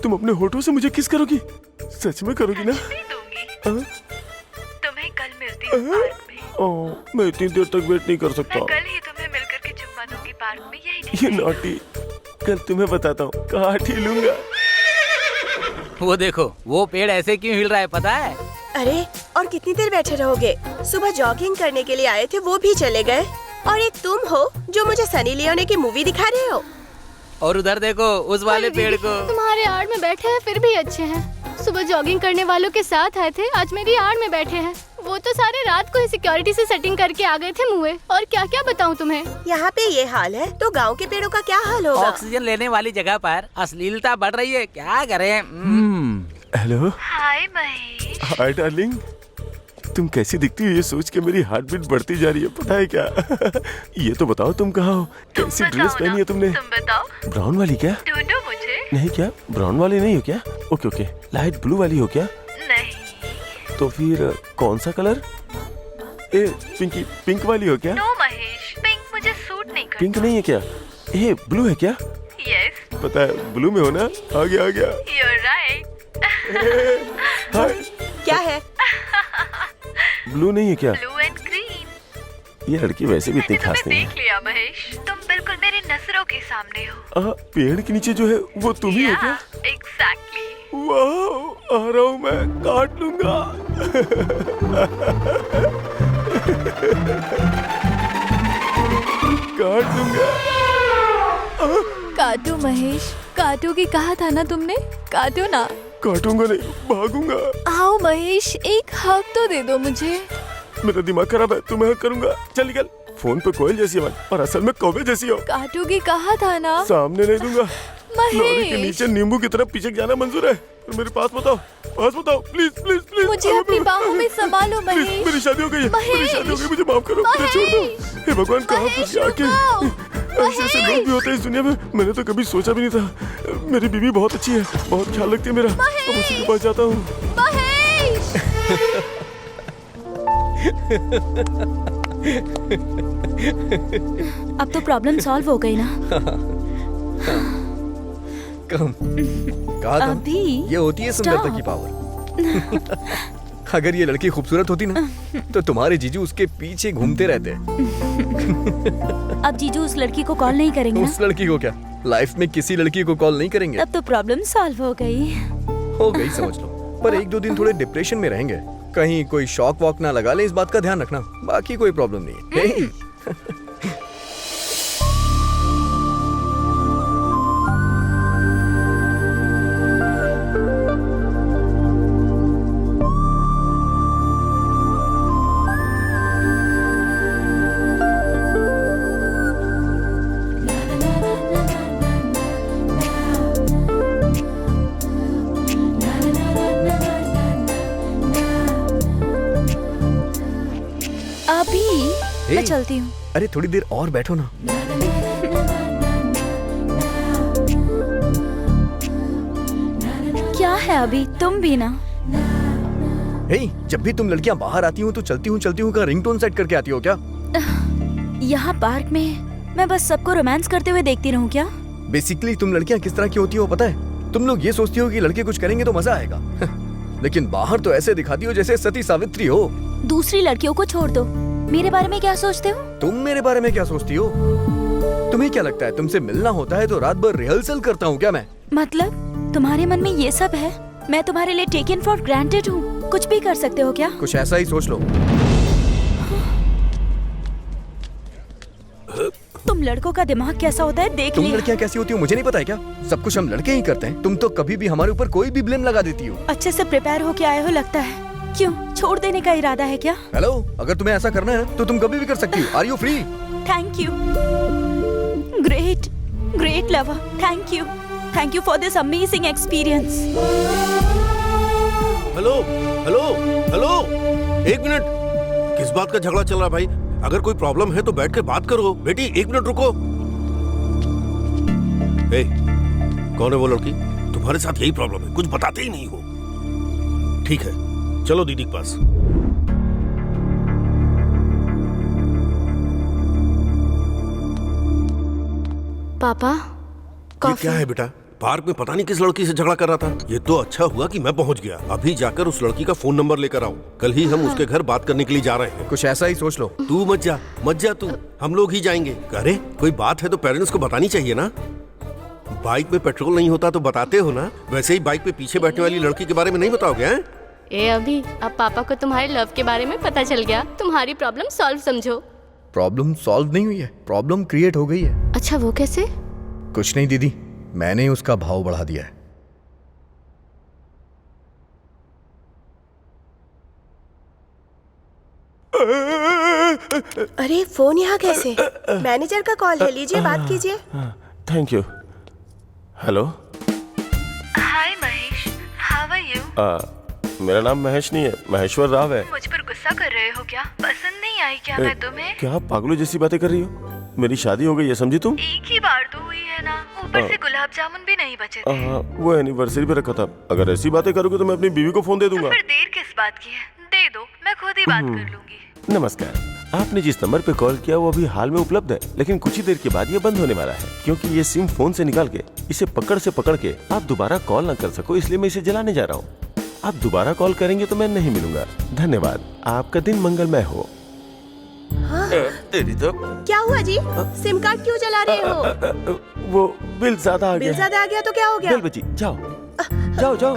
तुम अपने होठों से मुझे किस करोगी? सच में करोगी ना? दूंगी। तुम्हें कल मिलती हूँ पार्क में। मैं इतनी देर तक वेट नहीं कर सकता। मैं कल ही तुम्हें मिलकर के चुम्मा दूंगी पार्क में, यही ठीक ये नॉटी। कल तुम्हें बताता हूँ कहाँ ठीलूंगा। वो देखो, वो पेड़ ऐसे क्यों हिल रहा है पता है? अरे और कितनी देर बैठे रहोगे? सुबह जॉगिंग करने के लिए आए थे, वो भी चले गए। और एक तुम हो जो मुझे सनी लियोनी की मूवी दिखा रहे हो। और उधर देखो उस वाले पेड़ को। तुम्हारे आड़ में बैठे हैं फिर भी अच्छे हैं। सुबह जॉगिंग करने वालों के साथ आए थे, आज मेरी आड़ में बैठे हैं। वो तो सारे रात को ही सिक्योरिटी से सेटिंग करके आ गए थे मुँह। और क्या क्या बताऊँ तुम्हें। यहाँ पे ये हाल है तो गाँव के पेड़ों का क्या हाल होगा? ऑक्सीजन लेने वाली जगह पर अश्लीलता बढ़ रही है, क्या करें? Hello. Hi Mahesh. Hi darling. तुम कैसी दिखती हो ये सोच के मेरी हार्ट बीट बढ़ती जा रही है, पता है क्या? ये तो बताओ तुम कहाँ हो? कैसी ड्रेस पहनी है तुमने? तुम बताओ। ब्राउन वाली क्या? ढूंढो मुझे। नहीं क्या, ब्राउन वाली नहीं हो क्या? ओके ओके, लाइट ब्लू वाली हो क्या? नहीं। तो फिर कौन सा कलर? पिंक वाली हो क्या? नो महेश, पिंक मुझे सूट नहीं करता। पिंक नहीं है क्या? ब्लू है क्या? यस। पता है ब्लू में हो ना? आ गया You're right. हाय। क्या है? ब्लू नहीं है क्या? Blue and green. ये लड़की वैसे भी इतनी खास नहीं देख लिया महेश, तुम बिल्कुल मेरी नजरों के सामने हो। पेड़ के नीचे जो है वो तुम ही हो क्या? एग्जैक्टली। वाह, आ रहा हूँ मैं, काट लूंगा। काट लूंगा। काटो महेश, काटोगे कहा था ना तुमने, काटो ना। काटूंगा नहीं, भागूंगा। आओ महेश, एक हक तो दे दो मुझे। मेरा दिमाग खराब है, तुम्हें हक करूंगा। चल निकल। फोन पे कोयल जैसी आवाज और असल में कौवे जैसी हो। काटोगे कहा था ना। सामने नहीं दूंगा। लॉरी के महेश, नीचे नींबू की तरफ पीछे जाना मंजूर है। मेरे पास बताओ, प्लीज प्लीज प्लीज। मुझे अपनी बाहों में संभालो प्लीज, महेश। मेरी शादी हो गई है, मेरी शादी हो गई, मुझे माफ करो, मुझे छोड़ दो। हे भगवान, कहाँ फंस गया आके। ऐसे ऐसे लोग भी होते हैं इस दुनिया में, मैंने तो कभी सोचा भी नहीं था। मेरी बीवी बहुत अच्छी है, बहुत ख्याल रखती है मेरा। अब उसी के पास जाता हूँ। महेश। अब तो प्रॉब्लम सॉल्व हो गई ना? कहा था, अभी ये होती है सुंदरता की पावर। अगर ये लड़की खूबसूरत होती ना तो तुम्हारे जीजू उसके पीछे घूमते रहते। अब जीजू उस लड़की को कॉल नहीं करेंगे ना? उस लड़की को क्या, लाइफ में किसी लड़की को कॉल नहीं करेंगे। अब तो प्रॉब्लम सॉल्व हो गई। हो गई समझ लो, पर 1-2 दिन थोड़े डिप्रेशन में रहेंगे। कहीं कोई शॉक वॉक ना लगा ले, इस बात का ध्यान रखना। बाकी कोई प्रॉब्लम नहीं है। अभी हे। मैं चलती हूँ। अरे थोड़ी देर और बैठो ना। क्या है अभी, तुम भी ना। हे, जब भी तुम लड़कियां बाहर आती हो तो चलती हूँ का रिंगटोन सेट करके आती हो क्या? यहाँ पार्क में मैं बस सबको रोमांस करते हुए देखती रहूं क्या? बेसिकली तुम लड़कियां किस तरह की होती हो पता है? तुम लोग ये सोचती हो कि लड़के कुछ करेंगे तो मजा आएगा लेकिन बाहर तो ऐसे दिखाती हो जैसे सती सावित्री हो। दूसरी लड़कियों को छोड़ दो, मेरे बारे में क्या सोचते हो? तुम मेरे बारे में क्या सोचती हो? तुम्हें क्या लगता है तुमसे मिलना होता है तो रात भर रिहर्सल करता हूँ क्या मैं? मतलब तुम्हारे मन में ये सब है? मैं तुम्हारे लिए टेकन फॉर ग्रांटेड हूँ, कुछ भी कर सकते हो क्या? कुछ ऐसा ही सोच लो। तुम लड़कों का दिमाग कैसा होता है देख तुम लिया। लड़कियां कैसी होती हो मुझे नहीं पता है क्या? सब कुछ हम लड़के ही करते हैं। तुम तो कभी भी हमारे ऊपर कोई भी ब्लेम लगा देती हो। अच्छे से प्रिपेयर होके आए हो लगता है। क्यों, छोड़ देने का इरादा है क्या? हेलो, अगर तुम्हें ऐसा करना है तो तुम कभी भी कर सकती हो। Are you free? Thank you. Great lover, thank you for this amazing experience. Hello hello hello, एक मिनट, किस बात का झगड़ा चल रहा भाई? अगर कोई प्रॉब्लम है तो बैठ कर बात करो। बेटी एक मिनट रुको। ए, कौन है वो लड़की? तुम्हारे साथ यही प्रॉब्लम है, कुछ बताते ही नहीं हो। ठीक है, चलो दीदी के पास। पापा, ये कॉफी। क्या है बेटा? पार्क में पता नहीं किस लड़की से झगड़ा कर रहा था। ये तो अच्छा हुआ कि मैं पहुंच गया। अभी जाकर उस लड़की का फोन नंबर लेकर आऊं। कल ही हम उसके घर बात करने के लिए जा रहे हैं। कुछ ऐसा ही सोच लो। तू मत जा तू, हम लोग ही जाएंगे। अरे कोई बात है तो पेरेंट्स को बतानी चाहिए ना। बाइक में पेट्रोल नहीं होता तो बताते हो ना। वैसे ही बाइक पे पीछे बैठने वाली लड़की के बारे में नहीं बताओगे? हैं? ए अभी, अब पापा को तुम्हारे लव के बारे में पता चल गया। तुम्हारी प्रॉब्लम सॉल्व समझो। प्रॉब्लम सॉल्व नहीं हुई है, प्रॉब्लम क्रिएट हो गई है। अच्छा, वो कैसे? कुछ नहीं दीदी, मैंने उसका भाव बढ़ा दिया है। अरे फोन यहाँ कैसे? मैनेजर का कॉल है, लीजिए बात कीजिए। Thank you. Hello, hi Mahesh, how are you? मेरा नाम महेश नहीं है, महेश्वर राव है। मुझ पर गुस्सा कर रहे हो क्या? पसंद नहीं आई क्या मैं तुम्हें? क्या आप पागलों जैसी बातें कर रही हो? मेरी शादी हो गई है, समझी तुम? एक ही बार तो हुई है ना, ऊपर से गुलाब जामुन भी नहीं बचे थे। वो एनिवर्सरी पे रखा था। अगर ऐसी बातें करोगे तो मैं अपनी बीवी को फोन दे दूंगा। फिर देर किस बात की है? दे दो, मैं खुद ही बात कर लूंगी। नमस्कार, आपने जिस नंबर पे कॉल किया वो अभी हाल में उपलब्ध है, लेकिन कुछ ही देर के बाद ये बंद होने वाला है, क्योंकि ये सिम फोन से निकाल के इसे पकड़ के आप दोबारा कॉल न कर सको, इसलिए मैं इसे जलाने जा रहा हूँ। आप दोबारा कॉल करेंगे तो मैं नहीं मिलूंगा। धन्यवाद, आपका दिन मंगलमय हो। हाँ? तेरी तो क्या हुआ जी? सिम कार्ड क्यों जला रहे हो? वो बिल ज्यादा आ गया। बिल ज्यादा आ गया तो क्या हो गया? बिल बची, जाओ जाओ जाओ।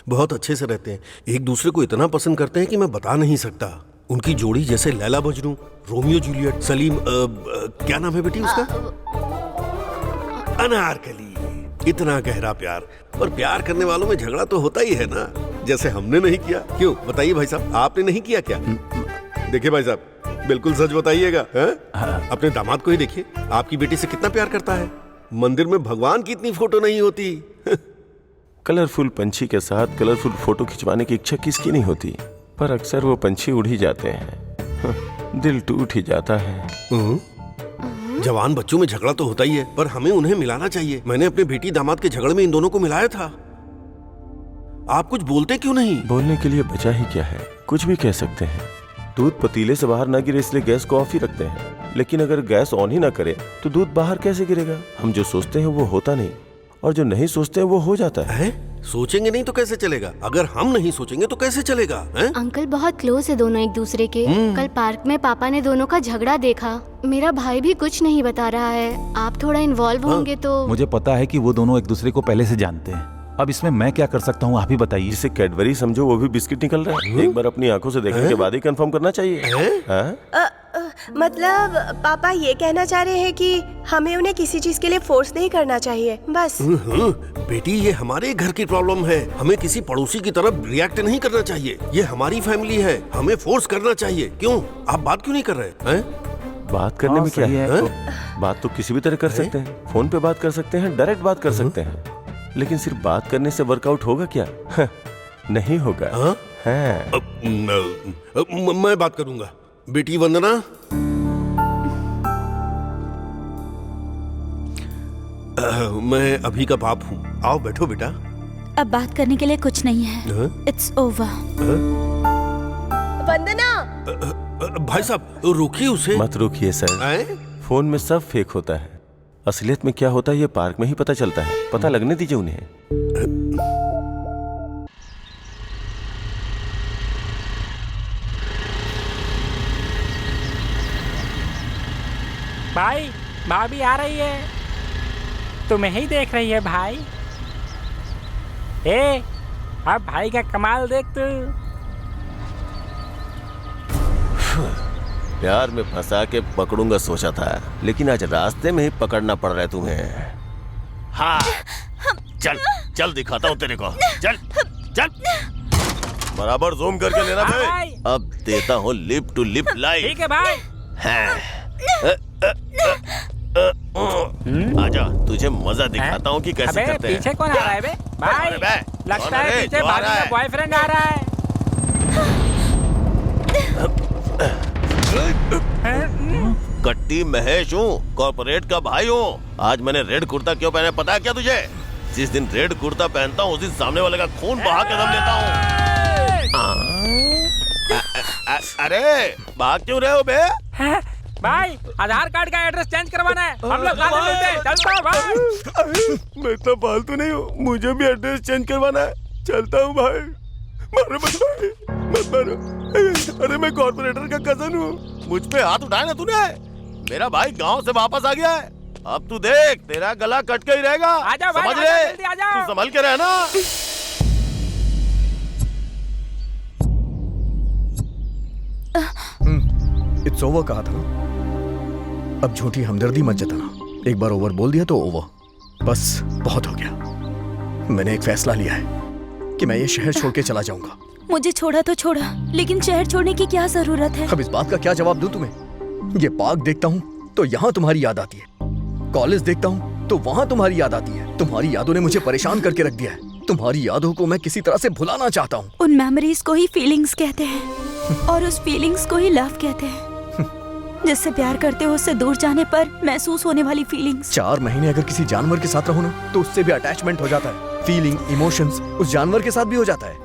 बहुत अच्छे से रहते हैं, एक दूसरे को इतना पसंद करते हैं कि मैं बता नहीं सकता। उनकी जोड़ी जैसे लैला मजनू, रोमियो जूलियट, सलीम क्या नाम है बेटी उसका? अनारकली। इतना गहरा प्यार, और प्यार करने वालों में झगड़ा तो होता ही है ना, जैसे हमने नहीं किया। क्यों बताइए भाई साहब, आपने नहीं किया क्या? देखिए भाई साहब, बिल्कुल सच बताइएगा। अपने दामाद को ही देखिए, आपकी बेटी से कितना प्यार करता है। मंदिर में भगवान की इतनी फोटो नहीं होती। कलरफुल पंछी के साथ कलरफुल फोटो खिंचवाने की इच्छा किसकी नहीं होती, पर अक्सर वो पंछी उड़ ही जाते हैं। दिल टूट ही जाता है। जवान बच्चों में झगड़ा तो होता ही है, पर हमें उन्हें मिलाना चाहिए। मैंने अपने बेटी दामाद के झगड़े में इन दोनों को मिलाया था। आप कुछ बोलते क्यों नहीं? बोलने के लिए बचा ही क्या है, कुछ भी कह सकते हैं। दूध पतीले से बाहर ना गिरे इसलिए गैस को ऑफ ही रखते हैं, लेकिन अगर गैस ऑन ही ना करे तो दूध बाहर कैसे गिरेगा? हम जो सोचते हैं वो होता नहीं, और जो नहीं सोचते हैं वो हो जाता है। सोचेंगे नहीं तो कैसे चलेगा? अगर हम नहीं सोचेंगे तो कैसे चलेगा? अंकल बहुत क्लोज है दोनों एक दूसरे के। कल पार्क में पापा ने दोनों का झगड़ा देखा। मेरा भाई भी कुछ नहीं बता रहा है। आप थोड़ा इन्वॉल्व होंगे तो। मुझे पता है कि वो दोनों एक दूसरे को पहले से जानते हैं। अब इसमें मैं क्या कर सकता हूँ, आप ही बताइए। जिसे कैडबरी समझो वो भी बिस्किट निकल रहा है। एक बार अपनी आंखों से देखने के बाद ही कंफर्म करना चाहिए। मतलब पापा ये कहना चाह रहे हैं कि हमें उन्हें किसी चीज के लिए फोर्स नहीं करना चाहिए, बस। बेटी, ये हमारे घर की प्रॉब्लम है, हमें किसी पड़ोसी की तरफ रिएक्ट नहीं करना चाहिए। ये हमारी फैमिली है, हमें फोर्स करना चाहिए। क्यों आप बात क्यों नहीं कर रहे हैं? बात करने में क्या है? बात तो किसी भी तरह कर सकते हैं। फोन पे बात कर सकते हैं, डायरेक्ट बात कर सकते हैं, लेकिन सिर्फ बात करने से वर्कआउट होगा क्या? नहीं होगा। हैं। मैं बात करूंगा। बेटी वंदना, मैं अभी का बाप हूँ। आओ बैठो बेटा। अब बात करने के लिए कुछ नहीं है। It's over. वंदना, भाई साहब रोकिए उसे। मत रोकिए सर, फोन में सब फेक होता है। असलियत में क्या होता है ये पार्क में ही पता चलता है। पता लगने दीजिए उन्हें। भाई, भाभी आ रही है, तुम्हें ही देख रही है भाई। ए, अब भाई का कमाल देख तू। प्यार में फंसा के पकड़ूंगा सोचा था, लेकिन आज रास्ते में ही पकड़ना पड़ रहा है तुम्हें। हाँ, चल चल दिखाता हूँ तेरे को। चल चल, बराबर जूम करके लेना भाई। अब देता हूँ लिप टू लिप लाइव। ठीक है भाई। आजा, तुझे मजा दिखाता हूँ कि कैसे अबे, करते हैं। पीछे कौन आ रहा है बे? भाई, लगता है पीछे भाभी का बॉयफ्रेंड आ रहा है। कट्टी महेश हूँ, कॉर्पोरेट का भाई हूँ। आज मैंने रेड कुर्ता क्यों पहना पता है क्या तुझे? जिस दिन रेड कुर्ता पहनता हूँ उस दिन सामने वाले का खून बहा के दम लेता हूँ। अरे भाग क्यों रहे हो बे? भाई, आधार कार्ड का एड्रेस चेंज करवाना है। हम लोग साथ में मिलते हैं। चलता हूँ भाई। मैं इतना फालतू नहीं हूँ, मुझे भी एड्रेस चेंज करवाना है। चलता हूँ भाई। मारो मत भाई, मत मारो। अरे मैं कॉर्पोरेटर का कजन हूँ। मुझ पे हाथ उठाया ना तूने। मेरा भाई गांव से वापस आ गया है। अब तू देख, तेरा गला कट के ही रहेगा। आजा भाई, समझ आजा, ले, जल्दी आजा। तू संभल के रहना। इट्स ओवर कहा था ना, अब झूठी हमदर्दी मत जताना। एक बार ओवर बोल दिया तो ओवर, बस बहुत हो गया। मैंने एक फैसला लिया है कि मैं ये शहर छोड़ के चला जाऊंगा। मुझे छोड़ा तो छोड़ा, लेकिन शहर छोड़ने की क्या जरूरत है? अब इस बात का क्या जवाब दूं तुम्हें? ये पार्क देखता हूँ तो यहाँ तुम्हारी याद आती है, कॉलेज देखता हूँ तो वहाँ तुम्हारी याद आती है। तुम्हारी यादों ने मुझे परेशान करके रख दिया है। तुम्हारी यादों को मैं किसी तरह से भुलाना चाहता हूँ। उन मेमोरीज को ही फीलिंग्स कहते हैं और उस फीलिंग्स को ही लव कहते हैं। जिससे प्यार करते हो उससे दूर जाने पर महसूस होने वाली फीलिंग्स। 4 महीने अगर किसी जानवर के साथ रहो ना तो उससे भी अटैचमेंट हो जाता है। फीलिंग, इमोशंस उस जानवर के साथ भी हो जाता है।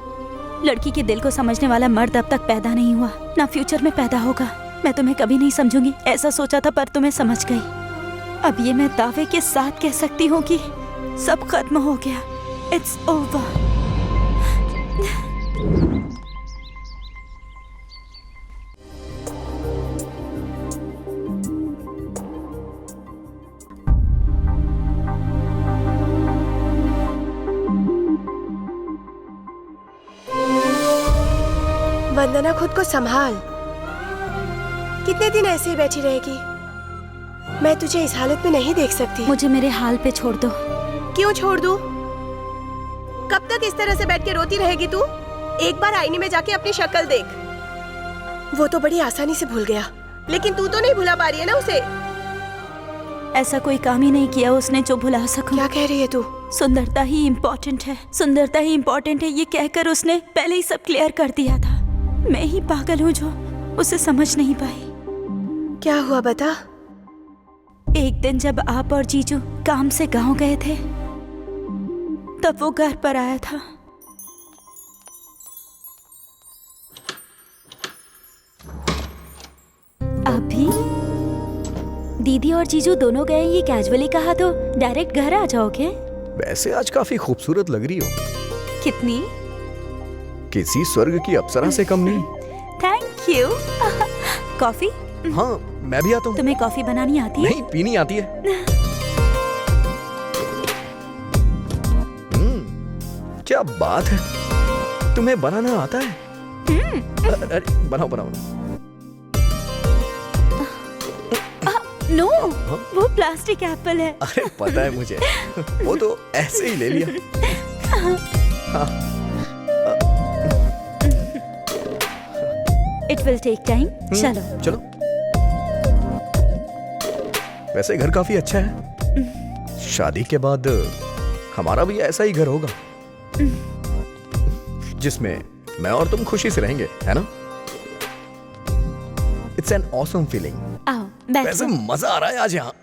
लड़की के दिल को समझने वाला मर्द अब तक पैदा नहीं हुआ, ना फ्यूचर में पैदा होगा। मैं तुम्हें कभी नहीं समझूंगी ऐसा सोचा था, पर तुम्हें समझ गई। अब ये मैं दावे के साथ कह सकती हूँ कि सब खत्म हो गया। It's over. वंदना, खुद को संभाल। कितने दिन ऐसे ही बैठी रहेगी? मैं तुझे इस हालत में नहीं देख सकती। मुझे मेरे हाल पे छोड़ दो। क्यों छोड़ दूं? कब तक इस तरह से बैठ के रोती रहेगी तू? एक बार आईने में जाके अपनी शक्ल देख। वो तो बड़ी आसानी से भूल गया, लेकिन तू तो नहीं भुला पा रही है ना उसे। ऐसा कोई काम ही नहीं किया उसने जो भुला सकूं। क्या कह रही है तू? सुंदरता ही इम्पोर्टेंट है, सुंदरता ही इम्पोर्टेंट है, ये कहकर उसने पहले ही सब क्लियर कर दिया था। मैं ही पागल हूँ जो उसे समझ नहीं पाई। क्या हुआ बता? एक दिन जब आप और जीजू काम से गांव गए थे, तब वो घर पर आया था। अभी दीदी और जीजू दोनों गए, ये कैजुअली कहा तो डायरेक्ट घर आ जाओगे? वैसे आज काफी खूबसूरत लग रही हो। कितनी? किसी स्वर्ग की अप्सरा से कम नहीं। Thank you. कॉफी? हाँ, मैं भी आता हूँ। तुम्हें कॉफी बनानी आती है? नहीं, पीनी आती है। क्या बात है, तुम्हें बनाना आता है? अरे बनाओ बनाओ। नो, वो प्लास्टिक एप्पल है। अरे पता है मुझे, वो तो ऐसे ही ले लिया। हाँ। It will take time. चलो चलो। वैसे घर काफी अच्छा है। शादी के बाद हमारा भी ऐसा ही घर होगा, जिसमें मैं और तुम खुशी से रहेंगे, है ना? It's an awesome feeling. आओ बैठो। वैसे मजा आ रहा है आज यहाँ।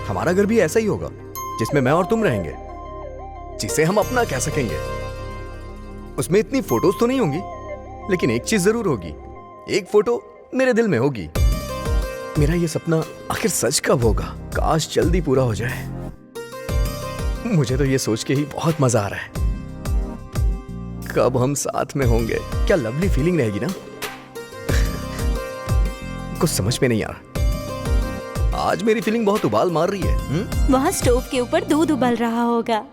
हमारा घर भी ऐसा ही होगा, जिसमें मैं और तुम रहेंगे, जिसे हम अपना कह सकेंगे। उसमें इतनी फोटोज तो नहीं होंगी, लेकिन एक चीज जरूर होगी, एक फोटो मेरे दिल में होगी। मेरा ये सपना आखिर सच कब होगा? काश जल्दी पूरा हो जाए। मुझे तो ये सोच के ही बहुत मजा आ रहा है। कब हम साथ में होंगे? क्या लवली फीलिंग रहेगी ना। कुछ समझ में नहीं आ रहा। आज मेरी फीलिंग बहुत उबाल मार रही है। वहाँ स्टोव के ऊपर दूध उबल रहा होगा।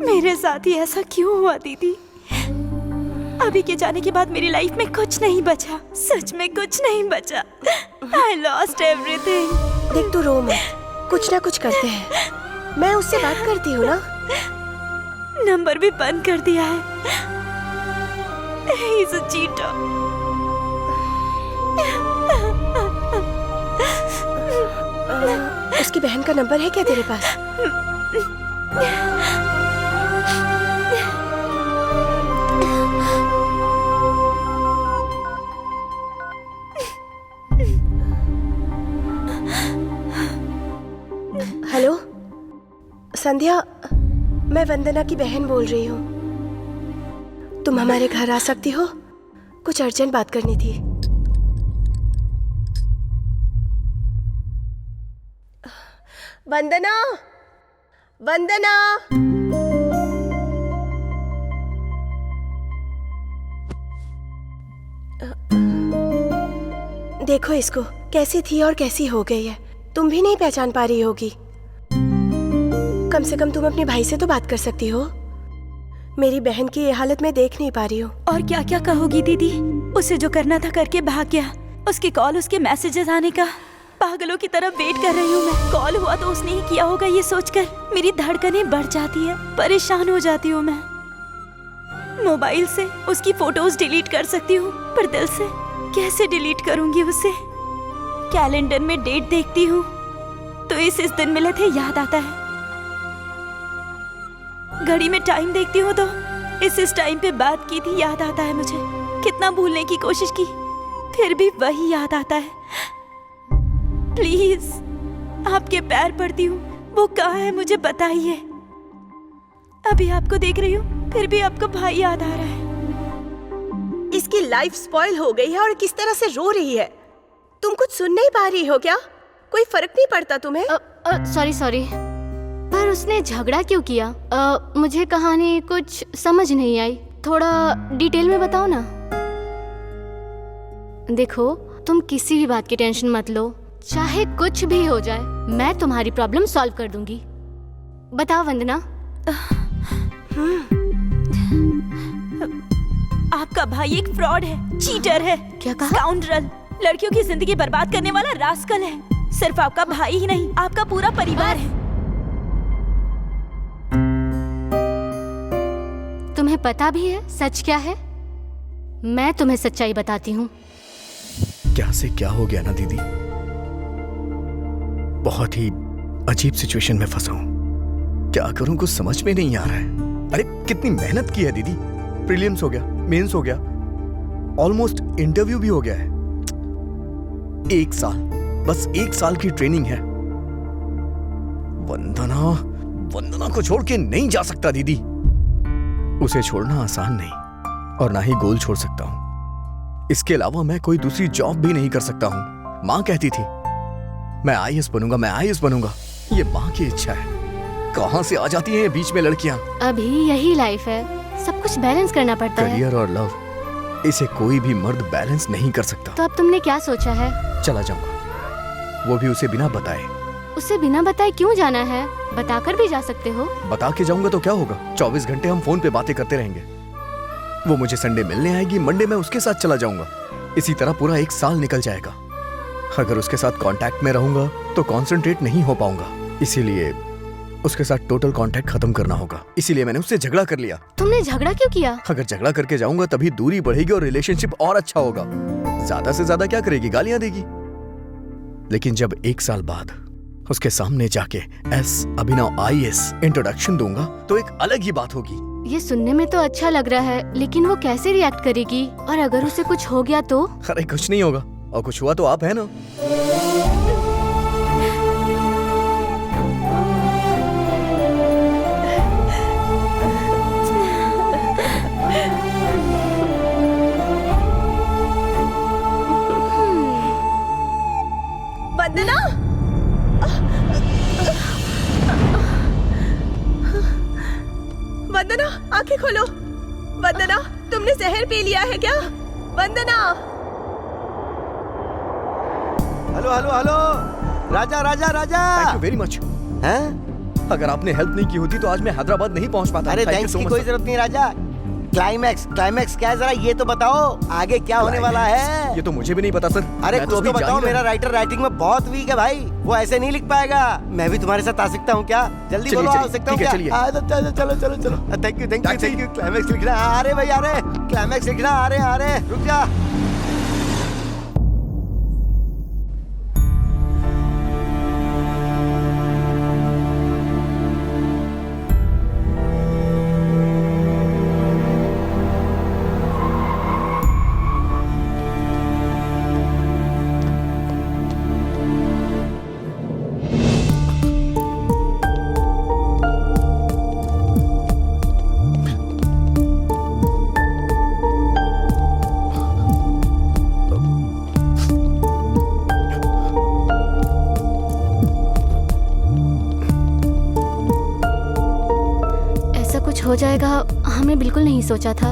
मेरे साथ ही ऐसा क्यों हुआ दीदी? अभी के जाने के बाद मेरी लाइफ में कुछ नहीं बचा, सच में कुछ नहीं बचा। I lost everything। देख तू रो मत, कुछ ना कुछ करते हैं। मैं उससे बात करती हूँ ना। नंबर भी बंद कर दिया है। He's a cheater। उसकी बहन का नंबर है क्या तेरे पास? हेलो संध्या, मैं वंदना की बहन बोल रही हूँ। तुम हमारे घर आ सकती हो? कुछ अर्जेंट बात करनी थी। वंदना, वंदना। देखो इसको, कैसी थी और कैसी हो गई है। तुम भी नहीं पहचान पा रही होगी। कम से कम तुम अपने भाई से तो बात कर सकती हो। मेरी बहन की ये हालत मैं देख नहीं पा रही हूँ। और क्या क्या कहोगी दीदी? उसे जो करना था करके भाग गया। उसकी कॉल, उसके मैसेजेस आने का पागलों की तरह वेट कर रही हूँ मैं। कॉल हुआ तो उसने ही किया होगा, ये सोचकर मेरी धड़कनें बढ़ जाती है, परेशान हो जाती हूँ मैं। मोबाइल से उसकी फोटोज डिलीट कर सकती हूँ, पर दिल से कैसे डिलीट करूंगी उसे? कैलेंडर में डेट देखती हूँ तो इस दिन मिले थे याद आता है। घड़ी में टाइम देखती हूँ तो इस टाइम पे बात की थी याद आता है मुझे। कितना भूलने की कोशिश की, फिर भी वही याद आता है। प्लीज आपके पैर पड़ती हूँ, वो कहाँ है मुझे बताइए। अभी आपको देख रही हूँ, फिर भी आपको भाई याद आ रहा है। इसकी लाइफ स्पॉइल हो गई है और किस तरह से रो रही है। तुम कुछ सुन नहीं पा रही हो क्या? कोई फर्क नहीं पड़ता तुम्हें? सॉरी सॉरी, पर उसने झगड़ा क्यों किया? मुझे कहानी कुछ समझ नहीं आई, थोड़ा डिटेल में बताओ ना। देखो, तुम किसी भी बात की टेंशन मत लो, चाहे कुछ भी हो जाए, मैं तुम्हारी प्रॉब्लम सॉल्व कर दूंगी। बताओ वंदना। आपका भाई एक फ्रॉड है, चीटर है। क्या कहा? स्काउंड्रल, लड़कियों की जिंदगी बर्बाद करने वाला रास्कल है। सिर्फ आपका भाई ही नहीं, आपका पूरा परिवार है। तुम्हें पता भी है सच क्या है? मैं तुम्हें सच्चाई बताती हूँ। क्या से क्या हो गया ना दीदी, बहुत ही अजीब सिचुएशन में फंसा हूँ। क्या करूँ कुछ समझ में नहीं आ रहा है। अरे कितनी मेहनत की है दीदी। प्रीलिम्स हो गया, मेंस हो गया, ऑलमोस्ट इंटरव्यू भी हो गया है। 1 साल, बस 1 साल की ट्रेनिंग है। वंदना को छोड़ के नहीं जा सकता दीदी। उसे छोड़ना आसान नहीं और ना ही गोल छोड़ सकता हूं। इसके अलावा मैं कोई दूसरी जॉब भी नहीं कर सकता हूं। माँ कहती थी मैं आईएएस बनूंगा, मैं आईएएस बनूंगा। ये माँ की इच्छा है। कहां से आ जाती हैं ये बीच में लड़कियां? अभी यही लाइफ है, सब कुछ बैलेंस करना पड़ता है। करियर और लव, इसे कोई भी मर्द बैलेंस नहीं कर सकता। तो अब तुमने क्या सोचा है? चला जाऊंगा, वो भी उसे बिना बताए। उसे बिना बताए क्यों जाना है? बताकर भी जा सकते हो। बता के जाऊंगा तो क्या होगा? 24 घंटे हम फोन पे बातें करते रहेंगे। वो मुझे संडे मिलने आएगी, मंडे मैं उसके साथ चला जाऊंगा। इसी तरह पूरा 1 साल निकल जाएगा। अगर उसके साथ कांटेक्ट में रहूंगा तो कंसंट्रेट नहीं हो पाऊंगा, इसीलिए उसके साथ टोटल कांटेक्ट खत्म करना होगा। इसीलिए मैंने उससे झगड़ा कर लिया। तुमने झगड़ा क्यों किया? अगर झगड़ा करके जाऊंगा तभी दूरी बढ़ेगी और रिलेशनशिप और अच्छा होगा। ज्यादा से ज्यादा क्या करेगी? गालियां देगी। लेकिन जब 1 साल बाद उसके सामने जाके एस अभिनव आईएएस इंट्रोडक्शन दूंगा तो एक अलग ही बात होगी। ये सुनने में तो अच्छा लग रहा है, लेकिन वो कैसे रिएक्ट करेगी? और अगर उसे कुछ हो गया तो? अरे कुछ नहीं होगा, और कुछ हुआ तो आप है ना। वंदना, वंदना आंखें खोलो। वंदना, तुमने जहर पी लिया है क्या? Vandana. Hello hello hello, Raja Raja Raja. Thank you very much. हैं? अगर आपने हेल्प नहीं की होती तो आज मैं हैदराबाद नहीं पहुंच पाता। अरे थैंक्स की कोई जरूरत नहीं राजा। क्लाइमैक्स क्लाइमैक्स क्या है, जरा ये तो बताओ आगे क्या होने वाला है? ये तो मुझे भी नहीं पता सर। अरे कुछ तो बताओ, मेरा राइटर राइटिंग में बहुत वीक है भाई, वो ऐसे नहीं लिख पाएगा। मैं भी तुम्हारे साथ आ सकता हूँ क्या? जल्दी बोलो, आ सकता हूँ क्या? चलो चलो चलो चलो। Thank you thank you thank you. Climax लिखना आ रहे भाई, आ रहे क्लाइमैक्स लिखना आ रहे। रुक जा। हो जाएगा, हमने बिल्कुल नहीं सोचा था।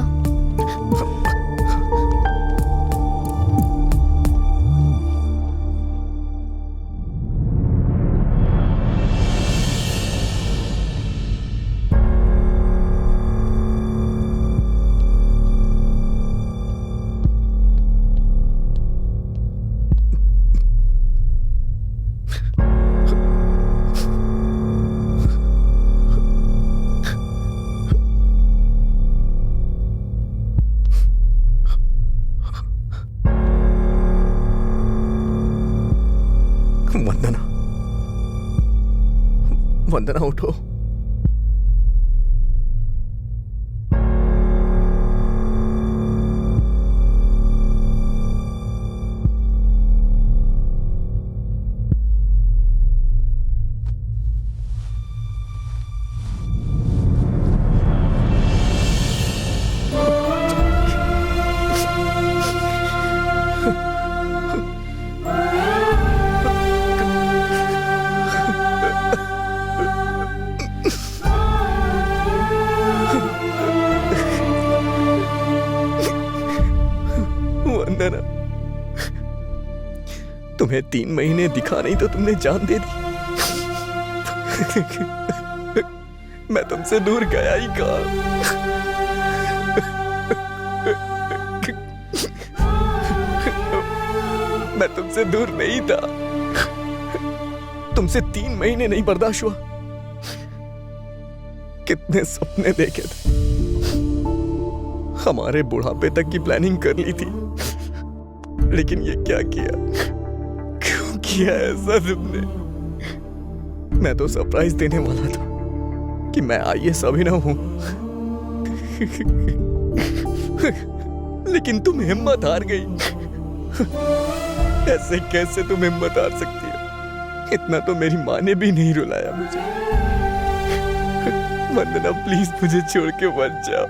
वंदना उठो। तुम्हें 3 महीने दिखा नहीं तो तुमने जान दे दी। मैं तुमसे दूर गया ही कहाँ। मैं तुमसे दूर नहीं था। तुमसे 3 महीने नहीं बर्दाश्त हुआ। कितने सपने देखे थे, हमारे बुढ़ापे तक की प्लानिंग कर ली थी, लेकिन ये क्या किया? क्यों किया ऐसा तुमने? मैं तो सरप्राइज देने वाला था कि मैं आईएएस अभिनव हूं, लेकिन तुम हिम्मत हार गई। ऐसे कैसे तुम हिम्मत हार सकती है? इतना तो मेरी माँ ने भी नहीं रुलाया मुझे। वंदना प्लीज मुझे छोड़ के मत जाओ।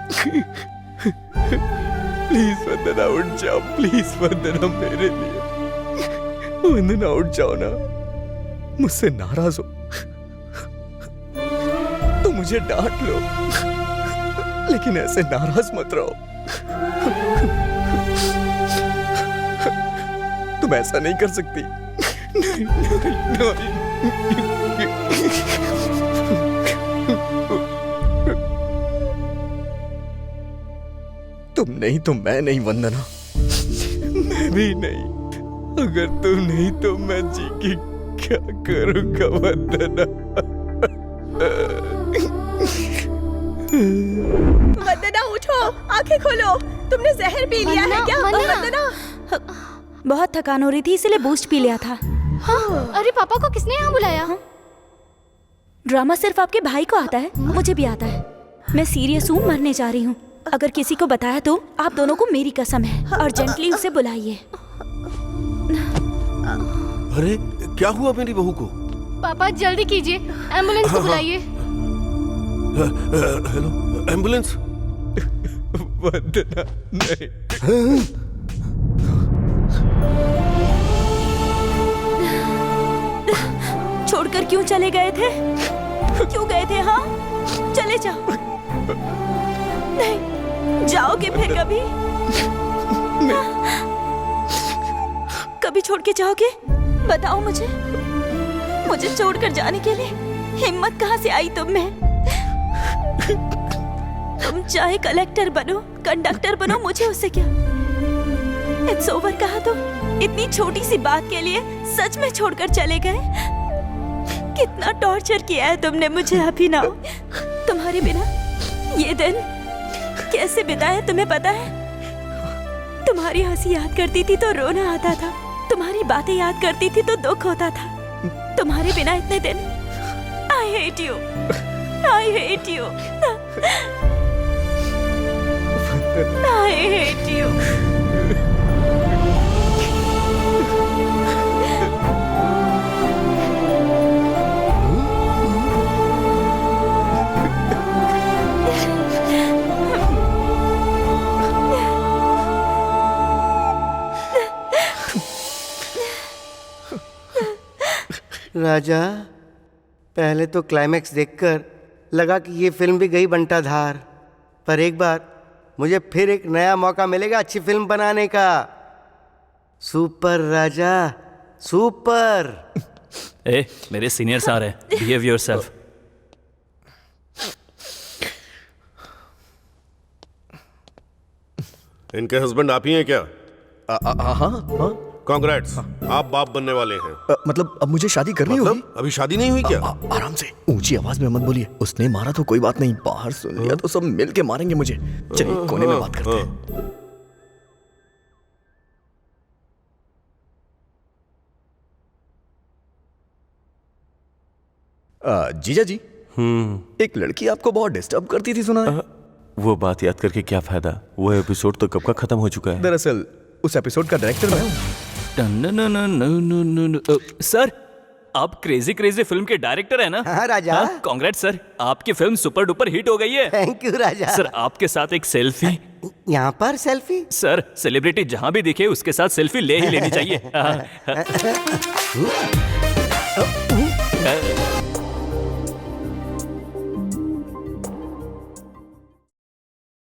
प्लीज वंदना उठ जाओ, प्लीज वंदना मेरे लिए। वंदना उठ जाओ ना, मुझसे नाराज हो तो मुझे डांट लो, लेकिन ऐसे नाराज मत रहो। तुम ऐसा नहीं कर सकती। नहीं, नहीं, नहीं। तुम नहीं तो मैं नहीं वंदना, मैं भी नहीं। अगर तुम नहीं तो मैं जी की क्या करूंगा वंदना। वंदना उठो, आंखें खोलो, तुमने जहर पी लिया है क्या? वंदना बहुत थकान हो रही थी इसलिए बूस्ट पी लिया था। हाँ, अरे पापा को किसने यहाँ बुलाया? ड्रामा सिर्फ आपके भाई को आता है, मुझे भी आता है। मैं सीरियस हूँ, मरने जा रही हूँ। अगर किसी को बताया तो आप दोनों को मेरी कसम है। अर्जेंटली उसे बुलाइए। अरे क्या हुआ मेरी बहू को? पापा जल्दी कीजिए, एम्बुलेंस को बुलाइए। Hello, ambulance? वंदना नहीं। छोड़कर क्यों चले गए थे? क्यों गए थे? हाँ, चले जाओ। नहीं, जाओगे फिर कभी? कभी छोड़ के जाओगे? बताओ मुझे। मुझे छोड़कर जाने के लिए हिम्मत कहाँ से आई तुम में? तुम चाहे कलेक्टर बनो, कंडक्टर बनो, मुझे उससे क्या? इट्स ओवर कहा तो इतनी छोटी सी बात के लिए सच में छोड़कर चले गए। कितना टॉर्चर किया है तुमने मुझे अभिनव। तुम्हारे बिना ये दिन कैसे बिताया तुम्हें पता है? तुम्हारी हंसी याद करती थी तो रोना आता था, तुम्हारी बातें याद करती थी तो दुख होता था। तुम्हारे बिना इतने दिन। I hate you, I hate you, I hate you. Raja, पहले तो क्लाइमैक्स देखकर लगा कि ये फिल्म भी गई बंटाधार, पर एक बार मुझे फिर एक नया मौका मिलेगा अच्छी फिल्म बनाने का। सुपर राजा, सुपर। ए, मेरे सीनियर्स आ रहे हैं, बिहेव योरसेल्फ। इनके हस्बैंड आप ही हैं क्या? हाँ हाँ। कांग्रेट्स, आप बाप बनने वाले हैं। मतलब अब मुझे शादी करनी मतलब? होगी? अभी शादी नहीं हुई क्या? आराम से, ऊंची आवाज में मत बोलिए। उसने मारा तो कोई बात नहीं, बाहर सुन लिया तो सब मिल के मारेंगे मुझे। चलिए कोने में बात करते हैं। जीजा जी, एक लड़की आपको बहुत डिस्टर्ब करती थी सुना है? वो बात याद करके क्या फायदा? वो एपिसोड तो कब का खत्म हो चुका है। दरअसल उस एपिसोड का डायरेक्टर मैं हूँ। सर, आप क्रेजी क्रेजी फिल्म के डायरेक्टर है ना? हाँ राजा। कांग्रेट्स सर, आपकी फिल्म सुपर डुपर हिट हो गई है। Thank you Raja. सर, आपके साथ एक सेल्फी। यहाँ पर सेल्फी? सर, सेलिब्रिटी जहाँ भी दिखे उसके साथ सेल्फी ले ही लेनी चाहिए।